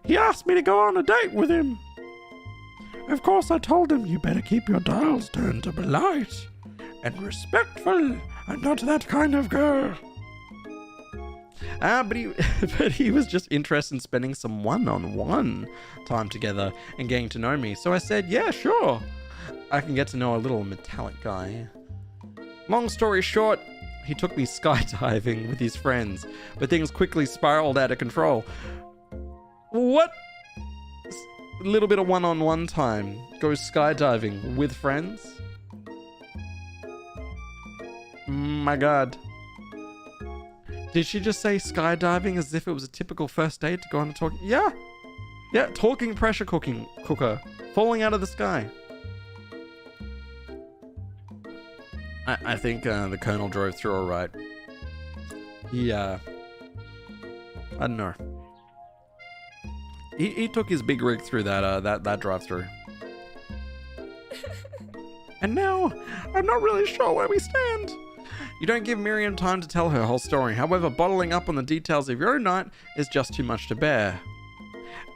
he asked me to go on a date with him. Of course, I told him you better keep your dials turned to polite and respectful, and not that kind of girl. But he was just interested in spending some one-on-one time together and getting to know me. So I said, yeah, sure. I can get to know a little metallic guy. Long story short, he took me skydiving with his friends, but things quickly spiraled out of control. What? A little bit of one-on-one time goes skydiving with friends? My God. Did she just say skydiving as if it was a typical first date to go on a talk? Yeah. Yeah, talking pressure cooker. Falling out of the sky. I think the Colonel drove through all right. Yeah. I don't know. He took his big rig through that drive-through. And now, I'm not really sure where we stand. You don't give Miriam time to tell her whole story. However, bottling up on the details of your own night is just too much to bear.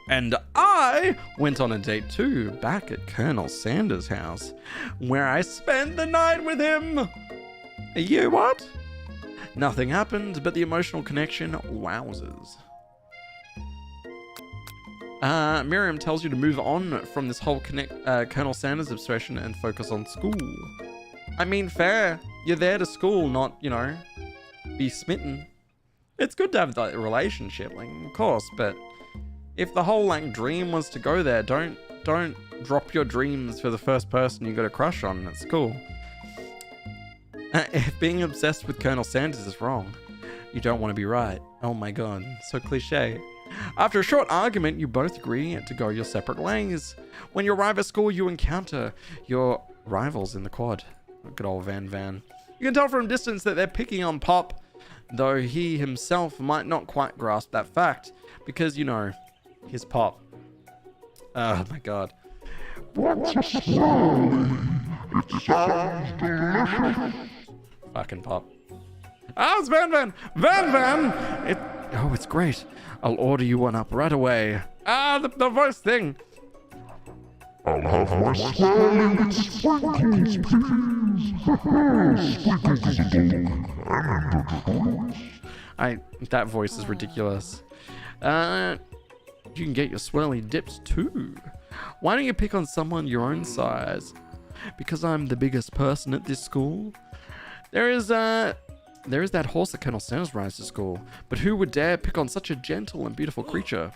And I went on a date too, back at Colonel Sanders' house, where I spent the night with him. You what? Nothing happened, but the emotional connection wowzers. Miriam tells you to move on from this whole Colonel Sanders obsession and focus on school. I mean, fair. You're there to school, not, you know, be smitten. It's good to have that relationship, like, of course, but if the whole, like, dream was to go there, don't drop your dreams for the first person you got a crush on at school. If being obsessed with Colonel Sanders is wrong, you don't want to be right. Oh my God, so cliche. After a short argument, you both agree to go your separate ways. When you arrive at school, you encounter your rivals in the quad. Good old Van. You can tell from distance that they're picking on Pop, though he himself might not quite grasp that fact, because, you know, he's Pop. Oh my God. Fucking Pop. Oh, it's Van! It's great. I'll order you one up right away. The voice thing. I'll have my swirly with sprinkles, please. Sprinkles and That voice is ridiculous. You can get your swirly dips too. Why don't you pick on someone your own size? Because I'm the biggest person at this school. There is that horse that Colonel Sanders rides to school, but who would dare pick on such a gentle and beautiful creature?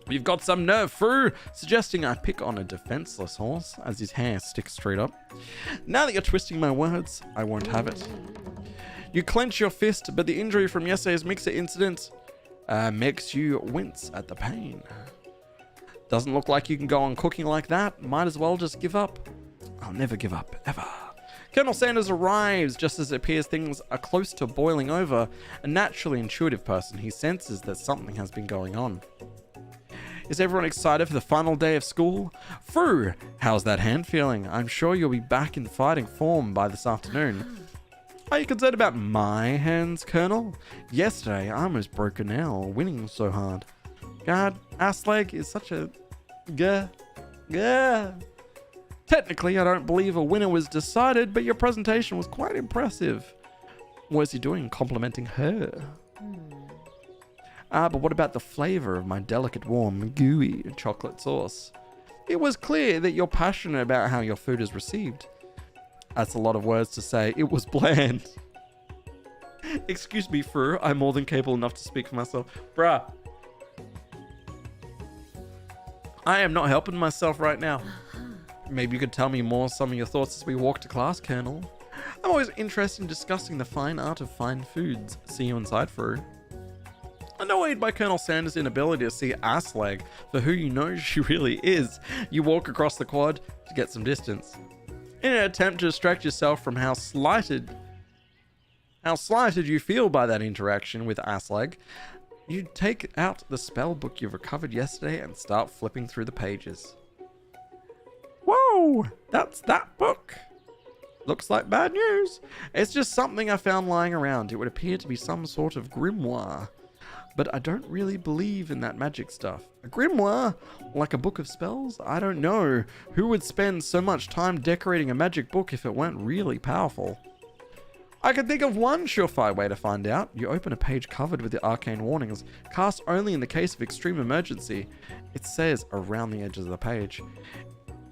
You've got some nerve, Fru, suggesting I pick on a defenseless horse as his hair sticks straight up. Now that you're twisting my words, I won't have it. You clench your fist, but the injury from yesterday's mixer incident makes you wince at the pain. Doesn't look like you can go on cooking like that. Might as well just give up. I'll never give up, ever. Colonel Sanders arrives just as it appears things are close to boiling over. A naturally intuitive person, he senses that something has been going on. Is everyone excited for the final day of school? Fru, how's that hand feeling? I'm sure you'll be back in fighting form by this afternoon. Are you concerned about my hands, Colonel? Yesterday, I almost broke a nail, winning so hard. God, ass leg is such a... Gah. Technically, I don't believe a winner was decided, but your presentation was quite impressive. What is he doing, complimenting her? But what about the flavor of my delicate, warm, gooey chocolate sauce? It was clear that you're passionate about how your food is received. That's a lot of words to say. It was bland. Excuse me, Fru. I'm more than capable enough to speak for myself. Bruh. I am not helping myself right now. Maybe you could tell me more some of your thoughts as we walk to class, Colonel. I'm always interested in discussing the fine art of fine foods. See you inside, Fru. Annoyed by Colonel Sanders' inability to see ass leg for who you know she really is, you walk across the quad to get some distance. In an attempt to distract yourself from how slighted you feel by that interaction with ass leg, you take out the spell book you've recovered yesterday and start flipping through the pages. Whoa, that's that book. Looks like bad news. It's just something I found lying around. It would appear to be some sort of grimoire. But I don't really believe in that magic stuff. A grimoire? Like a book of spells? I don't know. Who would spend so much time decorating a magic book if it weren't really powerful? I can think of one surefire way to find out. You open a page covered with the arcane warnings, cast only in the case of extreme emergency. It says around the edges of the page.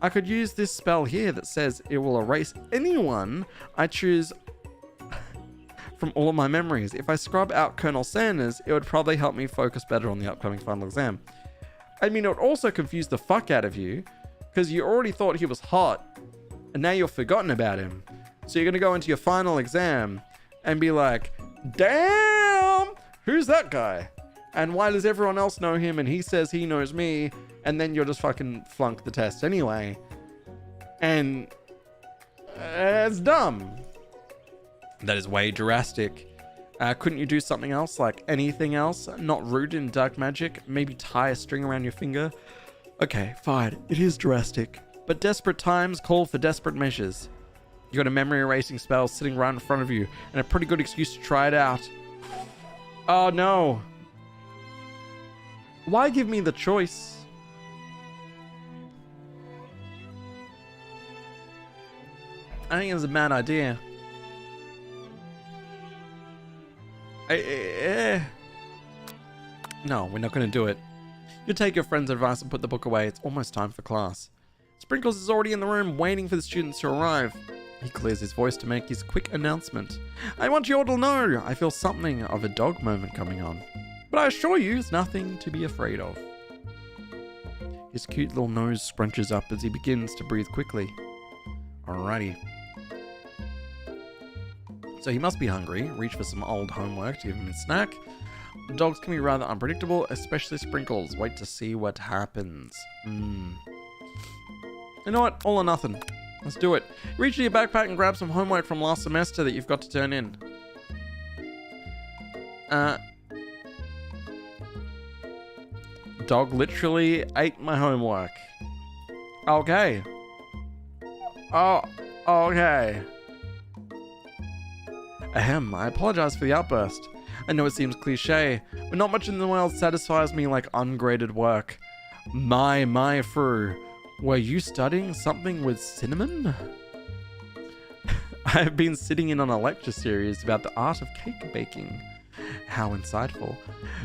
I could use this spell here that says it will erase anyone I choose from all of my memories. If I scrub out Colonel Sanders, it would probably help me focus better on the upcoming final exam. I mean, it would also confuse the fuck out of you, because you already thought he was hot, and now you've forgotten about him. So you're going to go into your final exam and be like, damn, who's that guy? And why does everyone else know him and he says he knows me? And then you'll just fucking flunk the test anyway. And it's dumb. That is way drastic. Couldn't you do something else, like anything else? Not rooted in dark magic? Maybe tie a string around your finger? Okay, fine. It is drastic. But desperate times call for desperate measures. You got a memory erasing spell sitting right in front of you, and a pretty good excuse to try it out. Oh no. Why give me the choice? I think it's a bad idea. No, we're not going to do it. You take your friend's advice and put the book away. It's almost time for class. Sprinkles is already in the room waiting for the students to arrive. He clears his voice to make his quick announcement. I want you all to know I feel something of a dog moment coming on. But I assure you, it's nothing to be afraid of. His cute little nose scrunches up as he begins to breathe quickly. Alrighty. So he must be hungry. Reach for some old homework to give him a snack. Dogs can be rather unpredictable, especially Sprinkles. Wait to see what happens. You know what? All or nothing. Let's do it. Reach into your backpack and grab some homework from last semester that you've got to turn in. Dog literally ate my homework. Okay. Oh, okay. Ahem, I apologize for the outburst. I know it seems cliche, but not much in the world satisfies me like ungraded work. My, Fru. Were you studying something with cinnamon? I have been sitting in on a lecture series about the art of cake baking. How insightful.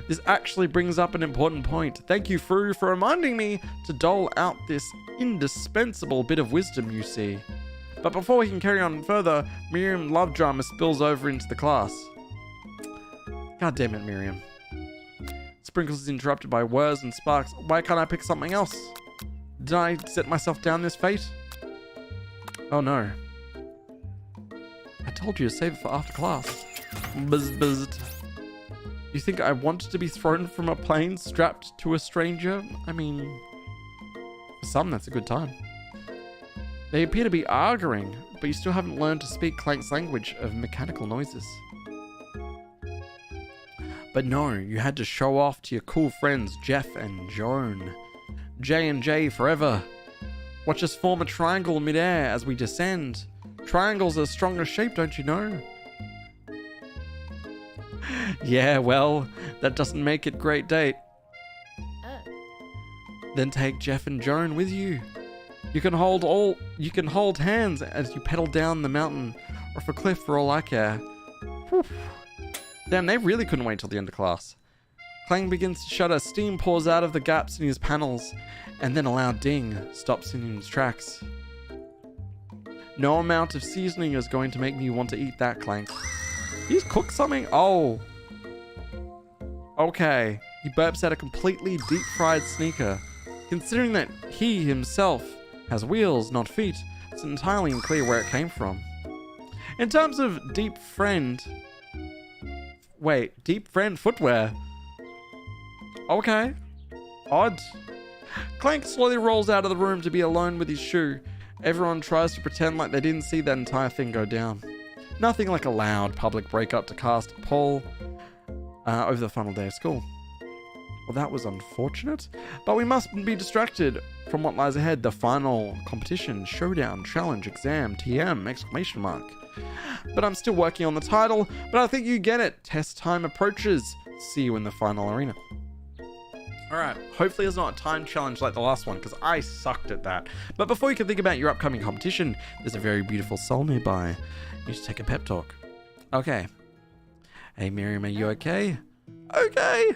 This actually brings up an important point. Thank you, Fru, for reminding me to dole out this indispensable bit of wisdom, you see. But before we can carry on further, Miriam love drama spills over into the class. God damn it, Miriam. Sprinkles is interrupted by whirs and sparks. Why can't I pick something else? Did I set myself down this fate? Oh no. I told you to save it for after class. Buzzed. You think I wanted to be thrown from a plane strapped to a stranger? I mean, for some that's a good time. They appear to be arguing, but you still haven't learned to speak Clank's language of mechanical noises. But no, you had to show off to your cool friends Jeff and Joan. J and J forever. Watch us form a triangle midair as we descend. Triangles are stronger shape, don't you know? Yeah, well, that doesn't make it great date. Then take Jeff and Joan with you. You can hold hands as you pedal down the mountain or off a cliff for all I care. Whew. Damn, they really couldn't wait till the end of class. Clang begins to shudder, steam pours out of the gaps in his panels, and then a loud ding stops in his tracks. No amount of seasoning is going to make me want to eat that, Clank. He's cooked something? Oh. Okay. He burps out a completely deep-fried sneaker. Considering that he himself has wheels, not feet, it's entirely unclear where it came from. In terms of deep friend footwear. Okay. Odd. Clank slowly rolls out of the room to be alone with his shoe. Everyone tries to pretend like they didn't see that entire thing go down. Nothing like a loud public breakup to cast a pall over the final day of school. Well, that was unfortunate, but we mustn't be distracted from what lies ahead. The final competition, showdown, challenge, exam, TM, exclamation mark. But I'm still working on the title, but I think you get it. Test time approaches. See you in the final arena. Alright, hopefully it's not a time challenge like the last one, because I sucked at that. But before you can think about your upcoming competition, there's a very beautiful soul nearby. You should take a pep talk. Okay. Hey, Miriam, are you okay? Okay.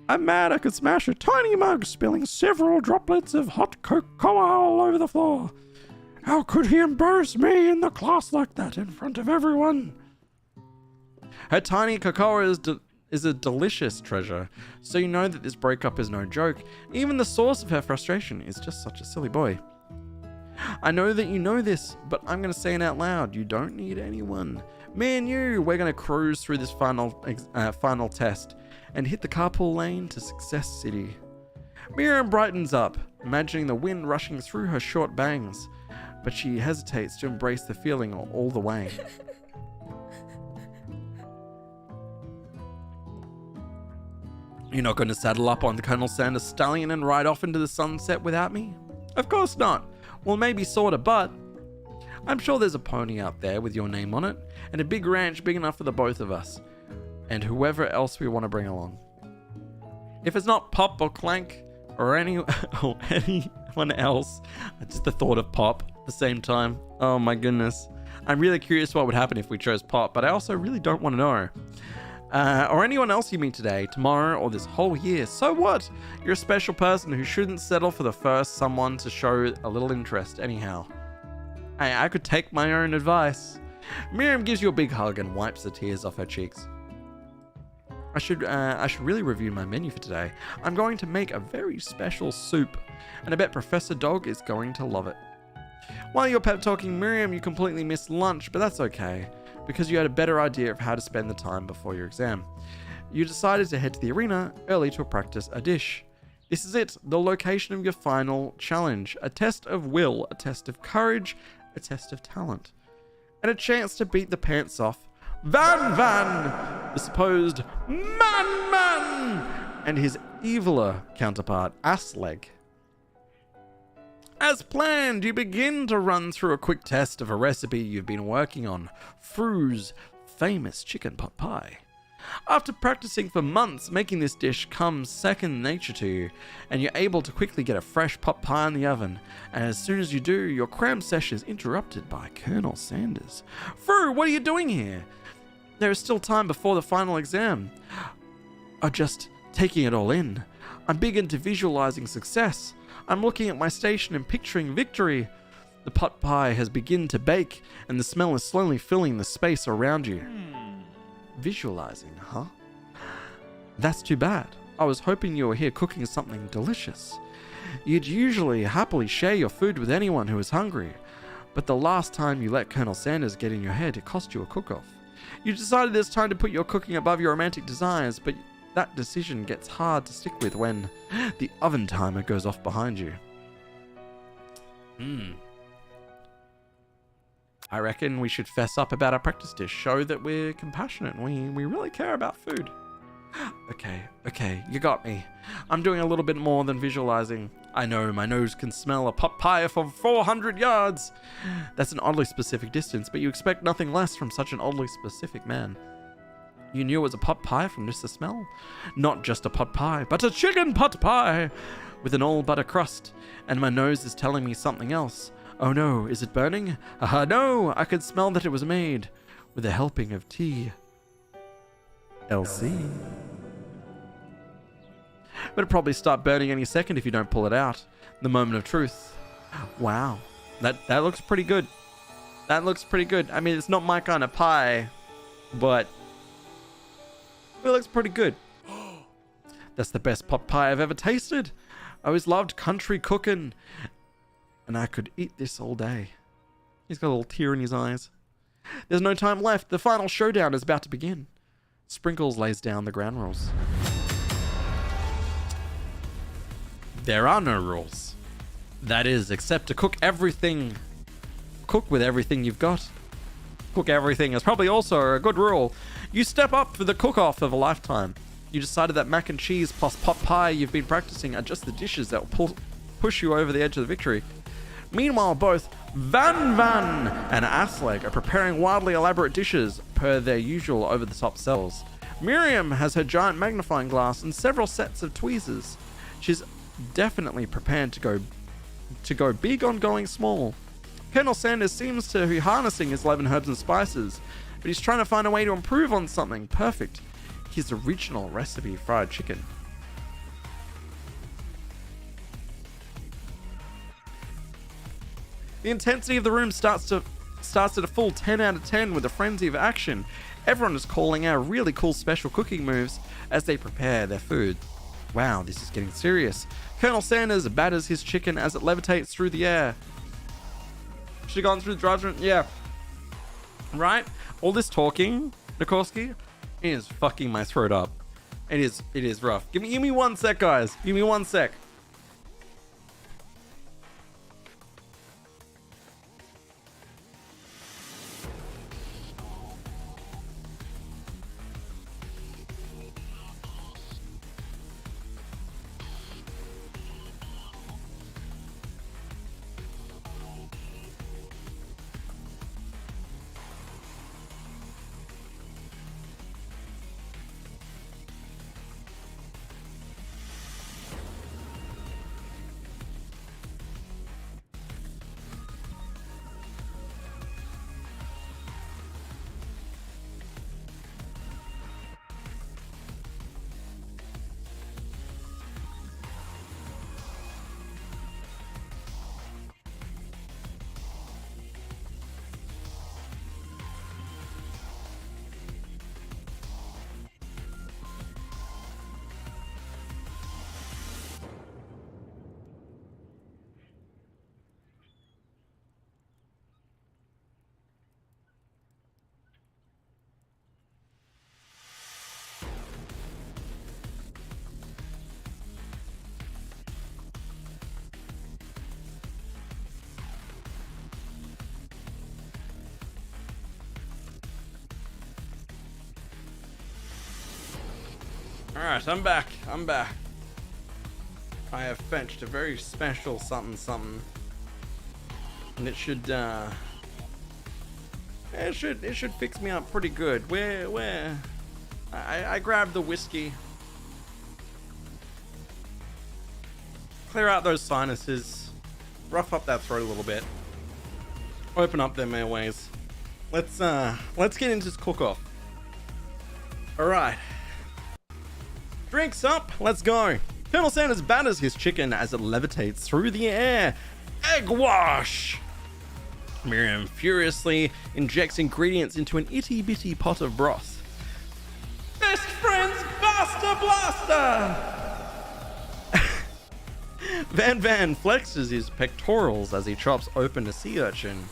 I'm mad I could smash a tiny mug, spilling several droplets of hot cocoa all over the floor. How could he embarrass me in the class like that in front of everyone? Her tiny cocoa is a delicious treasure, so you know that this breakup is no joke. Even the source of her frustration is just such a silly boy. I know that you know this, but I'm going to say it out loud. You don't need anyone. Me and you, we're going to cruise through this final test and hit the carpool lane to Success City. Miriam brightens up, imagining the wind rushing through her short bangs, but she hesitates to embrace the feeling all the way. You're not going to saddle up on Colonel Sanders' stallion and ride off into the sunset without me? Of course not. Well, maybe sorta, but I'm sure there's a pony out there with your name on it, and a big ranch big enough for the both of us, and whoever else we want to bring along. If it's not Pop or Clank or anyone else, just the thought of Pop at the same time. Oh my goodness. I'm really curious what would happen if we chose Pop, but I also really don't want to know. Or anyone else you meet today, tomorrow, or this whole year. So what? You're a special person who shouldn't settle for the first someone to show a little interest anyhow. I could take my own advice. Miriam gives you a big hug and wipes the tears off her cheeks. I should really review my menu for today. I'm going to make a very special soup, and I bet Professor Dog is going to love it. While you're pep talking Miriam, you completely missed lunch, but that's okay, because you had a better idea of how to spend the time before your exam. You decided to head to the arena early to practice a dish. This is it, the location of your final challenge. A test of will, a test of courage, a test of talent, and a chance to beat the pants off Van, the supposed man, and his eviler counterpart, Assleg. As planned, you begin to run through a quick test of a recipe you've been working on, Fru's famous chicken pot pie. After practicing for months, making this dish comes second nature to you, and you're able to quickly get a fresh pot pie in the oven. And as soon as you do, your cram session is interrupted by Colonel Sanders. Fru, what are you doing here? There is still time before the final exam. I'm just taking it all in. I'm big into visualizing success. I'm looking at my station and picturing victory. The pot pie has begun to bake, and the smell is slowly filling the space around you. Visualizing, huh? That's too bad. I was hoping you were here cooking something delicious. You'd usually happily share your food with anyone who is hungry, but the last time you let Colonel Sanders get in your head, it cost you a cook-off. You decided it's time to put your cooking above your romantic desires, but that decision gets hard to stick with when the oven timer goes off behind you. I reckon we should fess up about our practice dish, show that we're compassionate and we really care about food. Okay, you got me. I'm doing a little bit more than visualizing. I know my nose can smell a pot pie from 400 yards. That's an oddly specific distance, but you expect nothing less from such an oddly specific man. You knew it was a pot pie from just the smell? Not just a pot pie, but a chicken pot pie with an all butter crust, and my nose is telling me something else. Oh no, is it burning? No, I could smell that it was made with a helping of TLC. But it'll probably start burning any second if you don't pull it out. The moment of truth. Wow, that looks pretty good. That looks pretty good. I mean, it's not my kind of pie, but it looks pretty good. That's the best pot pie I've ever tasted. I always loved country cooking, and I could eat this all day. He's got a little tear in his eyes. There's no time left. The final showdown is about to begin. Sprinkles lays down the ground rules. There are no rules. That is, except to cook everything. Cook with everything you've got. Cook everything is probably also a good rule. You step up for the cook-off of a lifetime. You decided that mac and cheese plus pot pie you've been practicing are just the dishes that will push you over the edge of the victory. Meanwhile, both Van and Assleg are preparing wildly elaborate dishes per their usual over-the-top selves. Miriam has her giant magnifying glass and several sets of tweezers. She's definitely prepared to go big on going small. Colonel Sanders seems to be harnessing his 11 herbs and spices, but he's trying to find a way to improve on something. Perfect. His original recipe fried chicken. The intensity of the room starts at a full 10 out of 10 with a frenzy of action. Everyone is calling out really cool special cooking moves as they prepare their food. Wow, this is getting serious. Colonel Sanders batters his chicken as it levitates through the air. Should have gone through the drive-thru. Yeah. Right? All this talking, Nikorsky, is fucking my throat up. It is rough. Give me 1 sec, guys. Give me 1 sec. Alright, I'm back. I have fetched a very special something. And it should fix me up pretty good. Where I grabbed the whiskey. Clear out those sinuses. Rough up that throat a little bit. Open up them airways. Let's get into this cook-off. Alright. Drinks up, let's go. Colonel Sanders batters his chicken as it levitates through the air. Egg wash! Miriam furiously injects ingredients into an itty-bitty pot of broth. Best friends, Buster Blaster! Van flexes his pectorals as he chops open a sea urchin.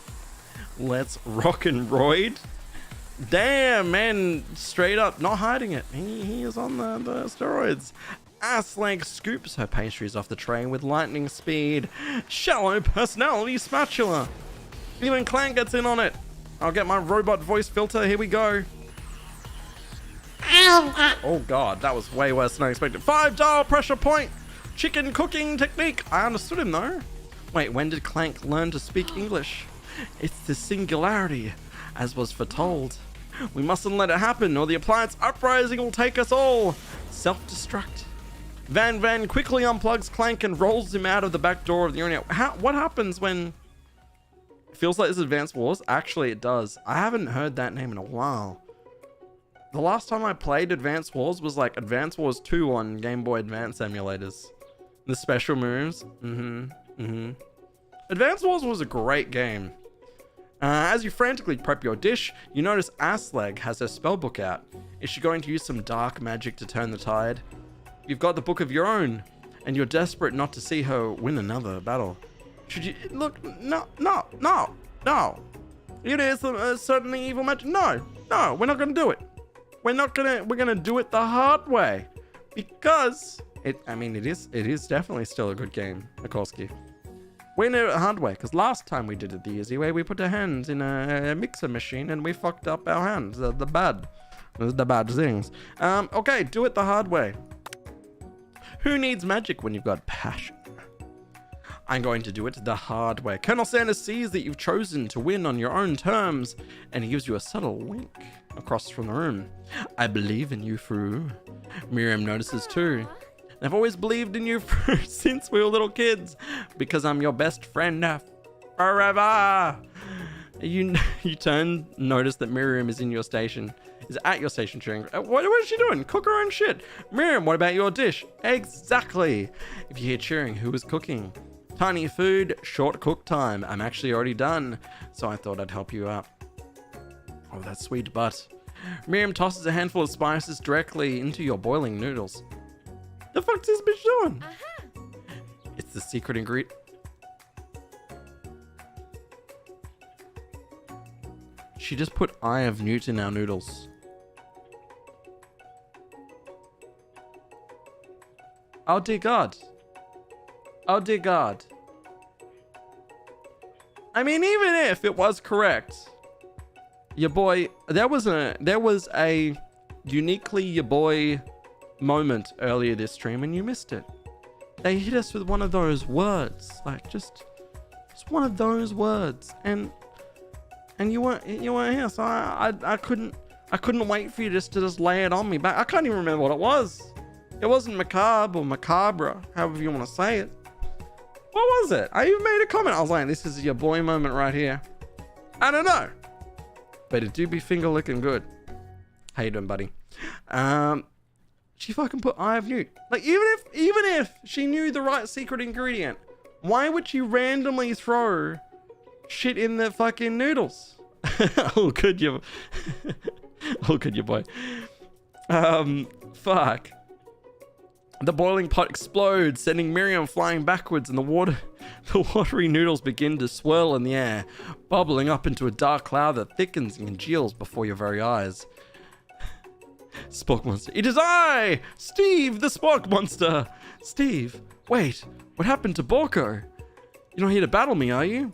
Let's rock and roid. Damn, man, straight up, not hiding it. He is on the steroids. Assleg scoops her pastries off the tray with lightning speed. Shallow personality spatula. Even Clank gets in on it. I'll get my robot voice filter. Here we go. Oh god, that was way worse than I expected. 5-dial pressure point. Chicken cooking technique. I understood him though. Wait, when did Clank learn to speak English? It's the singularity, as was foretold. We mustn't let it happen, or the appliance uprising will take us all. Self-destruct. Van quickly unplugs Clank and rolls him out of the back door of the urinal. What happens when... It feels like this is Advance Wars? Actually, it does. I haven't heard that name in a while. The last time I played Advance Wars was like Advance Wars 2 on Game Boy Advance emulators. The special moves. Advance Wars was a great game. As you frantically prep your dish, you notice Assleg has her spellbook out. Is she going to use some dark magic to turn the tide? You've got the book of your own, and you're desperate not to see her win another battle. Should you... Look, no. It is certainly evil magic. No, we're not going to do it. We're going to do it the hard way. Because... it is definitely still a good game, Nikorsky. We know it the hard way, because last time we did it the easy way, we put our hands in a mixer machine and we fucked up our hands. The bad things. Okay, do it the hard way. Who needs magic when you've got passion? I'm going to do it the hard way. Colonel Sanders sees that you've chosen to win on your own terms, and he gives you a subtle wink across from the room. I believe in you, Fru. Miriam notices too. I've always believed in you since we were little kids, because I'm your best friend forever. You notice that Miriam is at your station cheering. What is she doing? Cook her own shit. Miriam, what about your dish? Exactly. If you hear cheering, who is cooking? Tiny food, short cook time. I'm actually already done, so I thought I'd help you out. Oh, that's sweet butt. Miriam tosses a handful of spices directly into your boiling noodles. The fuck's this bitch doing? It's the secret ingredient. She just put eye of newt in our noodles. Oh dear God. Oh dear God. I mean, even if it was correct, your boy, there was a uniquely your boy moment earlier this stream and you missed it. They hit us with one of those words, like just one of those words, and you weren't here, so I couldn't wait for you to just lay it on me back. I can't even remember what it was. It wasn't macabre or macabre, however you want to say it. What was it? I even made a comment. I was like, this is your boy moment right here. I don't know, but it do be finger licking good. How you doing, buddy? She fucking put eye of newt. Like, even if she knew the right secret ingredient, why would she randomly throw shit in the fucking noodles? Oh, could you? Oh, could you, boy? Fuck. The boiling pot explodes, sending Miriam flying backwards, and the watery noodles begin to swirl in the air, bubbling up into a dark cloud that thickens and congeals before your very eyes. Spork monster. It is I, Steve, the Spork monster. Steve, wait, what happened to Borko? You're not here to battle me, are you?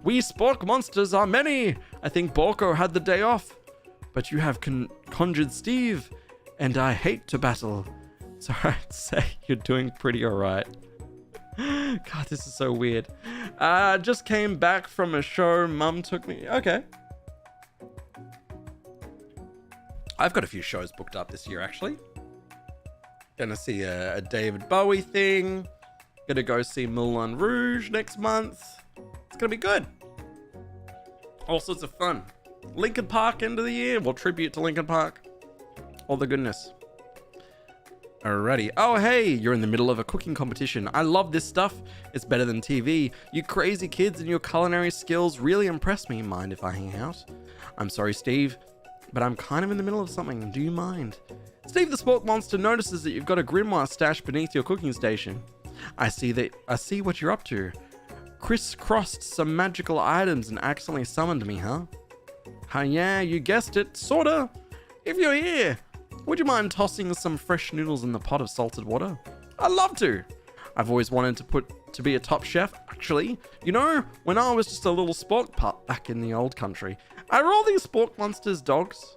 We Spork monsters are many. I think Borko had the day off, but you have conjured Steve, and I hate to battle. So I'd say you're doing pretty alright. God, this is so weird. Just came back from a show. Mum took me. Okay. I've got a few shows booked up this year, actually. Gonna see a David Bowie thing. Gonna go see Moulin Rouge next month. It's gonna be good. All sorts of fun. Linkin Park end of the year. Well, tribute to Linkin Park. All the goodness. Alrighty. Oh, hey, you're in the middle of a cooking competition. I love this stuff. It's better than TV. You crazy kids and your culinary skills really impress me. Mind if I hang out? I'm sorry, Steve, but I'm kind of in the middle of something. Do you mind? Steve the Spork Monster notices that you've got a grimoire stashed beneath your cooking station. I see what you're up to. Crisscrossed some magical items and accidentally summoned me, huh? Yeah, you guessed it. Sorta. If you're here, would you mind tossing some fresh noodles in the pot of salted water? I'd love to. I've always wanted to be a top chef. Actually, you know, when I was just a little spork pup back in the old country, are all these Spork Monsters dogs?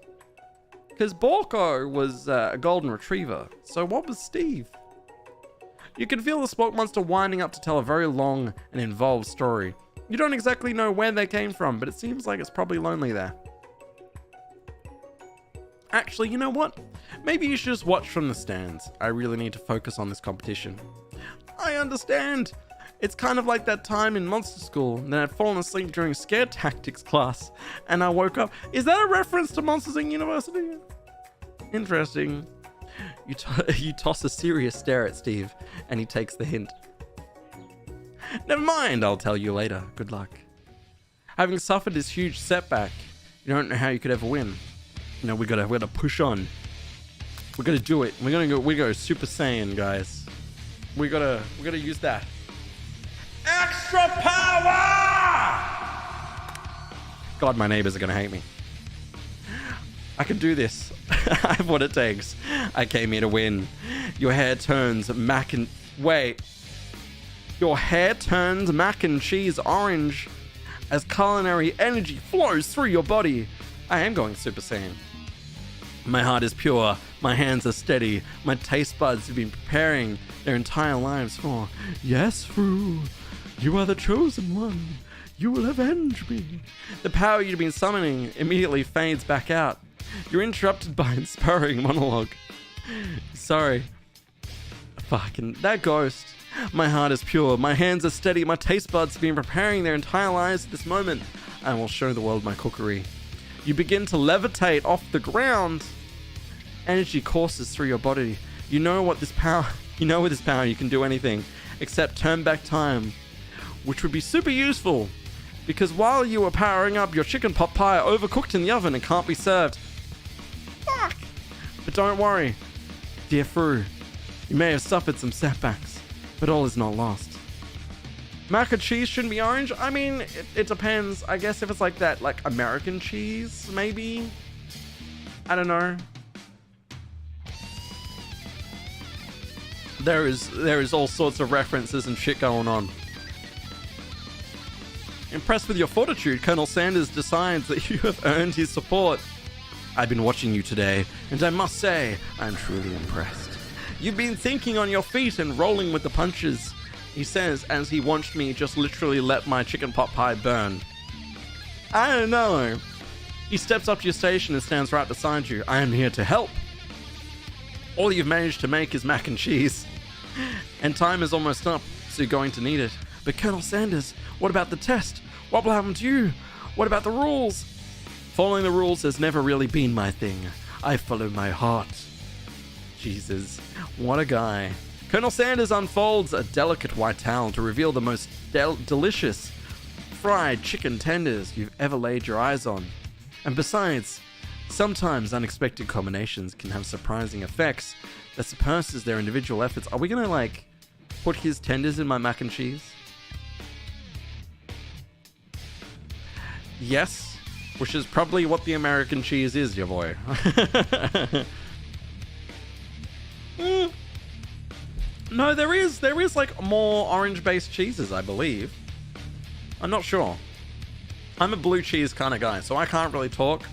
Because Borko was a golden retriever. So what was Steve? You can feel the Spork Monster winding up to tell a very long and involved story. You don't exactly know where they came from, but it seems like it's probably lonely there. Actually, you know what? Maybe you should just watch from the stands. I really need to focus on this competition. I understand. It's kind of like that time in monster school that I'd fallen asleep during scare tactics class and I woke up. Is that a reference to Monsters Inc. University? Interesting. You toss a serious stare at Steve and he takes the hint. Never mind, I'll tell you later. Good luck. Having suffered this huge setback, you don't know how you could ever win. You know, we gotta push on. We gotta do it. We go Super Saiyan, guys. We gotta use that extra power. God, my neighbors are gonna hate me. I can do this. I have what it takes. I came here to win. Your hair turns mac and cheese orange as culinary energy flows through your body. I am going Super Saiyan. My heart is pure, my hands are steady, my taste buds have been preparing their entire lives for, yes, Fru, you are the chosen one. You will avenge me. The power you've been summoning immediately fades back out. You're interrupted by inspiring monologue. Sorry. Fucking, that ghost. My heart is pure, my hands are steady, my taste buds have been preparing their entire lives at this moment. I will show the world my cookery. You begin to levitate off the ground. Energy courses through your body. You know with this power you can do anything except turn back time, which would be super useful because while you were powering up, your chicken pot pie overcooked in the oven and can't be served. Fuck! But don't worry, dear Fru. You may have suffered some setbacks, but all is not lost. Mac and cheese shouldn't be orange. I mean, it depends. I guess if it's like that, like American cheese, maybe. I don't know. There is all sorts of references and shit going on. Impressed with your fortitude, Colonel Sanders decides that you have earned his support. I've been watching you today, and I must say, I'm truly impressed. You've been thinking on your feet and rolling with the punches, he says as he watched me just literally let my chicken pot pie burn. I don't know. He steps up to your station and stands right beside you. I am here to help. All you've managed to make is mac and cheese. And time is almost up, so you're going to need it. But Colonel Sanders, what about the test? What will happen to you? What about the rules? Following the rules has never really been my thing. I follow my heart. Jesus, what a guy. Colonel Sanders unfolds a delicate white towel to reveal the most delicious fried chicken tenders you've ever laid your eyes on. And besides, sometimes unexpected combinations can have surprising effects that surpasses their individual efforts. Are we gonna like put his tenders in my mac and cheese? Yes, which is probably what the American cheese is, your boy. No, there is like more orange-based cheeses, I believe. I'm not sure. I'm a blue cheese kind of guy, so I can't really talk.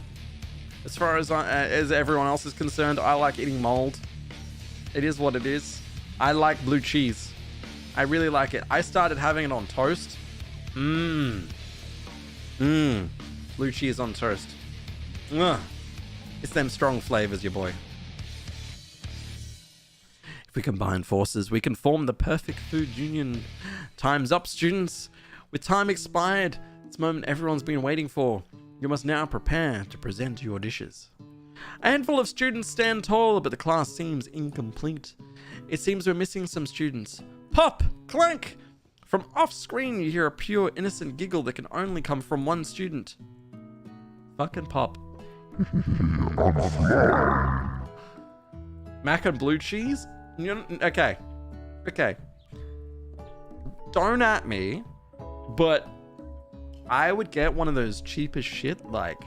As far as everyone else is concerned, I like eating mold. It is what it is. I like blue cheese. I really like it. I started having it on toast. Blue cheese on toast. It's them strong flavors, your boy. If we combine forces, we can form the perfect food union. Time's up, students. With time expired, it's the moment everyone's been waiting for. You must now prepare to present your dishes. A handful of students stand tall, but the class seems incomplete. It seems we're missing some students. Pop! Clank! From off-screen, you hear a pure, innocent giggle that can only come from one student. Fucking Pop. Mac and blue cheese? Okay. Don't at me, but I would get one of those cheap as shit, like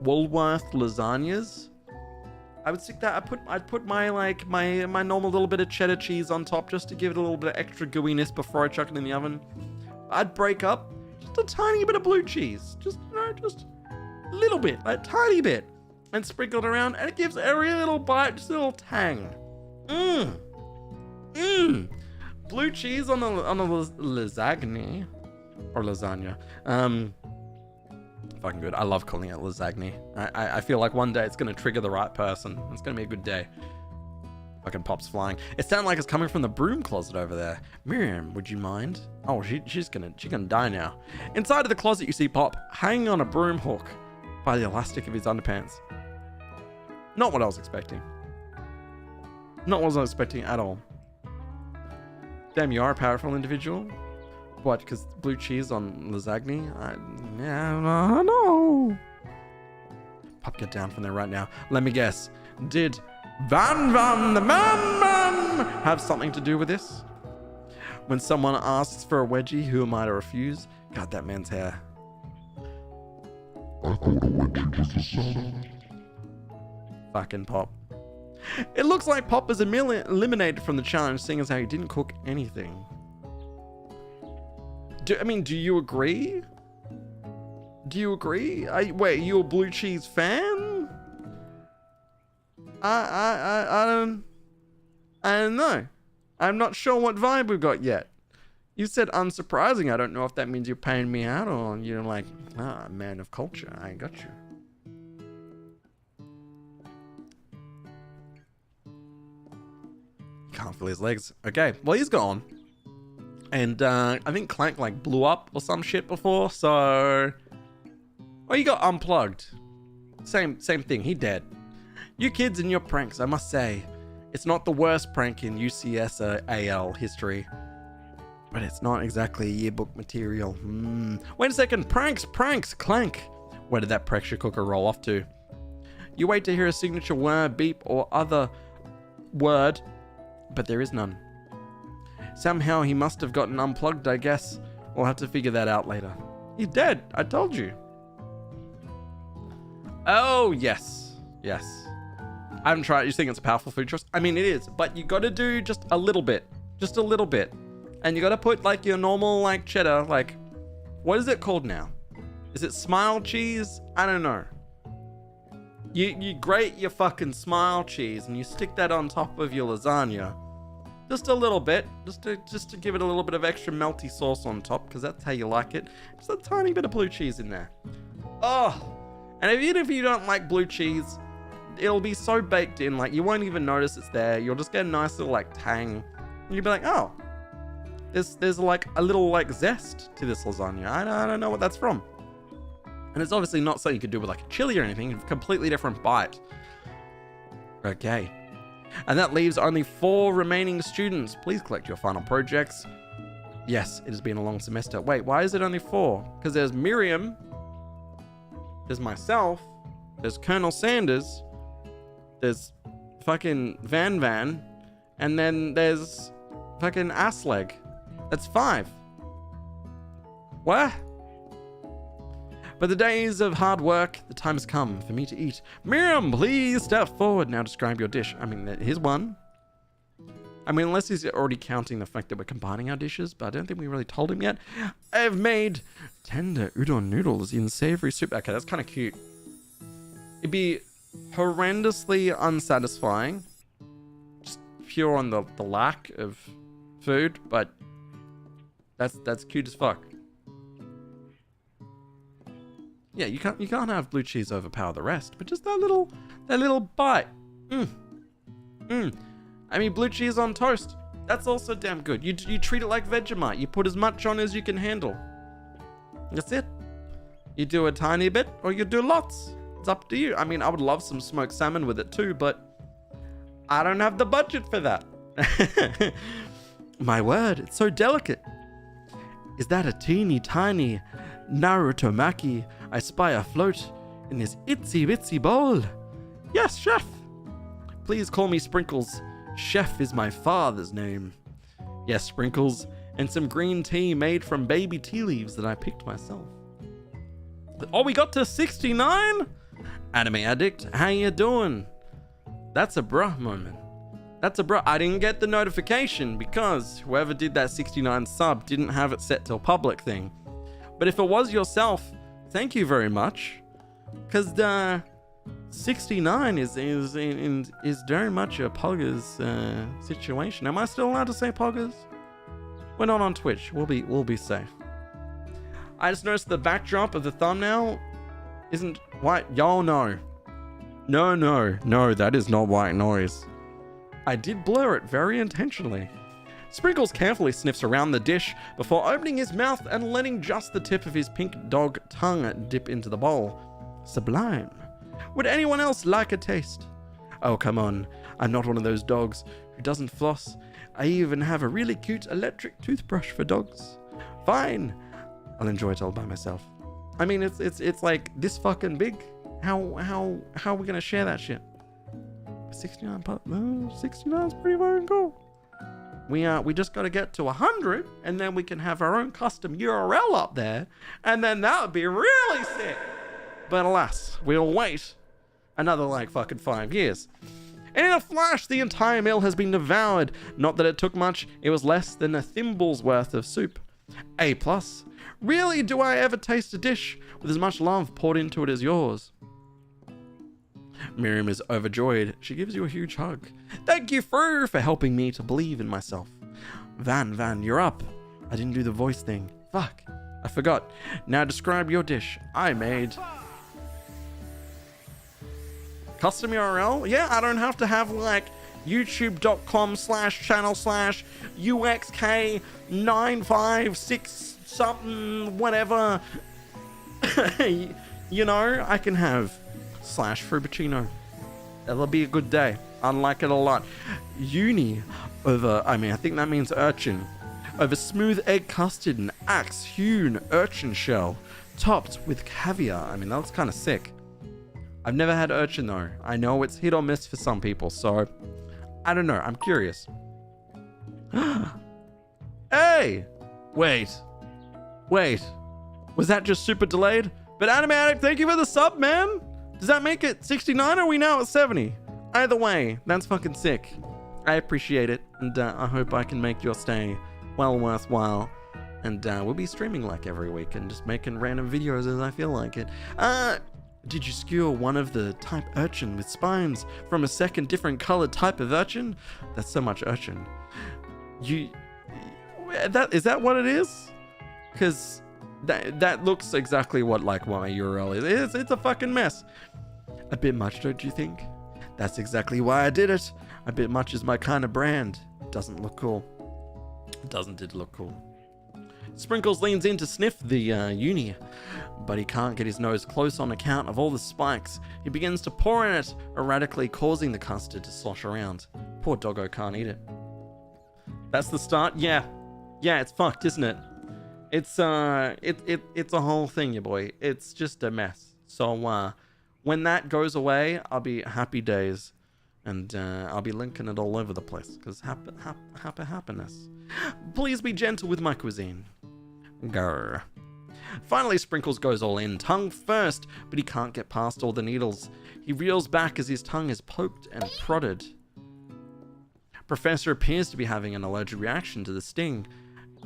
Woolworth lasagnas. I would stick that. I'd put my my normal little bit of cheddar cheese on top just to give it a little bit of extra gooiness before I chuck it in the oven. I'd break up just a tiny bit of blue cheese, just a little bit, a tiny bit, and sprinkle it around, and it gives every little bite just a little tang. Blue cheese on a lasagna or lasagna. Fucking good. I love calling it lasagna. I feel like one day it's gonna trigger the right person. It's gonna be a good day. Fucking Pop's flying. It sounded like it's coming from the broom closet over there. Miriam, would you mind? Oh, she's gonna die now. Inside of the closet, you see Pop hanging on a broom hook by the elastic of his underpants. Not what I was expecting. Not what I was expecting at all. Damn, you are a powerful individual. What, because blue cheese on lasagna? I don't know. Pop, get down from there right now. Let me guess. Did Van the Man have something to do with this? When someone asks for a wedgie, who am I to refuse? God, that man's hair. I thought a wedgie was a salad. Fucking Pop. It looks like Pop was eliminated from the challenge, seeing as how he didn't cook anything. Do you agree? Do you agree? Wait, you a blue cheese fan? I don't know. I'm not sure what vibe we've got yet. You said unsurprising. I don't know if that means you're paying me out or you're like, man of culture. I got you. Can't feel his legs. Okay, well, he's gone. And I think Clank like blew up or some shit before, so... Well, he got unplugged. Same thing, he dead. You kids and your pranks, I must say. It's not the worst prank in UCS or AL history. But it's not exactly yearbook material. Wait a second, pranks, Clank. Where did that pressure cooker roll off to? You wait to hear a signature word, beep, or other word, but there is none. Somehow he must have gotten unplugged, I guess. We'll have to figure that out later. He's dead, I told you. Oh, yes. I haven't tried it. You think it's a powerful food choice? I mean, it is, but you gotta do just a little bit. Just a little bit. And you gotta put like your normal like cheddar, like, what is it called now? Is it smile cheese? I don't know. You grate your fucking smile cheese and you stick that on top of your lasagna. Just a little bit, just to give it a little bit of extra melty sauce on top, because that's how you like it. Just a tiny bit of blue cheese in there. Oh, and even if you don't like blue cheese, it'll be so baked in, like you won't even notice it's there. You'll just get a nice little like tang, and you'll be like, oh, there's like a little like zest to this lasagna. I don't know what that's from. And it's obviously not something you could do with like a chili or anything. It's a completely different bite. Okay. And that leaves only 4 remaining students. Please collect your final projects. Yes, it has been a long semester. Wait, why is it only 4? Because there's Miriam, there's myself, there's Colonel Sanders, there's fucking Van, and then there's fucking Assleg. That's 5. What? But the days of hard work, the time has come for me to eat. Miriam, please step forward. Now describe your dish. I mean, here's one. I mean, unless he's already counting the fact that we're combining our dishes, but I don't think we really told him yet. I've made tender udon noodles in savory soup. Okay, that's kind of cute. It'd be horrendously unsatisfying. Just pure on the lack of food, but that's cute as fuck. Yeah, you can't have blue cheese overpower the rest, but just that little bite. I mean, blue cheese on toast, that's also damn good. You treat it like Vegemite. You put as much on as you can handle. That's it. You do a tiny bit or you do lots. It's up to you. I mean, I would love some smoked salmon with it too, but I don't have the budget for that. My word, it's so delicate. Is that a teeny tiny Narutomaki I spy afloat in this itsy bitsy bowl? Yes, chef. Please call me Sprinkles. Chef is my father's name. Yes, Sprinkles, and some green tea made from baby tea leaves that I picked myself. Oh, we got to 69? Anime Addict, how you doing? That's a bruh moment. That's a bruh. I didn't get the notification because whoever did that 69 sub didn't have it set till public thing. But if it was yourself, thank you very much. Because 69 is very much a poggers situation. Am I still allowed to say poggers? We're not on Twitch. We'll be safe. I just noticed the backdrop of the thumbnail isn't white. Y'all know. No, that is not white noise. I did blur it very intentionally. Sprinkles carefully sniffs around the dish before opening his mouth and letting just the tip of his pink dog tongue dip into the bowl. Sublime. Would anyone else like a taste? Oh, come on. I'm not one of those dogs who doesn't floss. I even have a really cute electric toothbrush for dogs. Fine. I'll enjoy it all by myself. I mean, it's like this fucking big. How are we gonna share that shit? 69 is pretty fucking cool. We just got to get to 100, and then we can have our own custom URL up there, and then that would be really sick. But alas, we'll wait another like fucking 5 years. And in a flash, the entire meal has been devoured. Not that it took much. It was less than a thimble's worth of soup. A+. Really, do I ever taste a dish with as much love poured into it as yours? Miriam is overjoyed. She gives you a huge hug. Thank you, Fru, for helping me to believe in myself. Van, you're up. I didn't do the voice thing. Fuck. I forgot. Now describe your dish. I made custom URL. Yeah, I don't have to have like youtube.com/channel/UXK956 something, whatever. You know, I can have /Frappuccino. That'll be a good day. I like it a lot. Uni over, I think that means urchin. Over smooth egg custard and axe-hewn urchin shell, topped with caviar. That looks kind of sick. I've never had urchin though. I know it's hit or miss for some people, so I don't know. I'm curious. Hey! Wait. Was that just super delayed? But Anime Addict, thank you for the sub, man! Does that make it 69 or are we now at 70? Either way, that's fucking sick. I appreciate it, and I hope I can make your stay well worthwhile. And we'll be streaming like every week and just making random videos as I feel like it. Did you skewer one of the type urchin with spines from a second different colored type of urchin? That's so much urchin. Is that what it is? Because that looks exactly what my URL is. It's a fucking mess. A bit much, don't you think? That's exactly why I did it. A bit much is my kind of brand. It doesn't look cool. It did look cool. Sprinkles leans in to sniff the uni, but he can't get his nose close on account of all the spikes. He begins to pour in it, erratically causing the custard to slosh around. Poor doggo can't eat it. That's the start? Yeah, it's fucked, isn't it? It's a whole thing, you boy. It's just a mess. So when that goes away, I'll be happy days, and I'll be linking it all over the place because happiness. Please be gentle with my cuisine. Grr. Finally, Sprinkles goes all in, tongue first, but he can't get past all the needles. He reels back as his tongue is poked and prodded. Professor appears to be having an allergic reaction to the sting.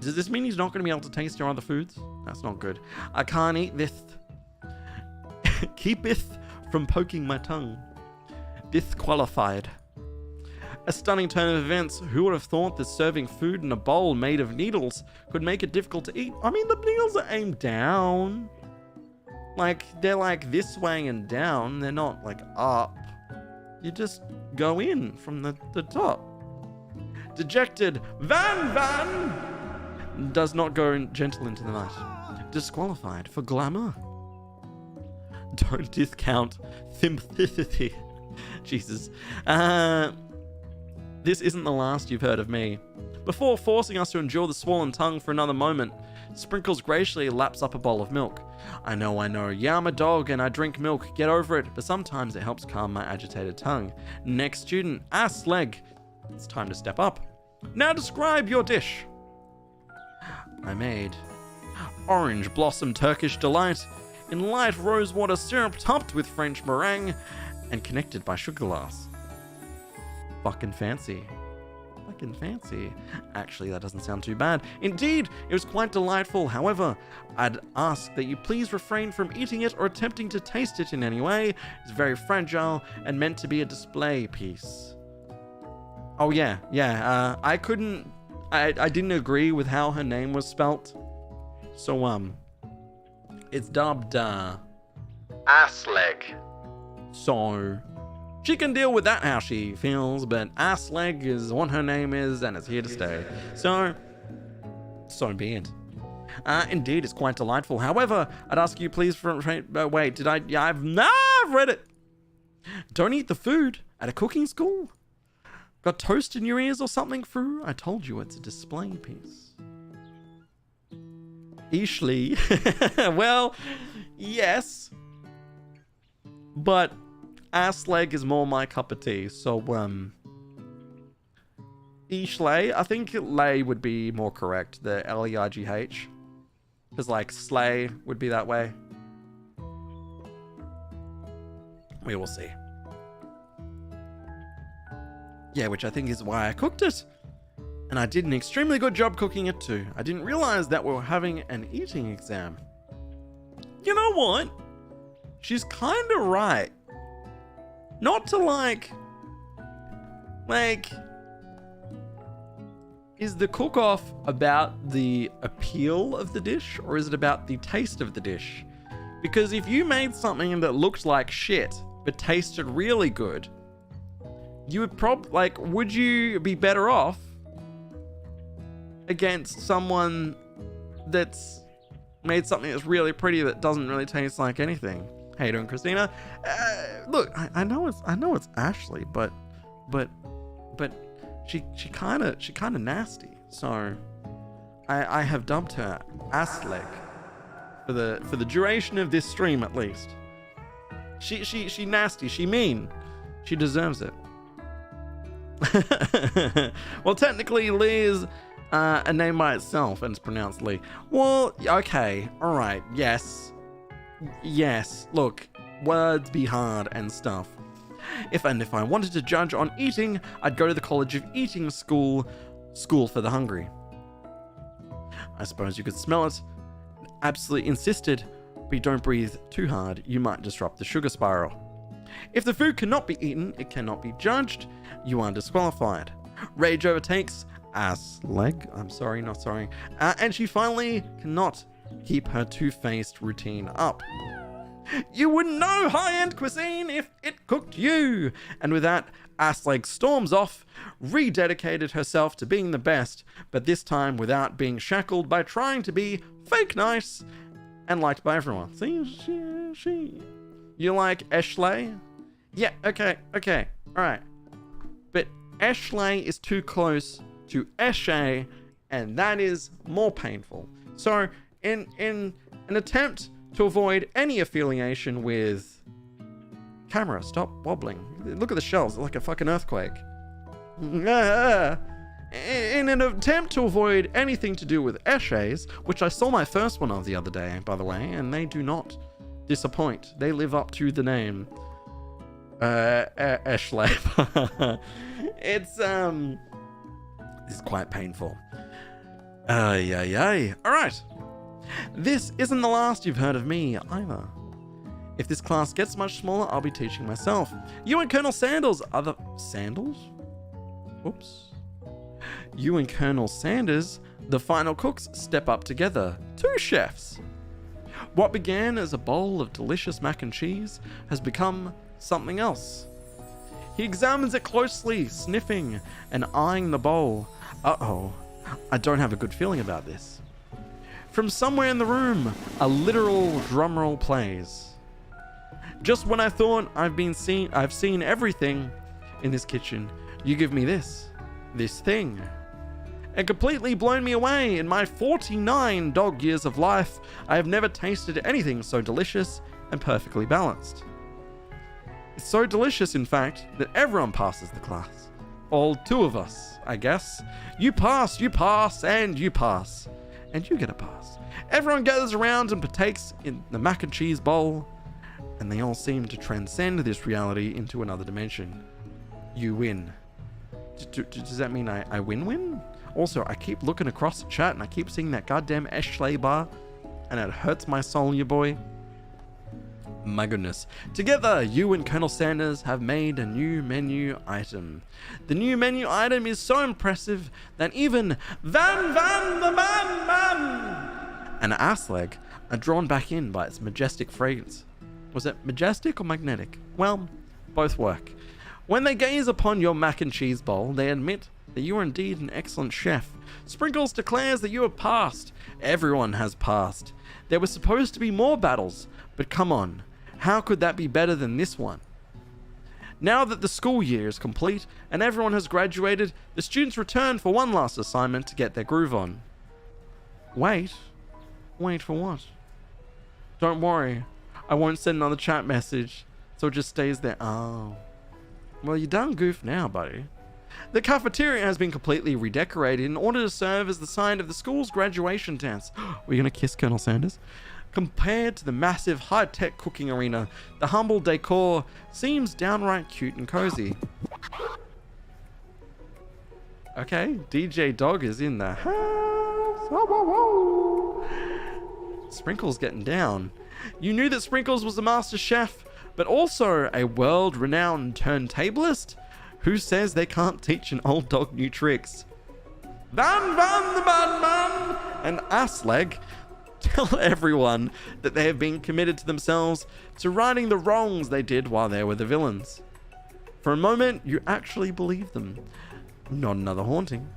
Does this mean he's not going to be able to taste your other foods? That's not good. I can't eat this. Keepeth from poking my tongue. Disqualified. A stunning turn of events. Who would have thought that serving food in a bowl made of needles could make it difficult to eat? The needles are aimed down. They're this way and down. They're not up. You just go in from the top. Dejected. Van does not go gentle into the night. Disqualified for glamour. Don't discount sympathy. Jesus. This isn't the last you've heard of me. Before forcing us to endure the swollen tongue for another moment, Sprinkles graciously laps up a bowl of milk. I know. Yeah, I'm a dog and I drink milk. Get over it. But sometimes it helps calm my agitated tongue. Next student, ass leg. It's time to step up. Now describe your dish. I made orange blossom Turkish delight in light rosewater syrup topped with French meringue and connected by sugar glass. Fucking fancy. Actually, that doesn't sound too bad. Indeed, it was quite delightful. However, I'd ask that you please refrain from eating it or attempting to taste it in any way. It's very fragile and meant to be a display piece. Oh yeah. I didn't agree with how her name was spelt. So, it's dubbed, ass leg. So, she can deal with that how she feels, but ass leg is what her name is and it's here to stay. So be it. Indeed, it's quite delightful. However, I'd ask you please wait, did I? Yeah, I've read it. Don't eat the food at a cooking school. Got toast in your ears or something, Fru? I told you it's a display piece. Ishli. Well, yes. But ass leg is more my cup of tea. So, Ishlay. I think lay would be more correct. The L-E-I-G-H. Because, slay would be that way. We will see. Yeah, which I think is why I cooked it. And I did an extremely good job cooking it too. I didn't realize that we were having an eating exam. You know what? She's kind of right. Not to is the cook-off about the appeal of the dish or is it about the taste of the dish? Because if you made something that looked like shit but tasted really good, you would would you be better off against someone that's made something that's really pretty that doesn't really taste like anything? How you doing, Christina? Look, I know it's Ashley, but she kind of nasty. So I have dubbed her Aslek for the duration of this stream at least. She nasty. She mean. She deserves it. Well, technically, Lee is a name by itself, and it's pronounced Lee. Well, okay, all right, yes. Look, words be hard and stuff. If I wanted to judge on eating, I'd go to the College of Eating School for the Hungry. I suppose you could smell it. Absolutely insisted, but you don't breathe too hard, you might disrupt the sugar spiral. If the food cannot be eaten, it cannot be judged, you are disqualified. Rage overtakes Aslek, I'm sorry, not sorry, and she finally cannot keep her two-faced routine up. You wouldn't know high-end cuisine if it cooked you! And with that, Aslek storms off, rededicated herself to being the best, but this time without being shackled by trying to be fake nice and liked by everyone. See, she. You like Ashley? Yeah, okay, alright. But Ashley is too close to Eshe, and that is more painful. So, in an attempt to avoid any affiliation with... Camera, stop wobbling. Look at the shelves, like a fucking earthquake. In an attempt to avoid anything to do with Eshes, which I saw my first one of the other day, by the way, and they do not disappoint. They live up to the name. Ashley. It's quite painful. Alright. This isn't the last you've heard of me either. If this class gets much smaller, I'll be teaching myself. You and Colonel Sanders are the... Sandals? Oops. You and Colonel Sanders, the final cooks, step up together. 2 chefs. What began as a bowl of delicious mac and cheese has become something else. He examines it closely, sniffing and eyeing the bowl. Uh-oh, I don't have a good feeling about this. From somewhere in the room, a literal drumroll plays. Just when I thought I've seen everything in this kitchen, you give me this thing. And completely blown me away. In my 49 dog years of life, I have never tasted anything so delicious and perfectly balanced. It's so delicious, in fact, that everyone passes the class. All 2 of us, I guess. You pass, and you pass. And you get a pass. Everyone gathers around and partakes in the mac and cheese bowl, and they all seem to transcend this reality into another dimension. You win. Does that mean I win? Also, I keep looking across the chat and I keep seeing that goddamn Ashley bar, and it hurts my soul, you boy. My goodness. Together, you and Colonel Sanders have made a new menu item. The new menu item is so impressive that even Van the Man and Aslek are drawn back in by its majestic fragrance. Was it majestic or magnetic? Well, both work. When they gaze upon your mac and cheese bowl, they admit that you are indeed an excellent chef. Sprinkles declares that you have passed. Everyone has passed. There were supposed to be more battles, but come on, how could that be better than this one? Now that the school year is complete and everyone has graduated, the students return for one last assignment to get their groove on. Wait for what? Don't worry, I won't send another chat message, so it just stays there. Oh. Well, you done goofed now, buddy. The cafeteria has been completely redecorated in order to serve as the sign of the school's graduation dance. We're gonna kiss Colonel Sanders? Compared to the massive high-tech cooking arena, the humble decor seems downright cute and cozy. Okay, DJ Dog is in the house. Whoa, whoa, whoa. Sprinkles getting down. You knew that Sprinkles was a master chef, but also a world-renowned turntablist? Who says they can't teach an old dog new tricks? Van the Man and Aslek tell everyone that they have been committed to themselves to righting the wrongs they did while they were the villains. For a moment, you actually believe them. Not another haunting.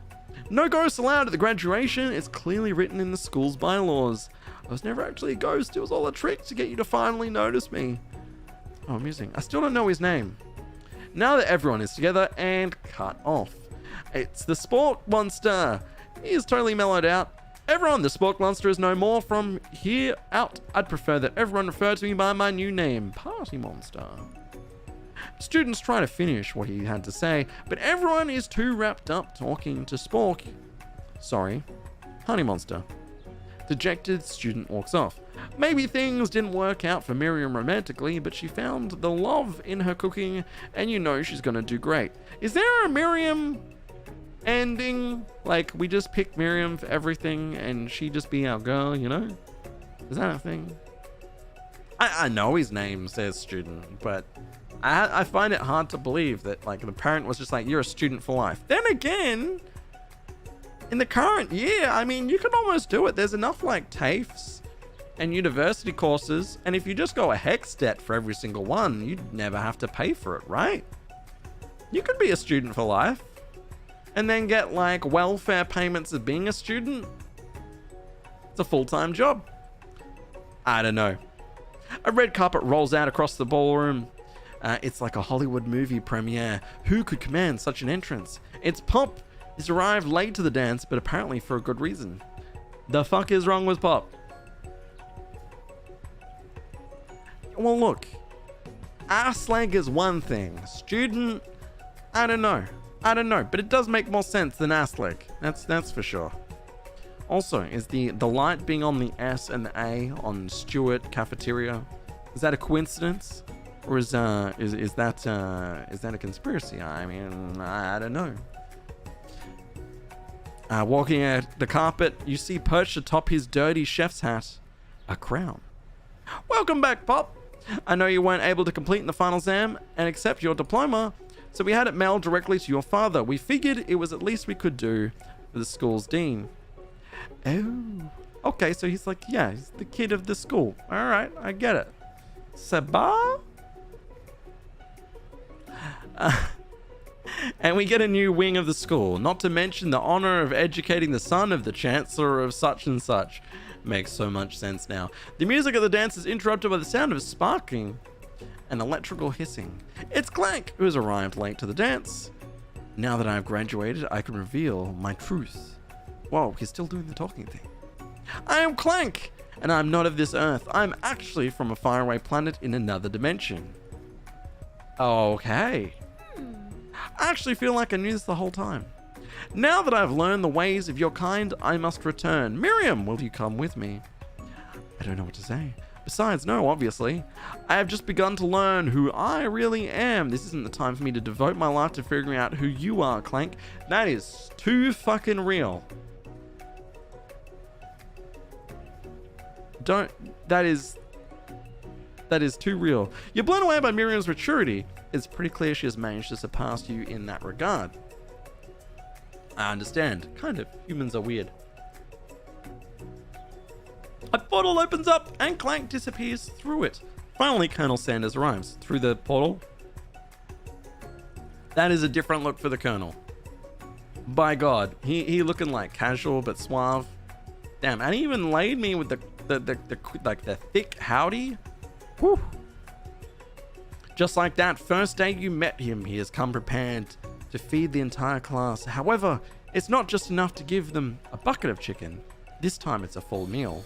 No ghosts allowed at the graduation. It's clearly written in the school's bylaws. I was never actually a ghost. It was all a trick to get you to finally notice me. Oh, amusing. I still don't know his name. Now that everyone is together and cut off. It's the Spork Monster. He is totally mellowed out. Everyone, the Spork Monster is no more from here out. I'd prefer that everyone refer to me by my new name, Party Monster. Students try to finish what he had to say, but everyone is too wrapped up talking to Spork. Sorry, Honey Monster. Dejected student walks off. Maybe things didn't work out for Miriam romantically, but she found the love in her cooking, and you know she's gonna do great. Is there a Miriam ending? Like, we just pick Miriam for everything, and she just be our girl, you know? Is that a thing? I know his name says student, but I find it hard to believe that, like, the parent was just like, you're a student for life. Then again, in the current year, I mean, you can almost do it. There's enough, like, TAFEs and university courses, and if you just go a hex debt for every single one, you'd never have to pay for it, right? You could be a student for life and then get, like, welfare payments of being a student. It's a full-time job. I don't know. A red carpet rolls out across the ballroom. It's like a Hollywood movie premiere. Who could command such an entrance? It's Pop. He's arrived late to the dance, but apparently for a good reason. The fuck is wrong with Pop? Well, look. Ass leg is one thing. Student, I don't know. But it does make more sense than ass leg. That's for sure. Also, is the light being on the S and the A on Stewart Cafeteria, is that a coincidence? Or is that a conspiracy? I mean, I don't know. Walking at the carpet, you see perched atop his dirty chef's hat, a crown. Welcome back, Pop. I know you weren't able to complete the final exam and accept your diploma, so we had it mailed directly to your father. We figured it was the least we could do for the school's dean. Oh, okay, so he's like, yeah, he's the kid of the school. All right, I get it. Seba? And we get a new wing of the school, not to mention the honor of educating the son of the chancellor of such and such. Makes so much sense now. The music of the dance is interrupted by the sound of sparking and electrical hissing. It's Clank, who has arrived late to the dance. Now that I've graduated, I can reveal my truth. Whoa, he's still doing the talking thing. I am Clank, and I'm not of this earth. I'm actually from a faraway planet in another dimension. Okay. I actually feel like I knew this the whole time. Now that I've learned the ways of your kind, I must return. Miriam, will you come with me? I don't know what to say. Besides, no, obviously. I have just begun to learn who I really am. This isn't the time for me to devote my life to figuring out who you are, Clank. That is too fucking real. That is too real. You're blown away by Miriam's maturity. It's pretty clear she has managed to surpass you in that regard. I understand. Kind of. Humans are weird. A portal opens up and Clank disappears through it. Finally, Colonel Sanders arrives through the portal. That is a different look for the Colonel. By God, he looking like casual but suave. Damn, and he even laid me with the thick howdy. Whew. Just like that first day you met him, he has come prepared to feed the entire class. However, it's not just enough to give them a bucket of chicken. This time it's a full meal.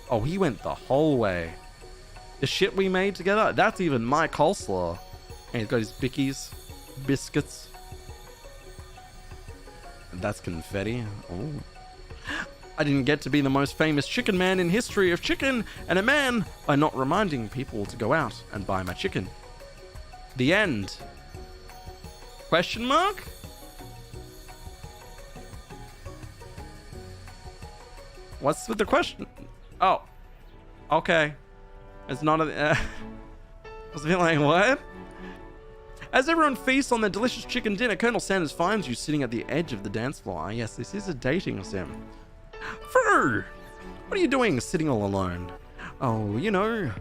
Oh, he went the whole way. The shit we made together, that's even my coleslaw. And he's got his bickies, biscuits. And that's confetti. Oh. I didn't get to be the most famous chicken man in history of chicken and a man by not reminding people to go out and buy my chicken. The end. Question mark? What's with the question? Oh. Okay. It's not a... I was feeling like, what? As everyone feasts on their delicious chicken dinner, Colonel Sanders finds you sitting at the edge of the dance floor. Ah, yes, this is a dating sim. Fru! What are you doing sitting all alone? Oh, you know,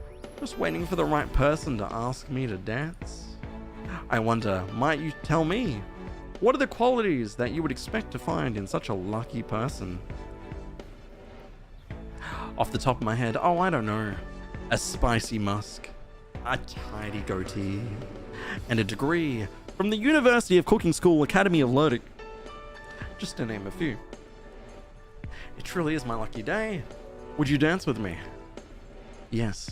just waiting for the right person to ask me to dance. I wonder, might you tell me, what are the qualities that you would expect to find in such a lucky person? Off the top of my head, oh, I don't know. A spicy musk, a tidy goatee, and a degree from the University of Cooking School Academy of Learning. Just to name a few. It truly is my lucky day. Would you dance with me? Yes,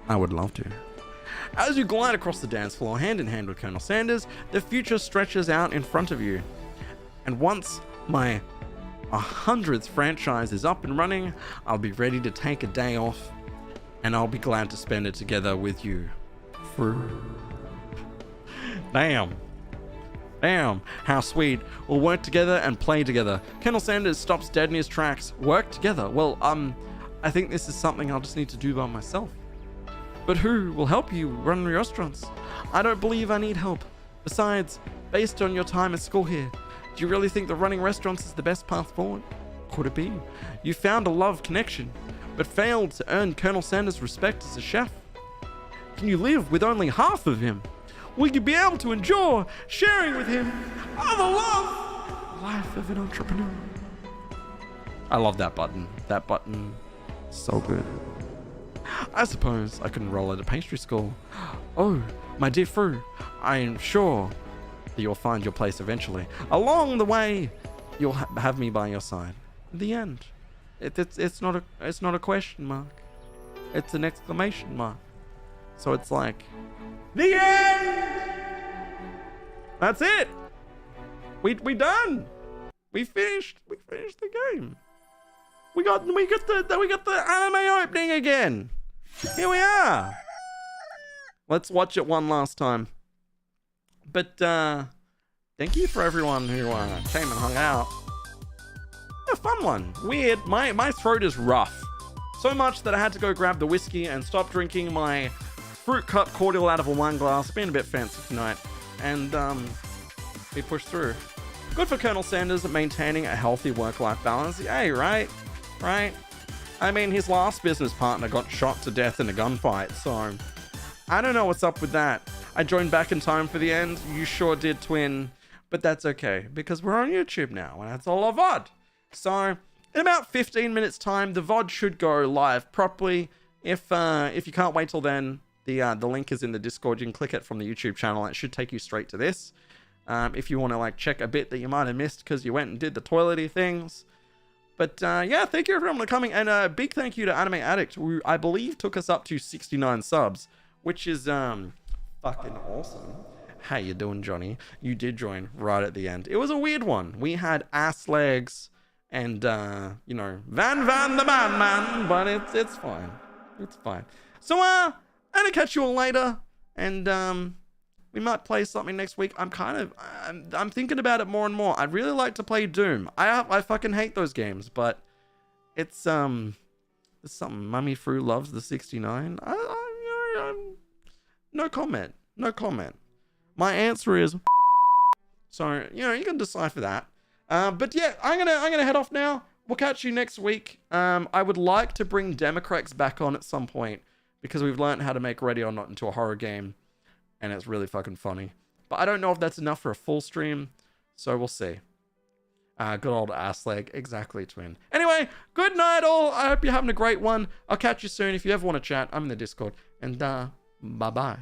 I would love to. As you glide across the dance floor, hand in hand with Colonel Sanders, the future stretches out in front of you. And once my 100th franchise is up and running, I'll be ready to take a day off, and I'll be glad to spend it together with you. Damn, how sweet. We'll work together and play together. Colonel Sanders stops dead in his tracks. Work together? Well, I think this is something I'll just need to do by myself. But who will help you run restaurants? I don't believe I need help. Besides, based on your time at school here, do you really think that running restaurants is the best path forward? Could it be? You found a love connection, but failed to earn Colonel Sanders' respect as a chef. Can you live with only half of him? Will you be able to enjoy sharing with him the life of an entrepreneur? I love that button. That button, so good. I suppose I can roll at a pastry school. Oh, my dear Fru, I am sure that you'll find your place eventually. Along the way, you'll have me by your side. The end. It's not a question mark. It's an exclamation mark. So it's like, the end. That's it. We done. We finished the game. We got the anime opening again. Here we are. Let's watch it one last time. But thank you for everyone who came and hung out. A fun one. Weird. My throat is rough. So much that I had to go grab the whiskey and stop drinking my fruit cup cordial out of a wine glass. Been a bit fancy tonight. And we pushed through. Good for Colonel Sanders maintaining a healthy work-life balance. Hey, right? I mean, his last business partner got shot to death in a gunfight, so I don't know what's up with that. I joined back in time for the end. You sure did, twin. But that's okay, because we're on YouTube now, and that's all a VOD. So, in about 15 minutes time, the VOD should go live properly. If you can't wait till then, the link is in the Discord. You can click it from the YouTube channel, and it should take you straight to this. If you want to check a bit that you might have missed because you went and did the toilety things. But yeah, thank you everyone for coming, and a big thank you to Anime Addict, who I believe took us up to 69 subs, which is fucking awesome. How you doing, Johnny? You did join right at the end. It was a weird one. We had ass legs and you know, Van the Man, but it's fine. It's fine. So I'm gonna catch you all later, and we might play something next week. I'm thinking about it more and more. I'd really like to play Doom. I fucking hate those games, but it's something. Mummy Fru loves the 69. No comment. No comment. My answer is so, you know, you can decide for that. But yeah, I'm gonna head off now. We'll catch you next week. I would like to bring Democrats back on at some point, because we've learned how to make Ready or Not into a horror game, and it's really fucking funny. But I don't know if that's enough for a full stream, so we'll see. Good old ass leg. Exactly, twin. Anyway, good night all. I hope you're having a great one. I'll catch you soon. If you ever want to chat, I'm in the Discord. And bye-bye.